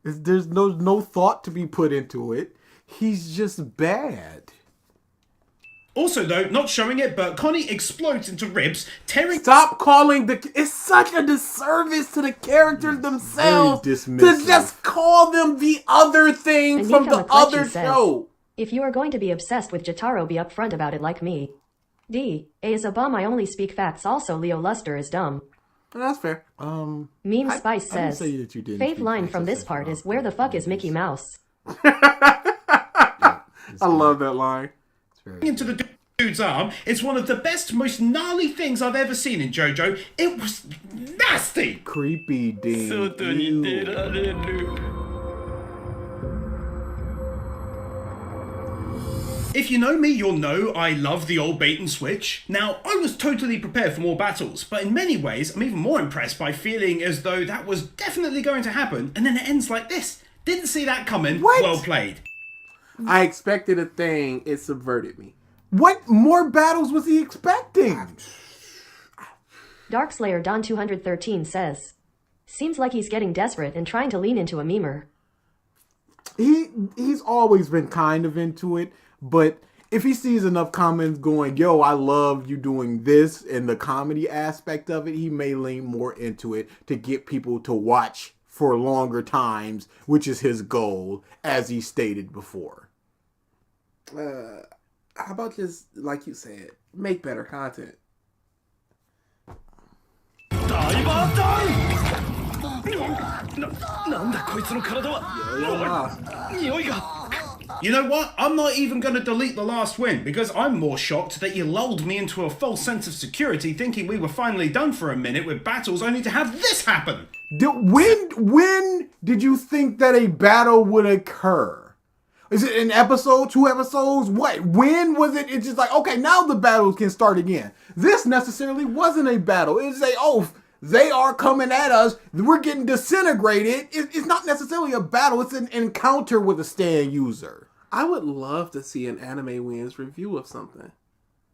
There's no thought to be put into it. He's just bad. Also, though, not showing it, but Connie explodes into ribs, tearing. Stop calling it's such a disservice to the characters themselves to dismissive. just call them the other thing Anika from the McClutchy other says, show. If you are going to be obsessed with Jotaro, be upfront about it like me. D. A is a bum, I only speak facts. Also, Leo Luster is dumb. That's fair. Meme Spice I didn't says, say that you didn't faith speak line facts, from I this said part no. is, where the fuck is Mickey Mouse? I love that line. into the dude's arm. It's one of the best, most gnarly things I've ever seen in JoJo. It was nasty. Creepy Dean. 外に出られる。 If you know me, you'll know I love the old bait and switch. Now, I was totally prepared for more battles, but in many ways, I'm even more impressed by feeling as though that was definitely going to happen, and then it ends like this. Didn't see that coming. What? Well played. I expected a thing. It subverted me. What more battles was he expecting? Darkslayer Don 213 says, seems like he's getting desperate and trying to lean into a memer. He's always been kind of into it, but if he sees enough comments going, yo, I love you doing this and the comedy aspect of it, he may lean more into it to get people to watch for longer times, which is his goal, as he stated before. How about just, like you said, make better content? 大バータン。なんだこいつの体は。匂いが。 You know what? I'm not even going to delete the last win, because I'm more shocked that you lulled me into a false sense of security thinking we were finally done for a minute with battles only to have this happen. When did you think that a battle would occur? Is it an episode, 2 episodes? What? When was it? It's just like, okay, now the battles can start again. This necessarily wasn't a battle. It's a, oh, they are coming at us. We're getting disintegrated. It's not necessarily a battle. It's an encounter with a stand user. I would love to see an Animewins review of something.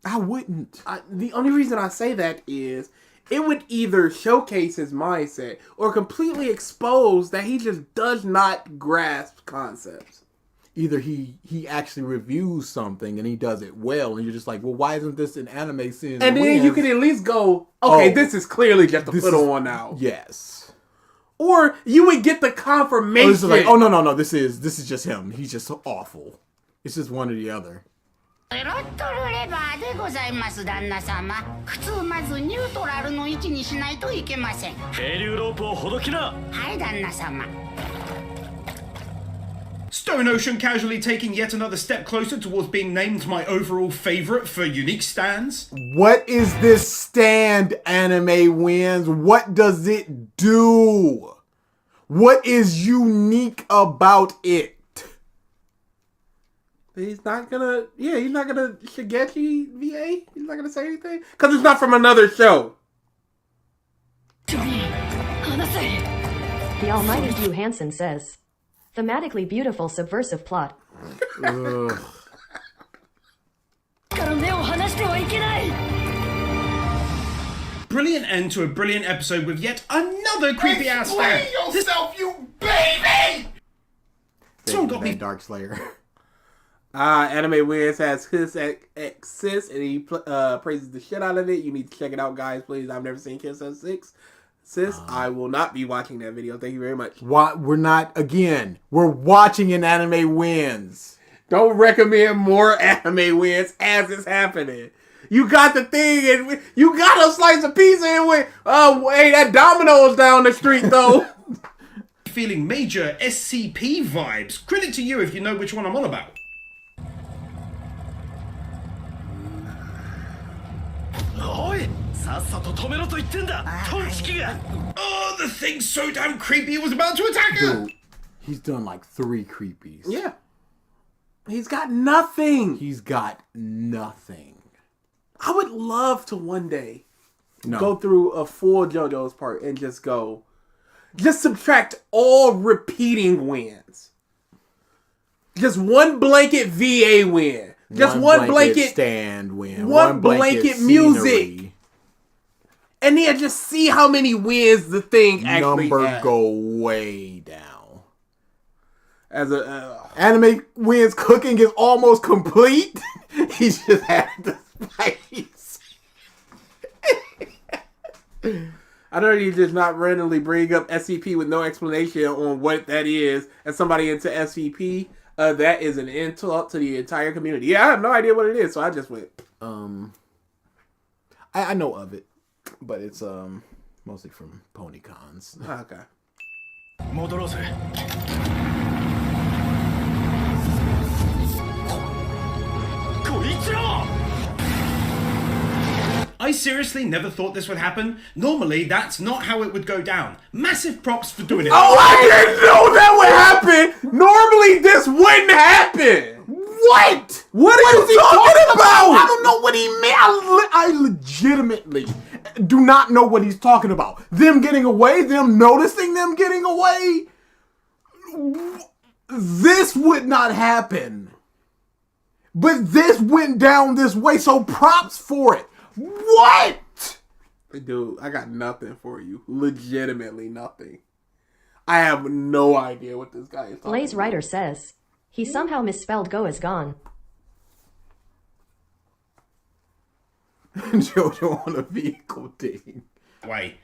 I wouldn't. The only reason I say that is it would either showcase his mindset or completely expose that he just does not grasp concepts. Either he actually reviews something and he does it well, and you're just like, well, why isn't this an anime scene? And then you can at least go, okay, this is clearly just a put on now. Yes. Or you would get the confirmation. Or this is like, oh no, this is just him. He's just so awful. It's just one or the other. ロットルレバーでございます旦那様。普通まずニュートラルの位置にしないといけません。係留ロープをほどきな。はい旦那様。Stone Ocean casually taking yet another step closer towards being named my overall favourite for unique stands. What is this stand, Animewins? What does it do? What is unique about it? He's not gonna Shigechi VA? He's not gonna say anything? Because it's not from another show. The almighty Hugh Hansen says, thematically beautiful subversive plot. Brilliant end to a brilliant episode with yet another creepy ass stand. Explain yourself, you baby! This one got me. Dark Slayer. Animewins has Kiss X Sis, and he praises the shit out of it. You need to check it out, guys, please. I've never seen Kiss X Sis. I will not be watching that video. Thank you very much. We're watching an Animewins. Don't recommend more Animewins as it's happening. You got the thing, and you got a slice of pizza, and went, oh, wait, that Domino's down the street, though. Feeling major SCP vibes. Credit to you if you know which one I'm on about. Oh, the thing's so damn creepy it was about to attack her! Dude, he's done like 3 creepies. Yeah. He's got nothing. He's got nothing. I would love to one day go through a full JoJo's part and just subtract all repeating wins. Just one blanket VA win. Just one blanket stand win. One blanket music. And then just see how many wins the thing actually Number has. go way down. As a Animewins cooking is almost complete. He's just had the spice. I know you just not randomly bring up SCP with no explanation on what that is, and somebody into SCP. That is an insult to the entire community. Yeah, I have no idea what it is, so I just went. I know of it, but it's mostly from PonyCons. Okay. I seriously never thought this would happen. Normally, that's not how it would go down. Massive props for doing it. Oh, I didn't know that would happen! Normally, this wouldn't happen! What? What is he talking about? I don't know what he meant. I legitimately do not know what he's talking about. Them getting away, them noticing them getting away. This would not happen. But this went down this way, so props for it. What? Dude, I got nothing for you. Legitimately nothing. I have no idea what this guy is talking Blaze about. Writer says, he somehow misspelled go is gone. JoJo on a vehicle thing. Wait.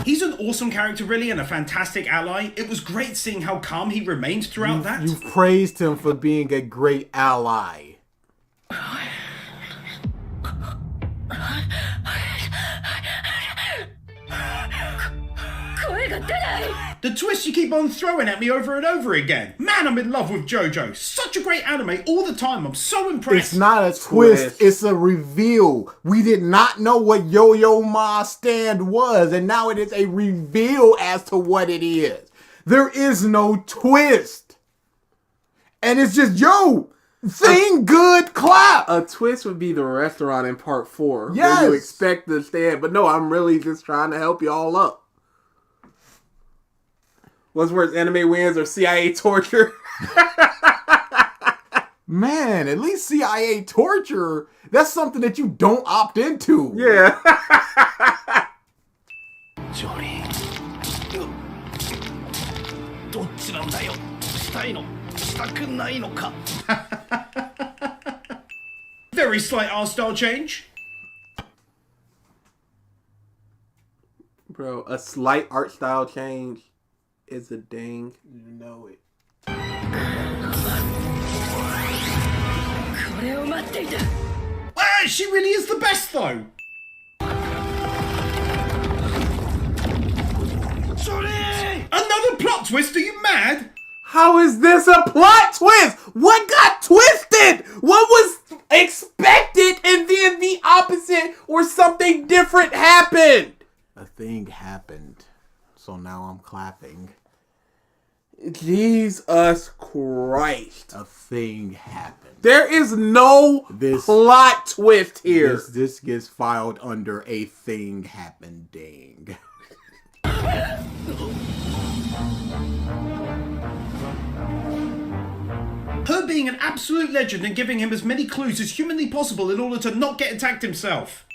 He's an awesome character, really, and a fantastic ally. It was great seeing how calm he remained throughout that. You've praised him for being a great ally. The twist you keep on throwing at me over and over again. Man, I'm in love with JoJo. Such a great anime all the time. I'm so impressed. It's not a twist. It's a reveal. We did not know what Yo-Yo Ma stand was, and now it is a reveal as to what it is. There is no twist. And it's just, yo, Sing good, clap. A twist would be the restaurant in part 4. Yes. Where you expect to stand. But no, I'm really just trying to help you all up. What's worse, Animewins or CIA torture? Man, at least CIA torture, that's something that you don't opt into. Yeah. Johnny. Very slight art style change. Bro, a slight art style change is a ding. You know it. She really is the best, though. Another plot twist? Are you mad? How is this a plot twist? What got twisted? What was expected and then the opposite or something different happened? A thing happened, so now I'm clapping. Jesus Christ. A thing happened. There is no plot twist here. This gets filed under a thing happened ding. Her being an absolute legend and giving him as many clues as humanly possible in order to not get attacked himself.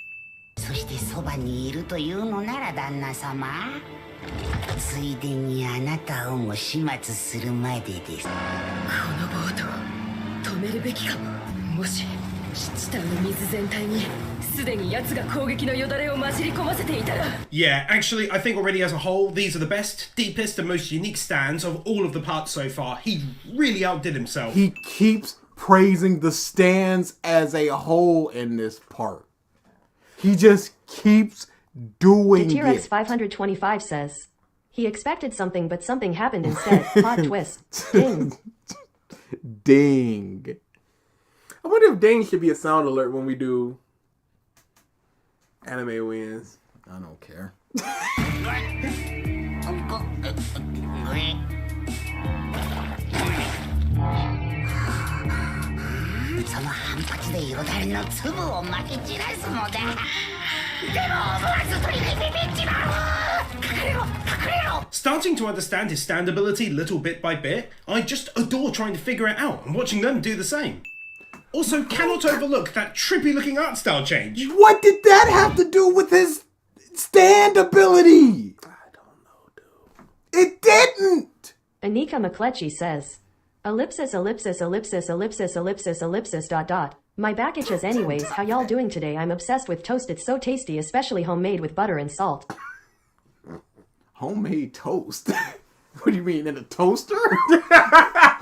そしてそばにいるというのなら旦那様、ついでにあなたをも始末するまでです。このボート止めるべきかも。もし下の水全体にすでに奴が攻撃のよだれを混じり込ませていたら。 Yeah, actually, I think already as a whole, these are the best, deepest, and most unique stands of all of the parts so far. He really outdid himself. He keeps praising the stands as a whole in this part. He just keeps doing The it. T-Rex 525 says, he expected something, but something happened instead. Plot twist. Ding. Ding. I wonder if ding should be a sound alert when we do Animewins. I don't care. その反発でよだれの粒をまき散らすのだ。でも思わず鳥にビビっちまう。隠れろ隠れろ。 Starting to understand his standability little bit by bit, I just adore trying to figure it out and watching them do the same. Also, cannot overlook that trippy looking art style change. What did that have to do with his stand ability? I don't know, dude. It didn't. Anika McCletchy says, ellipsis ellipsis ellipsis ellipsis ellipsis ellipsis dot dot. My back itches anyways. How y'all doing today? I'm obsessed with toast. It's so tasty, especially homemade with butter and salt. Homemade toast? What do you mean, in a toaster?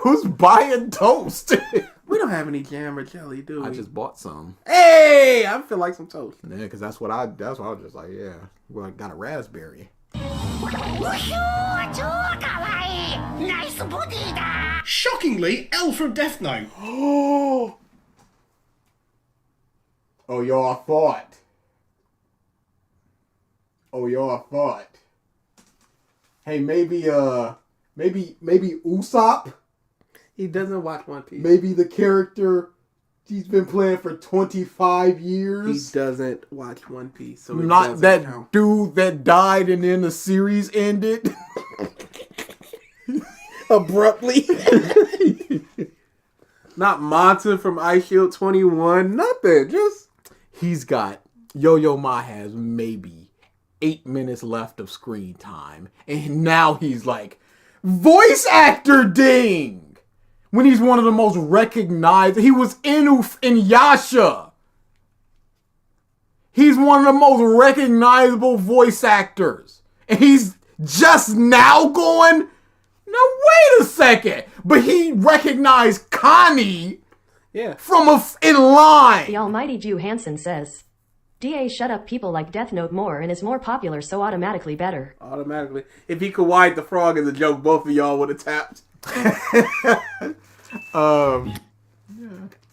Who's buying toast? We don't have any jam or jelly, do we? I just bought some. Hey, I feel like some toast. Yeah, because that's what I was just like, yeah. Well, I got a raspberry. うひょー、超かわいい。ナイスボディだ。 Shockingly, L from Death Note. Oh, y'all thought. Oh, y'all thought. Hey, maybe Usopp? He doesn't watch One Piece. Maybe the character he's been playing for 25 He years? doesn't watch One Piece. So it Not doesn't that count. dude that died and then the series ended? Abruptly. Not Monta from Ice Shield 21. Nothing. Just He's got Yo-Yo Ma has maybe 8 minutes left of screen time, and now he's like voice actor ding when he's one of the most recognized. He was in Yasha. He's one of the most recognizable voice actors, and he's just now going. Now wait a second, but he recognized Connie. yeah. From in line. The almighty Jew Hansen says, DA shut up people like Death Note more and is more popular, so automatically better. Automatically. If he could white the frog as a joke, both of y'all would have tapped.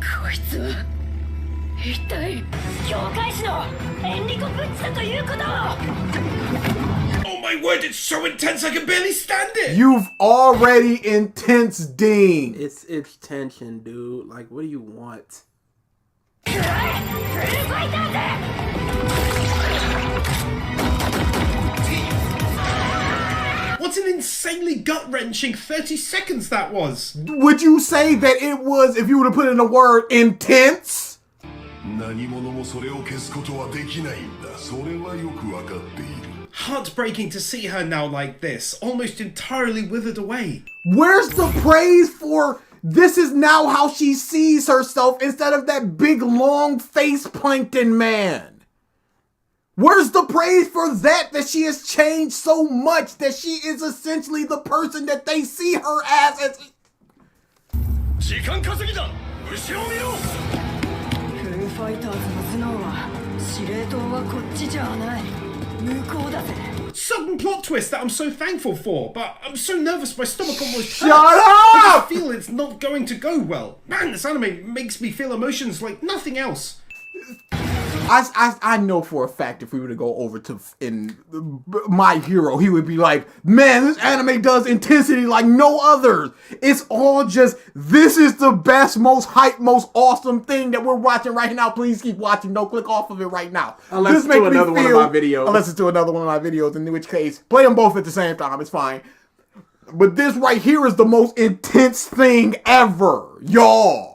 こいつは一体教会士のエンリコ・ブッチだということを。 Oh my word, it's so intense I can barely stand it! You've already intense Dean. It's tension, dude. Like, what do you want? What an insanely gut-wrenching 30 seconds that was! Would you say that it was, if you were to put in a word, intense? 何者もそれを消すことはできないんだ。それはよくわかっている。 Heartbreaking to see her now like this, almost entirely withered away. Where's the praise for this is now how she sees herself instead of that big long face plankton man? Where's the praise for that she has changed so much that she is essentially the person that they see her as? 時間稼ぎだ。後ろを見ろ。フーファイターズの頭脳は司令塔はこっちじゃない。向こうだぜ。 Sudden plot twist that I'm so thankful for, but I'm so nervous my stomach almost hurts. Shut up! I feel it's not going to go well. Man, this anime makes me feel emotions like nothing else. I know for a fact if we were to go over to in My Hero, he would be like, man, this anime does intensity like no others. It's all just, this is the best, most hype, most awesome thing that we're watching right now. Please keep watching. Don't click off of it right now. Unless it's to another one of my videos. Unless it's to another one of my videos, in which case, play them both at the same time. It's fine. But this right here is the most intense thing ever, y'all.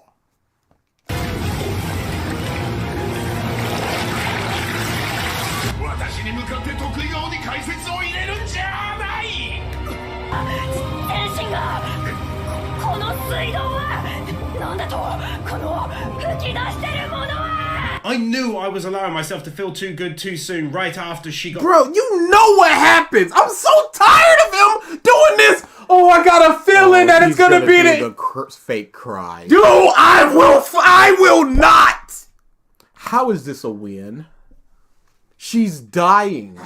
私に向かって得意顔に解説を入れるんじゃない。天心がこの水道はなんだとこの吹き出してるものは。 I knew I was allowing myself to feel too good too soon right after she got... Bro, you know what happens. I'm so tired of him doing this. Oh, I got a feeling that it's gonna be the fake cry. Dude, I will not. How is this a win? She's dying.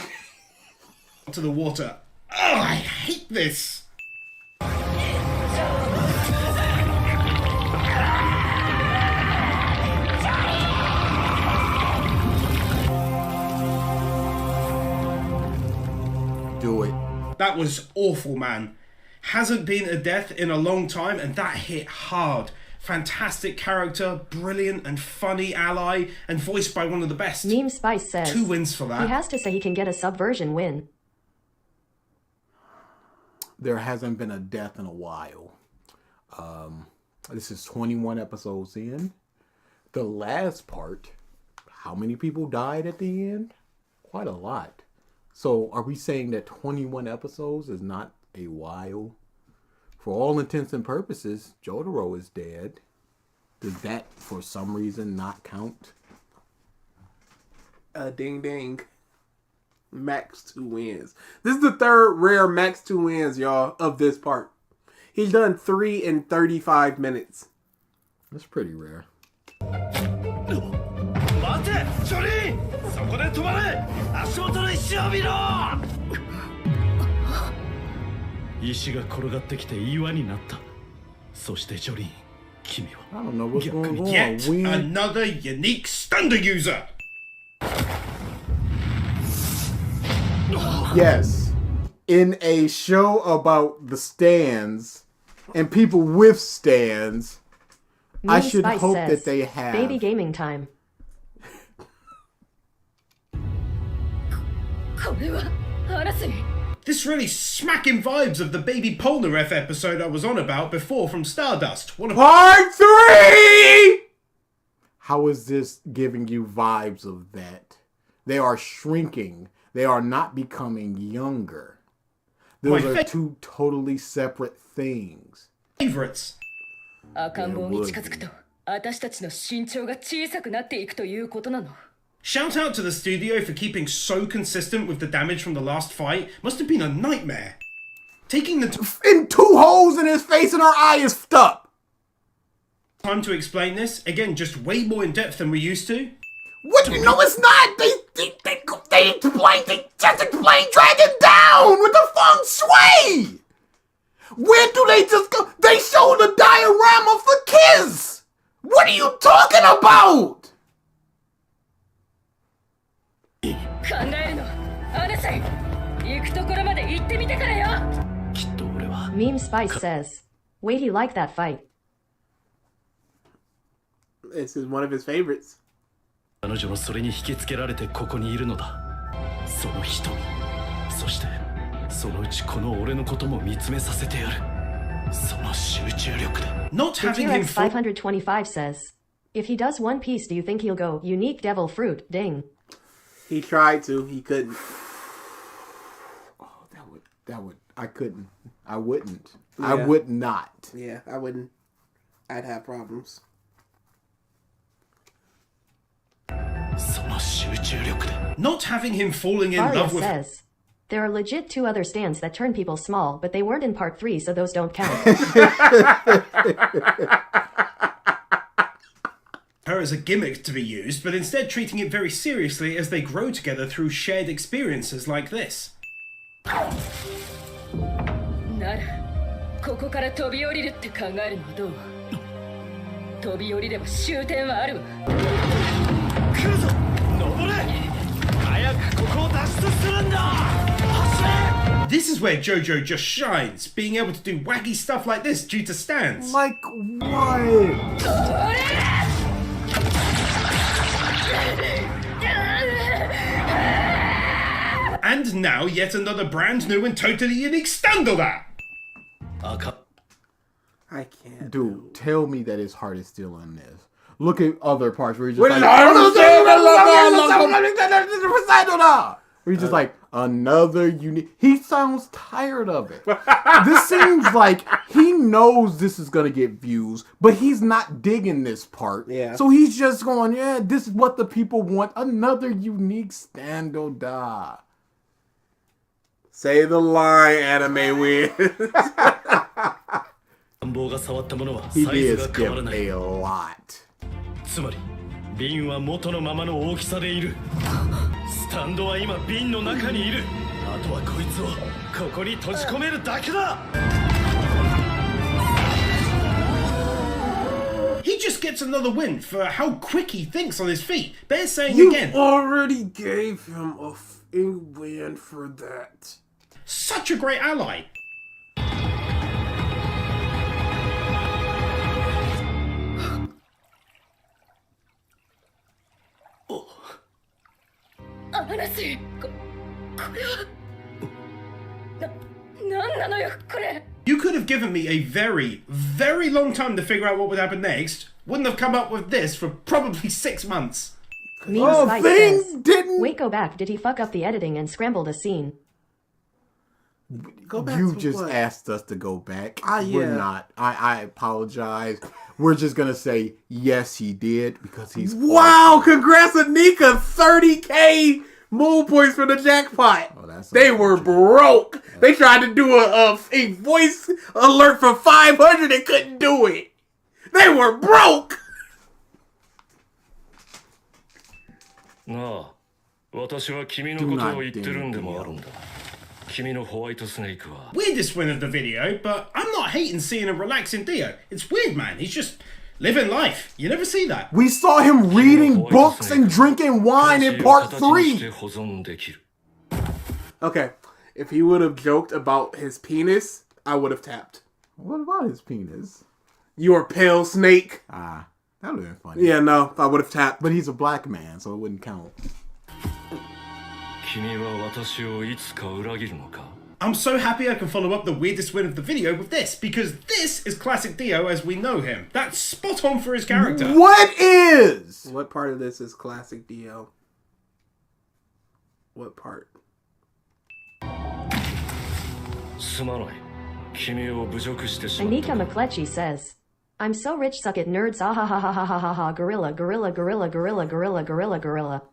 To the water. Oh, I hate this. Do it. That was awful, man. Hasn't been a death in a long time, and that hit hard. Fantastic character, brilliant and funny ally, and voiced by one of the best. Meme Spice says 2 wins for that. He has to say he can get a subversion win. There hasn't been a death in a while. This is 21 episodes in. The last part, how many people died at the end? Quite a lot. So are we saying that 21 episodes is not a while? For all intents and purposes, Jotaro is dead. Does that, for some reason, not count? Ding ding. Max 2 wins. This is the third rare max 2 wins, y'all, of this part. He's done 3 in 35 minutes. That's pretty rare. 待て、ジョリー、そこで止まれ。足元の石を見ろ。石が転がってきて岩になった。そしてジョリー、君は I don't know what's going on. Yet another unique stunder user. Yes. In a show about the stands and people with stands, I should Spice hope says, that they have. Baby gaming time. これは嵐。 This really smacking vibes of the Baby Polnareff episode I was on about before from Stardust. What a Part 3! How is this giving you vibes of that? They are shrinking. They are not becoming younger. Those are two totally separate things. favorites. 赤ん坊に近づくと私たちの身長が小さくなっていくということなの。 Shout out to the studio for keeping so consistent with the damage from the last fight. Must have been a nightmare. Taking the In 2 holes in his face and her eye is stuck. time to explain this, again, just way more in depth than we used to. What? No, it's not. They just explained Dragon Down with the feng shui. Where do they just go? They show the diorama for Kiss. What are you talking about? 考えるのアナさん行くところまで行ってみてからよ Meme Spice says, wait, he liked that fight. This is one of his favorites. 彼女のそれに引きつけられてここにいるのだ。その瞳、そしてそのうちこの俺のことも見つめさせてやる。その集中力で。Not having him. T-Rex525 says, if he does One Piece, do you think he'll go unique devil fruit? Ding. He tried to. He couldn't. Oh, that would. I couldn't. I wouldn't. Yeah. I would not. Yeah, I wouldn't. I'd have problems. Not having him falling in Arya love with. says, there are legit 2 other stands that turn people small, but they weren't in part 3, so those don't count. Her as a gimmick to be used, but instead treating it very seriously as they grow together through shared experiences like this. ならここから飛び降りるって考えるのはどう？飛び降りれば終点はあるわ。来るぞ、登れ。早くここを脱出するんだ。走れ。 This is where JoJo just shines, being able to do wacky stuff like this due to stands. Like what? And now yet another brand new and totally unique stand of that. I can't. Dude, tell me that his heart is still in this. Look at other parts where he's just where he's just like, another unique. He sounds tired of it. This seems like he knows this is gonna get views, but he's not digging this part. Yeah. So he's just going, yeah, this is what the people want. Another unique stand-o da. Say the line, Animewins. He did skip a lot. つまり瓶は元のままの大きさでいる。スタンドは今瓶の中にいる。あとはこいつをここに閉じ込めるだけだ。He just gets another win for how quick he thinks on his feet. Bear saying You again. already gave him a win for that. Such a great ally. You could have given me a very, very long time to figure out what would happen next. Wouldn't have come up with this for probably 6 months. Meme Spice says, wait, go back. Did he fuck up the editing and scrambled a scene? Go back You to just what? asked us to go back. Yeah. We're not. I apologize. We're just gonna say yes, he did because he's Wow! Congrats, Anika! 30K moon points for the jackpot. Oh, that's they were broke. They tried to do a voice alert for 500 and couldn't do it. They were broke. なあ、私は君のことを言ってるんでもあるんだ。君のホワイトスネークは。 Weirdest win of the video, but I'm not hating seeing him relaxing Dio. It's weird, man. He's just living life. You never see that. We saw him reading books and drinking wine in part 3. Okay, if he would have joked about his penis, I would have tapped. What about his penis? You're a pale snake. Ah, that would have been funny. Yeah, no, I would have tapped. But he's a black man, so it wouldn't count. I'm so happy I can follow up the weirdest win of the video with this, because this is classic Dio as we know him. That's spot on for his character. What is? What part of this is classic Dio? What part? Anika McCletchy says, I'm so rich, suck it nerds, ah ha ha ha ha ha ha ha, gorilla, gorilla, gorilla, gorilla, gorilla, gorilla, gorilla.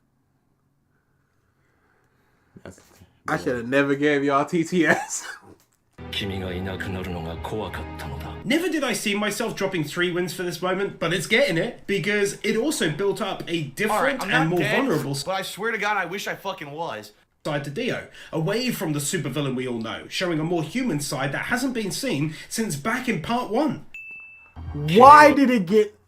I should have never gave y'all TTS. Never did I see myself dropping 3 wins for this moment, but it's getting it, because it also built up a different and more vulnerable but I swear to God, I wish I fucking was. Side to Dio, away from the supervillain we all know, showing a more human side that hasn't been seen since back in part 1. Why did it get...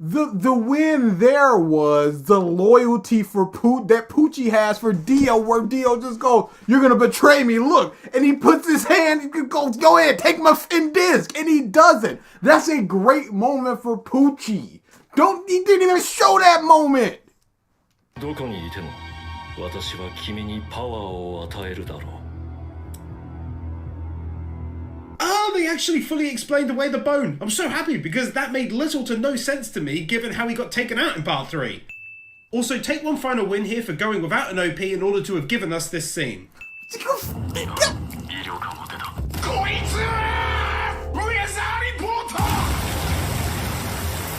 The win there was the loyalty for that Poochie has for Dio, where Dio just goes, "You're gonna betray me, look," and he puts his hand, he goes, "Go ahead, take my disc," and he doesn't. That's a great moment for Poochie. He didn't even show that moment. どこにいても私は君にパワーを与えるだろう。 Oh, they actually fully explained away the bone. I'm so happy because that made little to no sense to me given how he got taken out in part 3. Also, take one final win here for going without an OP in order to have given us this scene.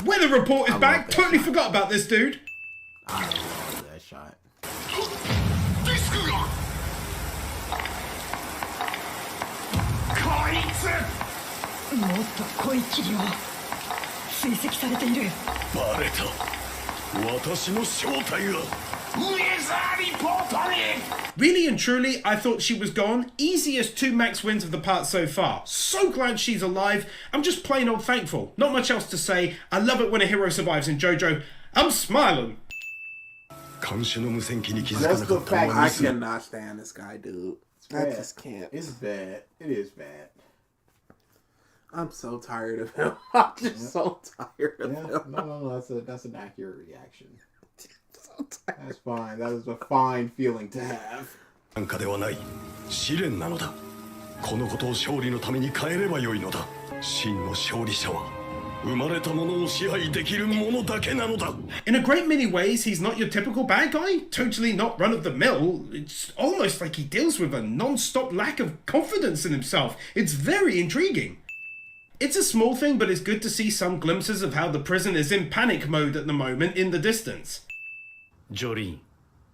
Weather report is back. Totally forgot about this dude. I love that shot. もっと濃い霧を追跡されている。バレた。私の正体が。Really and truly, I thought she was gone. Easiest 2 max wins of the part so far. So glad she's alive. I'm just plain old thankful. Not much else to say. I love it when a hero survives in JoJo. I'm smiling. Just the fact I cannot stand this guy, dude. I just can't. It's bad. It is bad. I'm so tired of him. I'm just so tired of him. No, that's an accurate reaction. That's fine. That is a fine feeling to have. なんかではない。試練なのだ。このことを勝利のために変えればよいのだ。真の勝利者は生まれたものを支配できるものだけなのだ。 In a great many ways, he's not your typical bad guy. Totally not run of the mill. It's almost like he deals with a non-stop lack of confidence in himself. It's very intriguing. It's a small thing, but it's good to see some glimpses of how the prison is in panic mode at the moment in the distance. ジョリーン、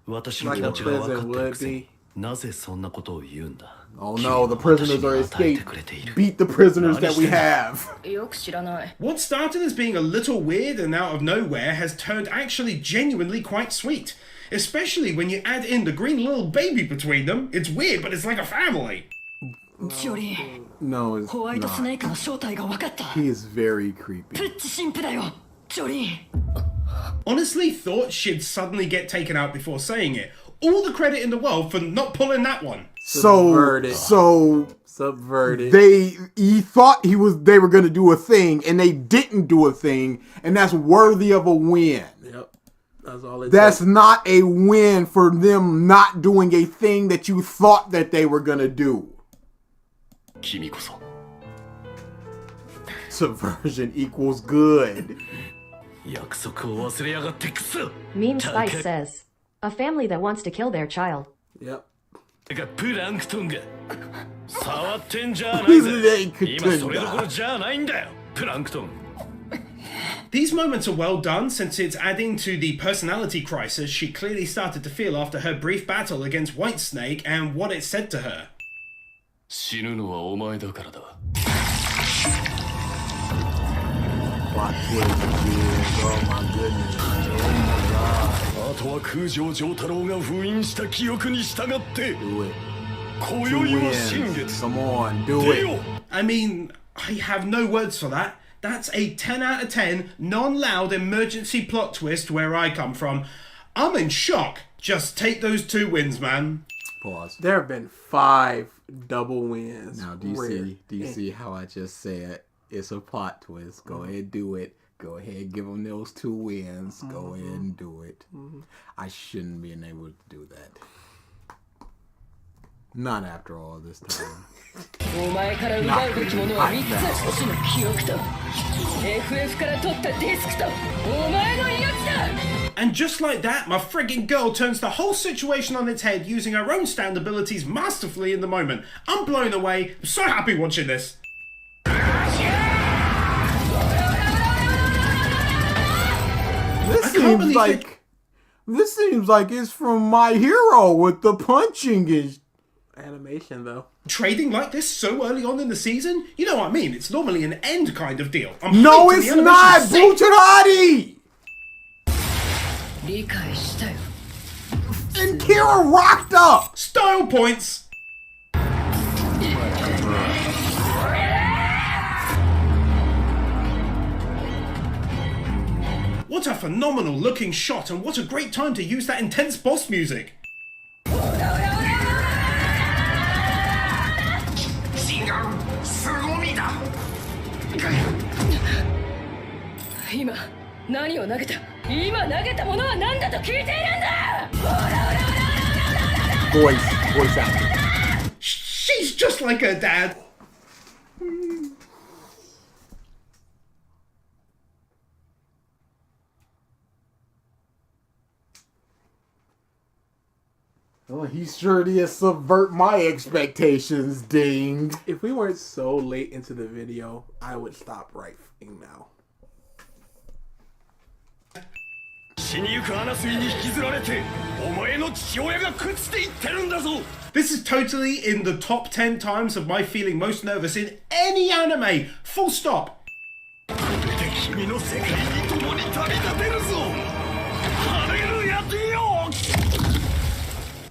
私の気持ちが分かってるくせになぜそんなことを言うんだ。 Oh no, the prisoners are escaped. Beat the prisoners that we have. よく知らない。 What started as being a little weird and out of nowhere has turned actually genuinely quite sweet. Especially when you add in the green little baby between them. It's weird, but it's like a family. ジョリーン、 No, it's ホワイトスネークの not. 正体が分かった。 He is very creepy. プッチ神父だよ、ジョリーン。 Honestly thought she'd suddenly get taken out before saying it. All the credit in the world for not pulling that one. Subverted. He thought they were gonna do a thing and they didn't do a thing, and that's worthy of a win. Yep. That's all it That's takes. not a win for them not doing a thing that you thought that they were gonna do. 君こそ Subversion equals good. 約束を忘れやがってくそ。 Meme Spice says, a family that wants to kill their child. Yep. がプランクトンが触ってんじゃないぜ。今それどころじゃないんだよ、プランクトン。 These moments are well done since it's adding to the personality crisis she clearly started to feel after her brief battle against Whitesnake and what it said to her. 死ぬのはお前だからだ。 Plot twist, oh my goodness. Oh my god. あとは空城城太郎が封印した記憶に従って Do it. 今宵の新月 Come on, do 出 it. よ I mean, I have no words for that. That's a 10 out of 10 non-loud emergency plot twist where I come from. I'm in shock. Just take those 2 wins, man. Pause. There have been 5 double wins. Now, do you see how I just said it's a plot twist? Go ahead, do it. Go ahead, give them those 2 wins. Go ahead and do it. I shouldn't be able to do that. Not after all this time. お前から奪うべきものは3つ。星の記憶と FF から取ったディスクとお前の命だ。 And just like that, my friggin' girl turns the whole situation on its head using her own stand abilities masterfully in the moment. I'm blown away. I'm so happy watching this. This seems like it's from My Hero with the punching is Animation, though. Trading like this so early on in the season? You know what I mean? It's normally an end kind of deal. No, it's not! Bucciarati! And Kira rocked up! Style points! What a phenomenal looking shot, and what a great time to use that intense boss music. 今何を投げた？今投げたものは何だと聞いているんだ！ Voice acting. She's just like her dad. Oh, he sure did subvert my expectations, ding. If we weren't so late into the video, I would stop right now. This is totally in the top 10 times of my feeling most nervous in any anime. Full stop.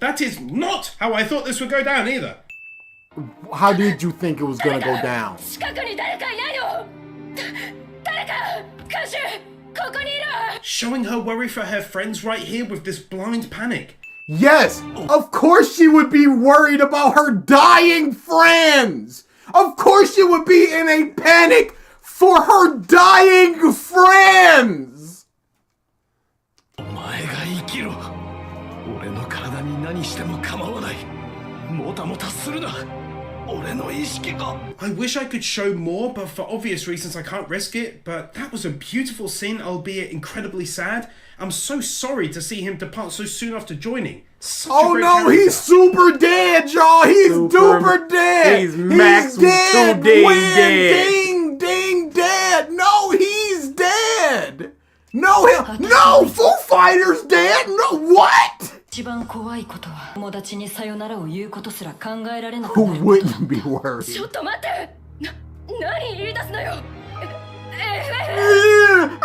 That is not how I thought this would go down either. How did you think it was gonna go down? Showing her worry for her friends right here with this blind panic. Yes, of course she would be worried about her dying friends. Of course she would be in a panic for her dying friends. I wish I could show more, but for obvious reasons I can't risk it. But that was a beautiful scene, albeit incredibly sad. I'm so sorry to see him depart so soon after joining. Oh no, he's super dead, y'all. He's duper dead. He's max dead. Dead. Ding, dead. No, he's dead. No, no, Foo Fighters dead. No, what? Who wouldn't be worried?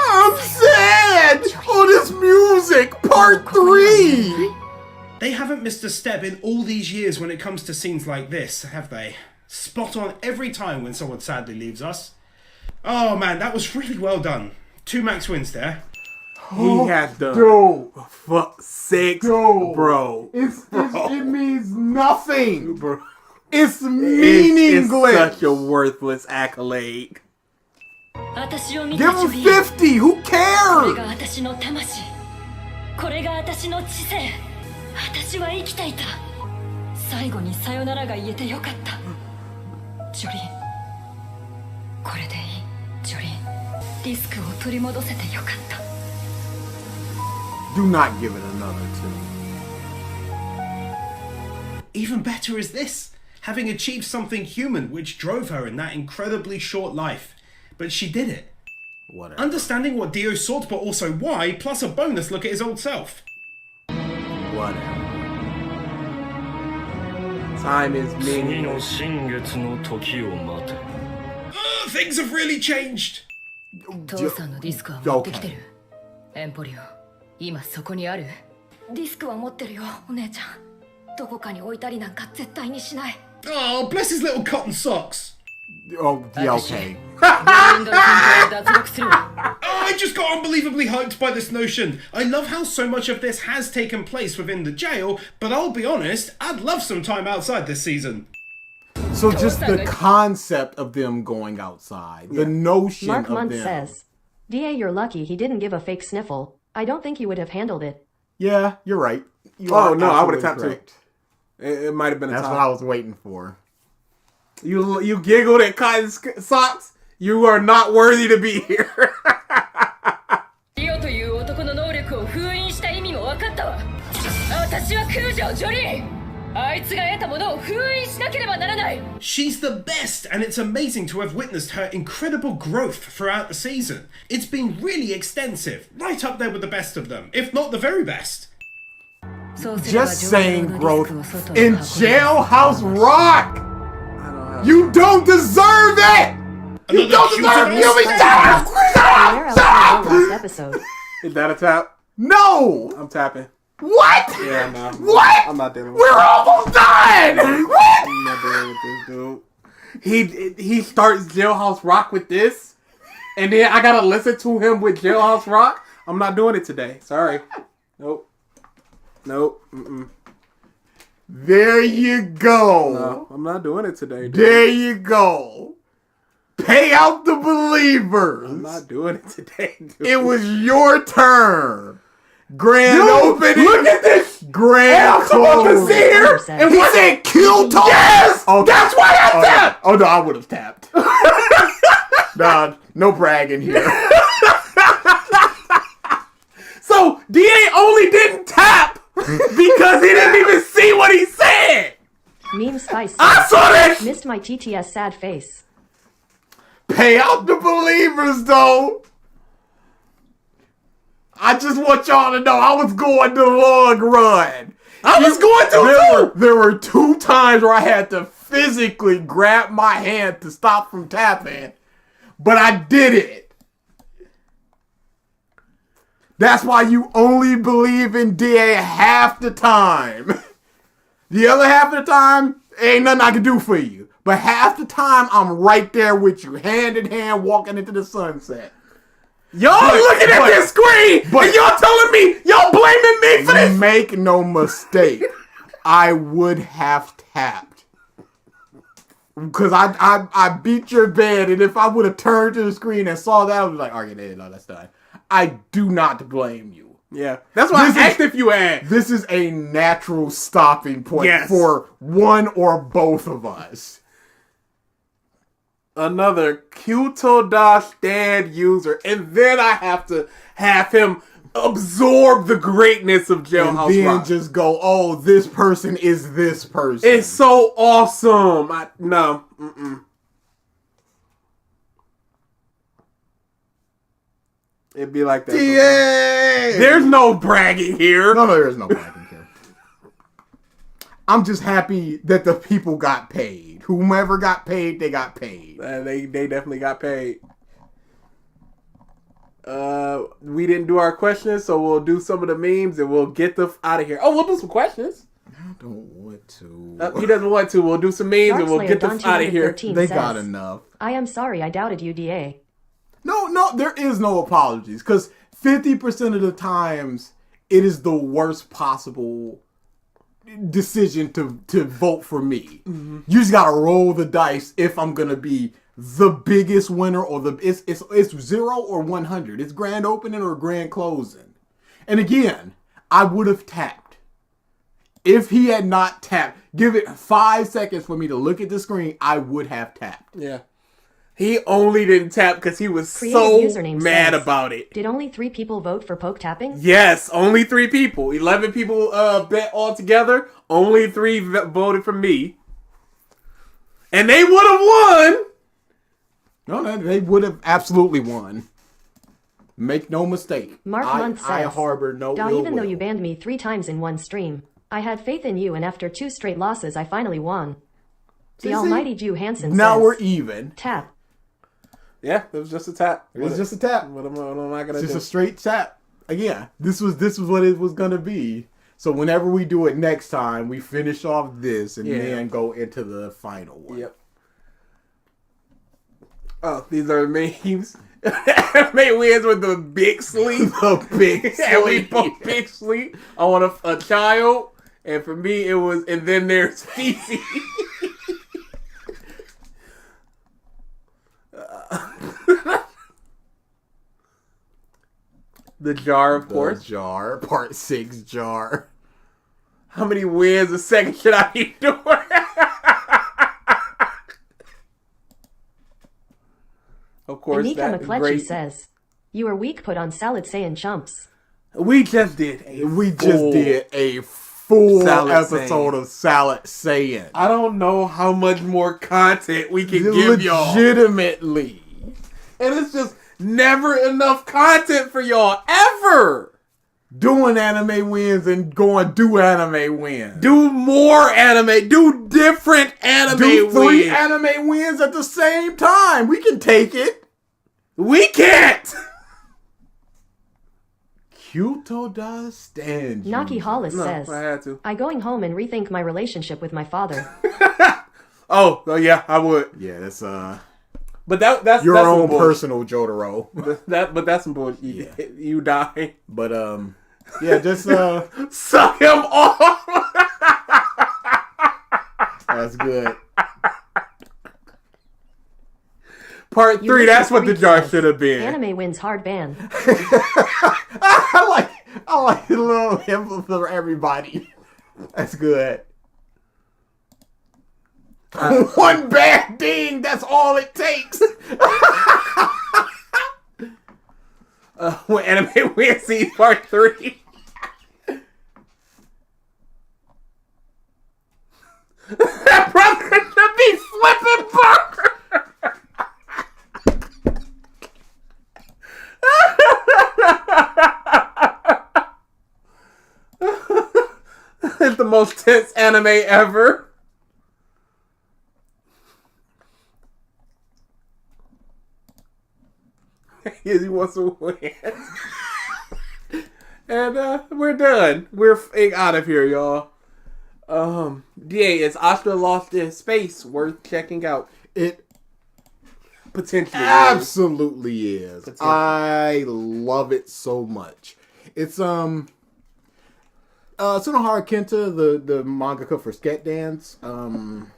I'm sad. Oh, this music, part 3. They haven't missed a step in all these years when it comes to scenes like this, have they? Spot on every time when someone sadly leaves us. Oh man, that was really well done. 2 max wins there. He had the 6, bro. It means nothing, bro. It's meaningless. It's such a worthless accolade. Give him 50. Who cares? Do not give it another 2. Even better is this, having achieved something human which drove her in that incredibly short life. But she did it. Whatever. Understanding what Dio sought, but also why, plus a bonus look at his old self. Whatever. Time is meaningless. Things have really changed. Okay. エンポリオ、今そこにある？ディスクは持ってるよ、お姉ちゃん。どこかに置いたりなんか絶対にしない。Oh, bless his little cotton socks. Oh, yeah, okay. I just got unbelievably hyped by this notion. I love how so much of this has taken place within the jail, but I'll be honest, I'd love some time outside this season. So just the concept of them going outside, the notion Mark of Muntz them. says, DA, you're lucky he didn't give a fake sniffle. I don't think you would have handled it. Yeah, you're right. Oh, no, I would have tapped too. It might have been a That's top. what I was waiting for. You giggled at cotton socks? You are not worthy to be here. リオという男の能力を封印した意味も分かったわ。私は空女ジョリー。あいつが得たものを封印しなければならない。She's the best, and it's amazing to have witnessed her incredible growth throughout the season. It's been really extensive, right up there with the best of them, if not the very best. Just saying, growth in Jailhouse Rock. You don't deserve it. You don't deserve it. Shut up! Episode. Is that a tap? No. I'm tapping. What? Yeah, no. What? I'm not dealing with We're almost done. What? I'm not dealing with this dude. He starts Jailhouse Rock with this, and then I gotta listen to him with Jailhouse Rock. I'm not doing it today. Sorry. Nope. Mm-mm. There you go. No, I'm not doing it today. Dude. There you go. Pay out the believers. I'm not doing it today, dude. It was your turn. Grand opening. Look at this. Grand supposed to see here. And he said Kyoto. Yes. Okay. That's why I tapped. Oh no, I would have tapped. Nah, no bragging here. So DA only didn't tap because he didn't even see what he said. Meme Spice. I saw that. Missed my TTS sad face. Pay out the believers, though. I just want y'all to know I was going the long run. I was going to There were 2 times where I had to physically grab my hand to stop from tapping, but I did it. That's why you only believe in DA half the time. The other half of the time, ain't nothing I can do for you. But half the time, I'm right there with you, hand in hand, walking into the sunset. Y'all looking at this screen, and y'all telling me, y'all blaming me for this? Make no mistake, I would have tapped. Because I beat your bed, and if I would have turned to the screen and saw that, I was like, okay, no, that's done. I do not blame you. Yeah, that's why I asked if you had. This is a natural stopping point for one or both of us. Another Kyoto stand user, and then I have to have him absorb the greatness of Jailhouse And then Rock. just go, oh, this person is this person. It's so awesome. No. Mm-mm. It'd be like that. Yay! There's no bragging here. No, there is no bragging here. I'm just happy that the people got paid. Whomever got paid, they got paid. They definitely got paid. We didn't do our questions, so we'll do some of the memes and we'll get them out of here. Oh, we'll do some questions. I don't want to. He doesn't want to. We'll do some memes and we'll get them out of here. They got enough. I am sorry I doubted you, DA. No, there is no apologies. Because 50% of the times, it is the worst possible decision to vote for me. Mm-hmm. You just gotta roll the dice if I'm gonna be the biggest winner or it's 0 or 100. It's grand opening or grand closing. And again, I would have tapped. If he had not tapped, give it 5 seconds for me to look at the screen, I would have tapped. Yeah. He only didn't tap because he was so mad about it. Did only 3 people vote for poke tapping? Yes, only 3 people. 11 people bet all together. Only 3 voted for me. And they would have won. No, they would have absolutely won. Make no mistake. Mark Month says, I harbor no ill even though will. you banned me 3 times in one stream, I had faith in you and after 2 straight losses I finally won. The almighty Jew Hansen now says, we're even. Tap. Yeah, it was just a tap. It was just a tap. What am I gonna do? Just a straight tap. Again, this was what it was gonna be. So whenever we do it next time, we finish off this and then go into the final one. Yep. Oh, these are memes. May wins with the big sleep. The big sleep. And we both big sleep. I want a child. And for me, it was, and then there's Fifi. The jar, of course. The jar. Part 6 jar. How many wins a second should I be doing? Of course, Anika McCletchy says, you are weak put on Salad Saiyan chumps. We just did a full Salad episode Saiyan. of Salad Saiyan. I don't know how much more content we can give y'all. Legitimately. And it's just never enough content for y'all, ever. Doing anime wins and going do anime wins. Do more anime. Do different anime Do 3 wins. anime wins at the same time. We can take it. We can't. Kyoto does stand. Naki Hollis says, I had to. I going home and rethink my relationship with my father. Oh yeah, I would. Yeah, that's But that's your that's own some personal Jotaro. But that's some bullshit. Yeah. You die. But yeah, just suck him off. That's good. Part 3. That's what the jar should have been. Animewins hard ban. I like the little hymn for everybody. That's good. One bad ding, that's all it takes. When Anime Wins sees Part 3. That brother should be flipping burgers. It's the most tense anime ever. He wants to win. And we're done. We're out of here, y'all. Yeah, is Astra Lost in Space worth checking out? It potentially absolutely is. I love it so much. It's Tsunohara Kenta, the mangaka for Sket Dance.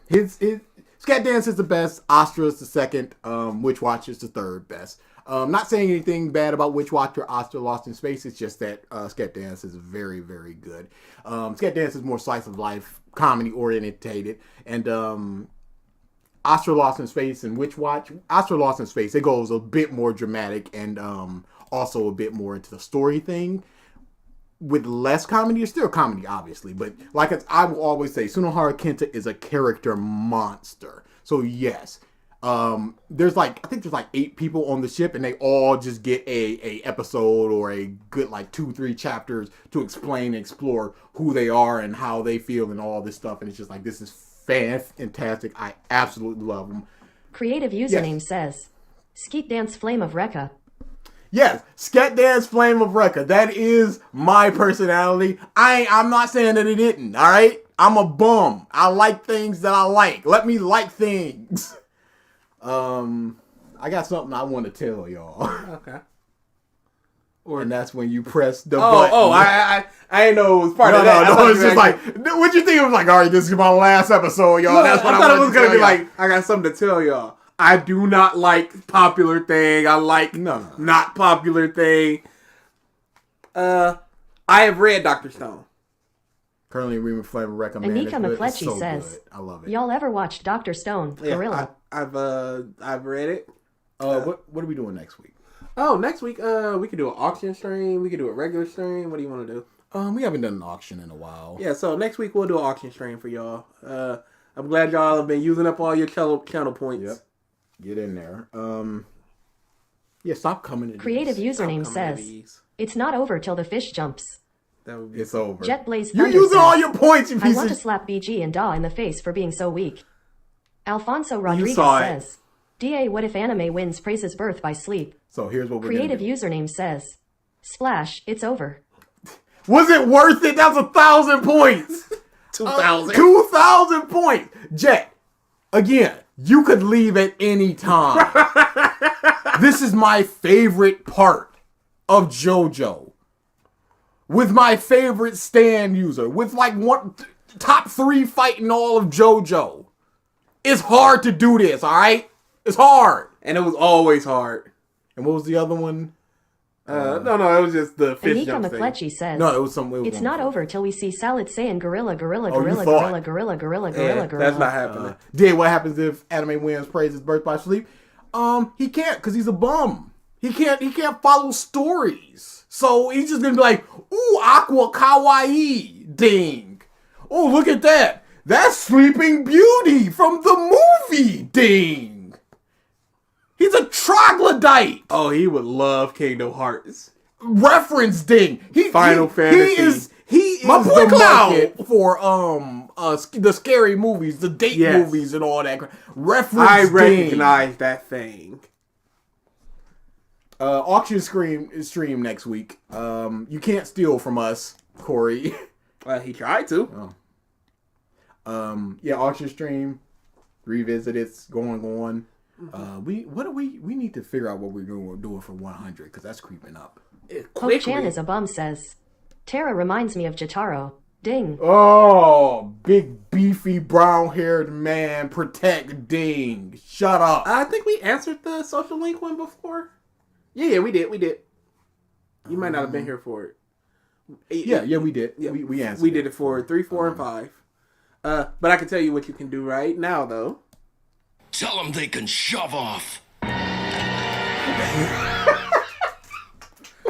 His Sket Dance is the best. Astra is the second. Witch Watch is the third best. Not saying anything bad about Witch Watch or Astra Lost in Space. It's just that Sket Dance is very, very good. Sket Dance is more slice of life, comedy orientated, and Astra Lost in Space and Witch Watch. Astra Lost in Space, it goes a bit more dramatic and also a bit more into the story thing. With less comedy, it's still comedy, obviously, but like I will always say, Tsunohara Kenta is a character monster. So yes, there's I think there's 8 people on the ship, and they all just get a episode or a good 2-3 chapters to explain and explore who they are and how they feel and all this stuff. And it's just this is fantastic. I absolutely love them. Creative username says, Skeet Dance Flame of Rekka. Yes, Sket Dance Flame of Rekka. That is my personality. I'm not saying that it didn't, alright? I'm a bum. I like things that I like. Let me like things. I got something I want to tell y'all. Okay. And that's when you press the button. I didn't know it was part of that. No, it's just what you think? It was alright, this is my last episode, y'all. No, that's what I thought it was going to be y'all. I got something to tell y'all. I do not like popular thing. I like not popular thing. I have read Dr. Stone. Currently reading Flame of Rekka, man. Anika It's McCletchy so says, good. I love it. Y'all ever watched Dr. Stone, Gorilla? Yeah, I've read it. What are we doing next week? Oh, next week we could do an auction stream. We could do a regular stream. What do you want to do? We haven't done an auction in a while. Yeah, so next week we'll do an auction stream for y'all. I'm glad y'all have been using up all your channel points. Yep. Get in there. Yeah, stop coming in. Creative username says, it's not over till the fish jumps. It's over. Jet Blaze You're Thunder using says, all your points, you I piece want of to slap BG and Daw in the face for being so weak. Alfonso Rodriguez saw it. says, DA, what if anime wins praises birth by sleep? So here's what we're Creative gonna do. username says, Splash, it's over. Was it worth it? That's 1,000 points. 2,000. 2,000 points. Jet, again, you could leave at any time. This is my favorite part of JoJo. With my favorite stand user. With top 3 fighting all of JoJo. It's hard to do this, alright? It's hard. And it was always hard. And what was the other one? No, it was just the fish Anika jump thing. McCletchy says, No, it was something. it's not over till we see Salad saying gorilla, gorilla, Oh, you gorilla, thought. gorilla, gorilla, gorilla, Yeah, gorilla, gorilla. that's not happening. Did what happens if anime wins praise his birth by sleep? He can't because he's a bum. He can't follow stories. So he's just gonna be like, ooh, aqua kawaii ding. Oh, look at that. That's Sleeping Beauty from the movie ding. He's a troglodyte. Oh, he would love Kingdom Hearts. Reference ding. Final Fantasy. He is My boy the Cloud. market for the scary movies, the date Yes. movies, and all that. Reference. I ding. recognize that thing. Auction stream next week. You can't steal from us, Corey. He tried to. Yeah, auction stream. Revisit it's going on. We need to figure out what we're doing for 100 because that's creeping up. Hope Chan is a bum says, Tara reminds me of Jotaro. Ding. Oh, big beefy brown-haired man, protect Ding. Shut up. I think we answered the social link one before. Yeah, we did. You might not have been here for it. Yeah, we did. Yeah, we answered. We did it for 3, 4, and 5. But I can tell you what you can do right now, though. Tell them they can shove off.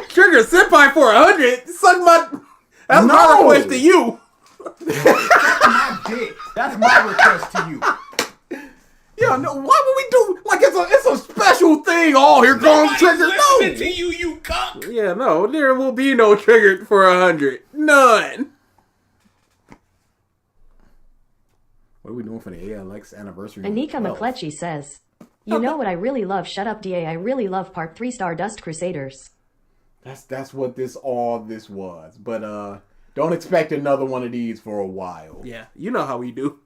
Trigger Senpai for 100. Suck my. That's my request to you. My dick. That's my request to you. Yeah, no. Why would we do like it's a special thing? Oh, here comes Trigger. No. To you cuck. Yeah, no. There will be no Trigger for 100. None. What are we doing for the ALX anniversary? Anika McCletchy says, you know what I really love? Shut up, DA. I really love Part 3 Stardust Crusaders. That's what this was. But don't expect another one of these for a while. Yeah, you know how we do.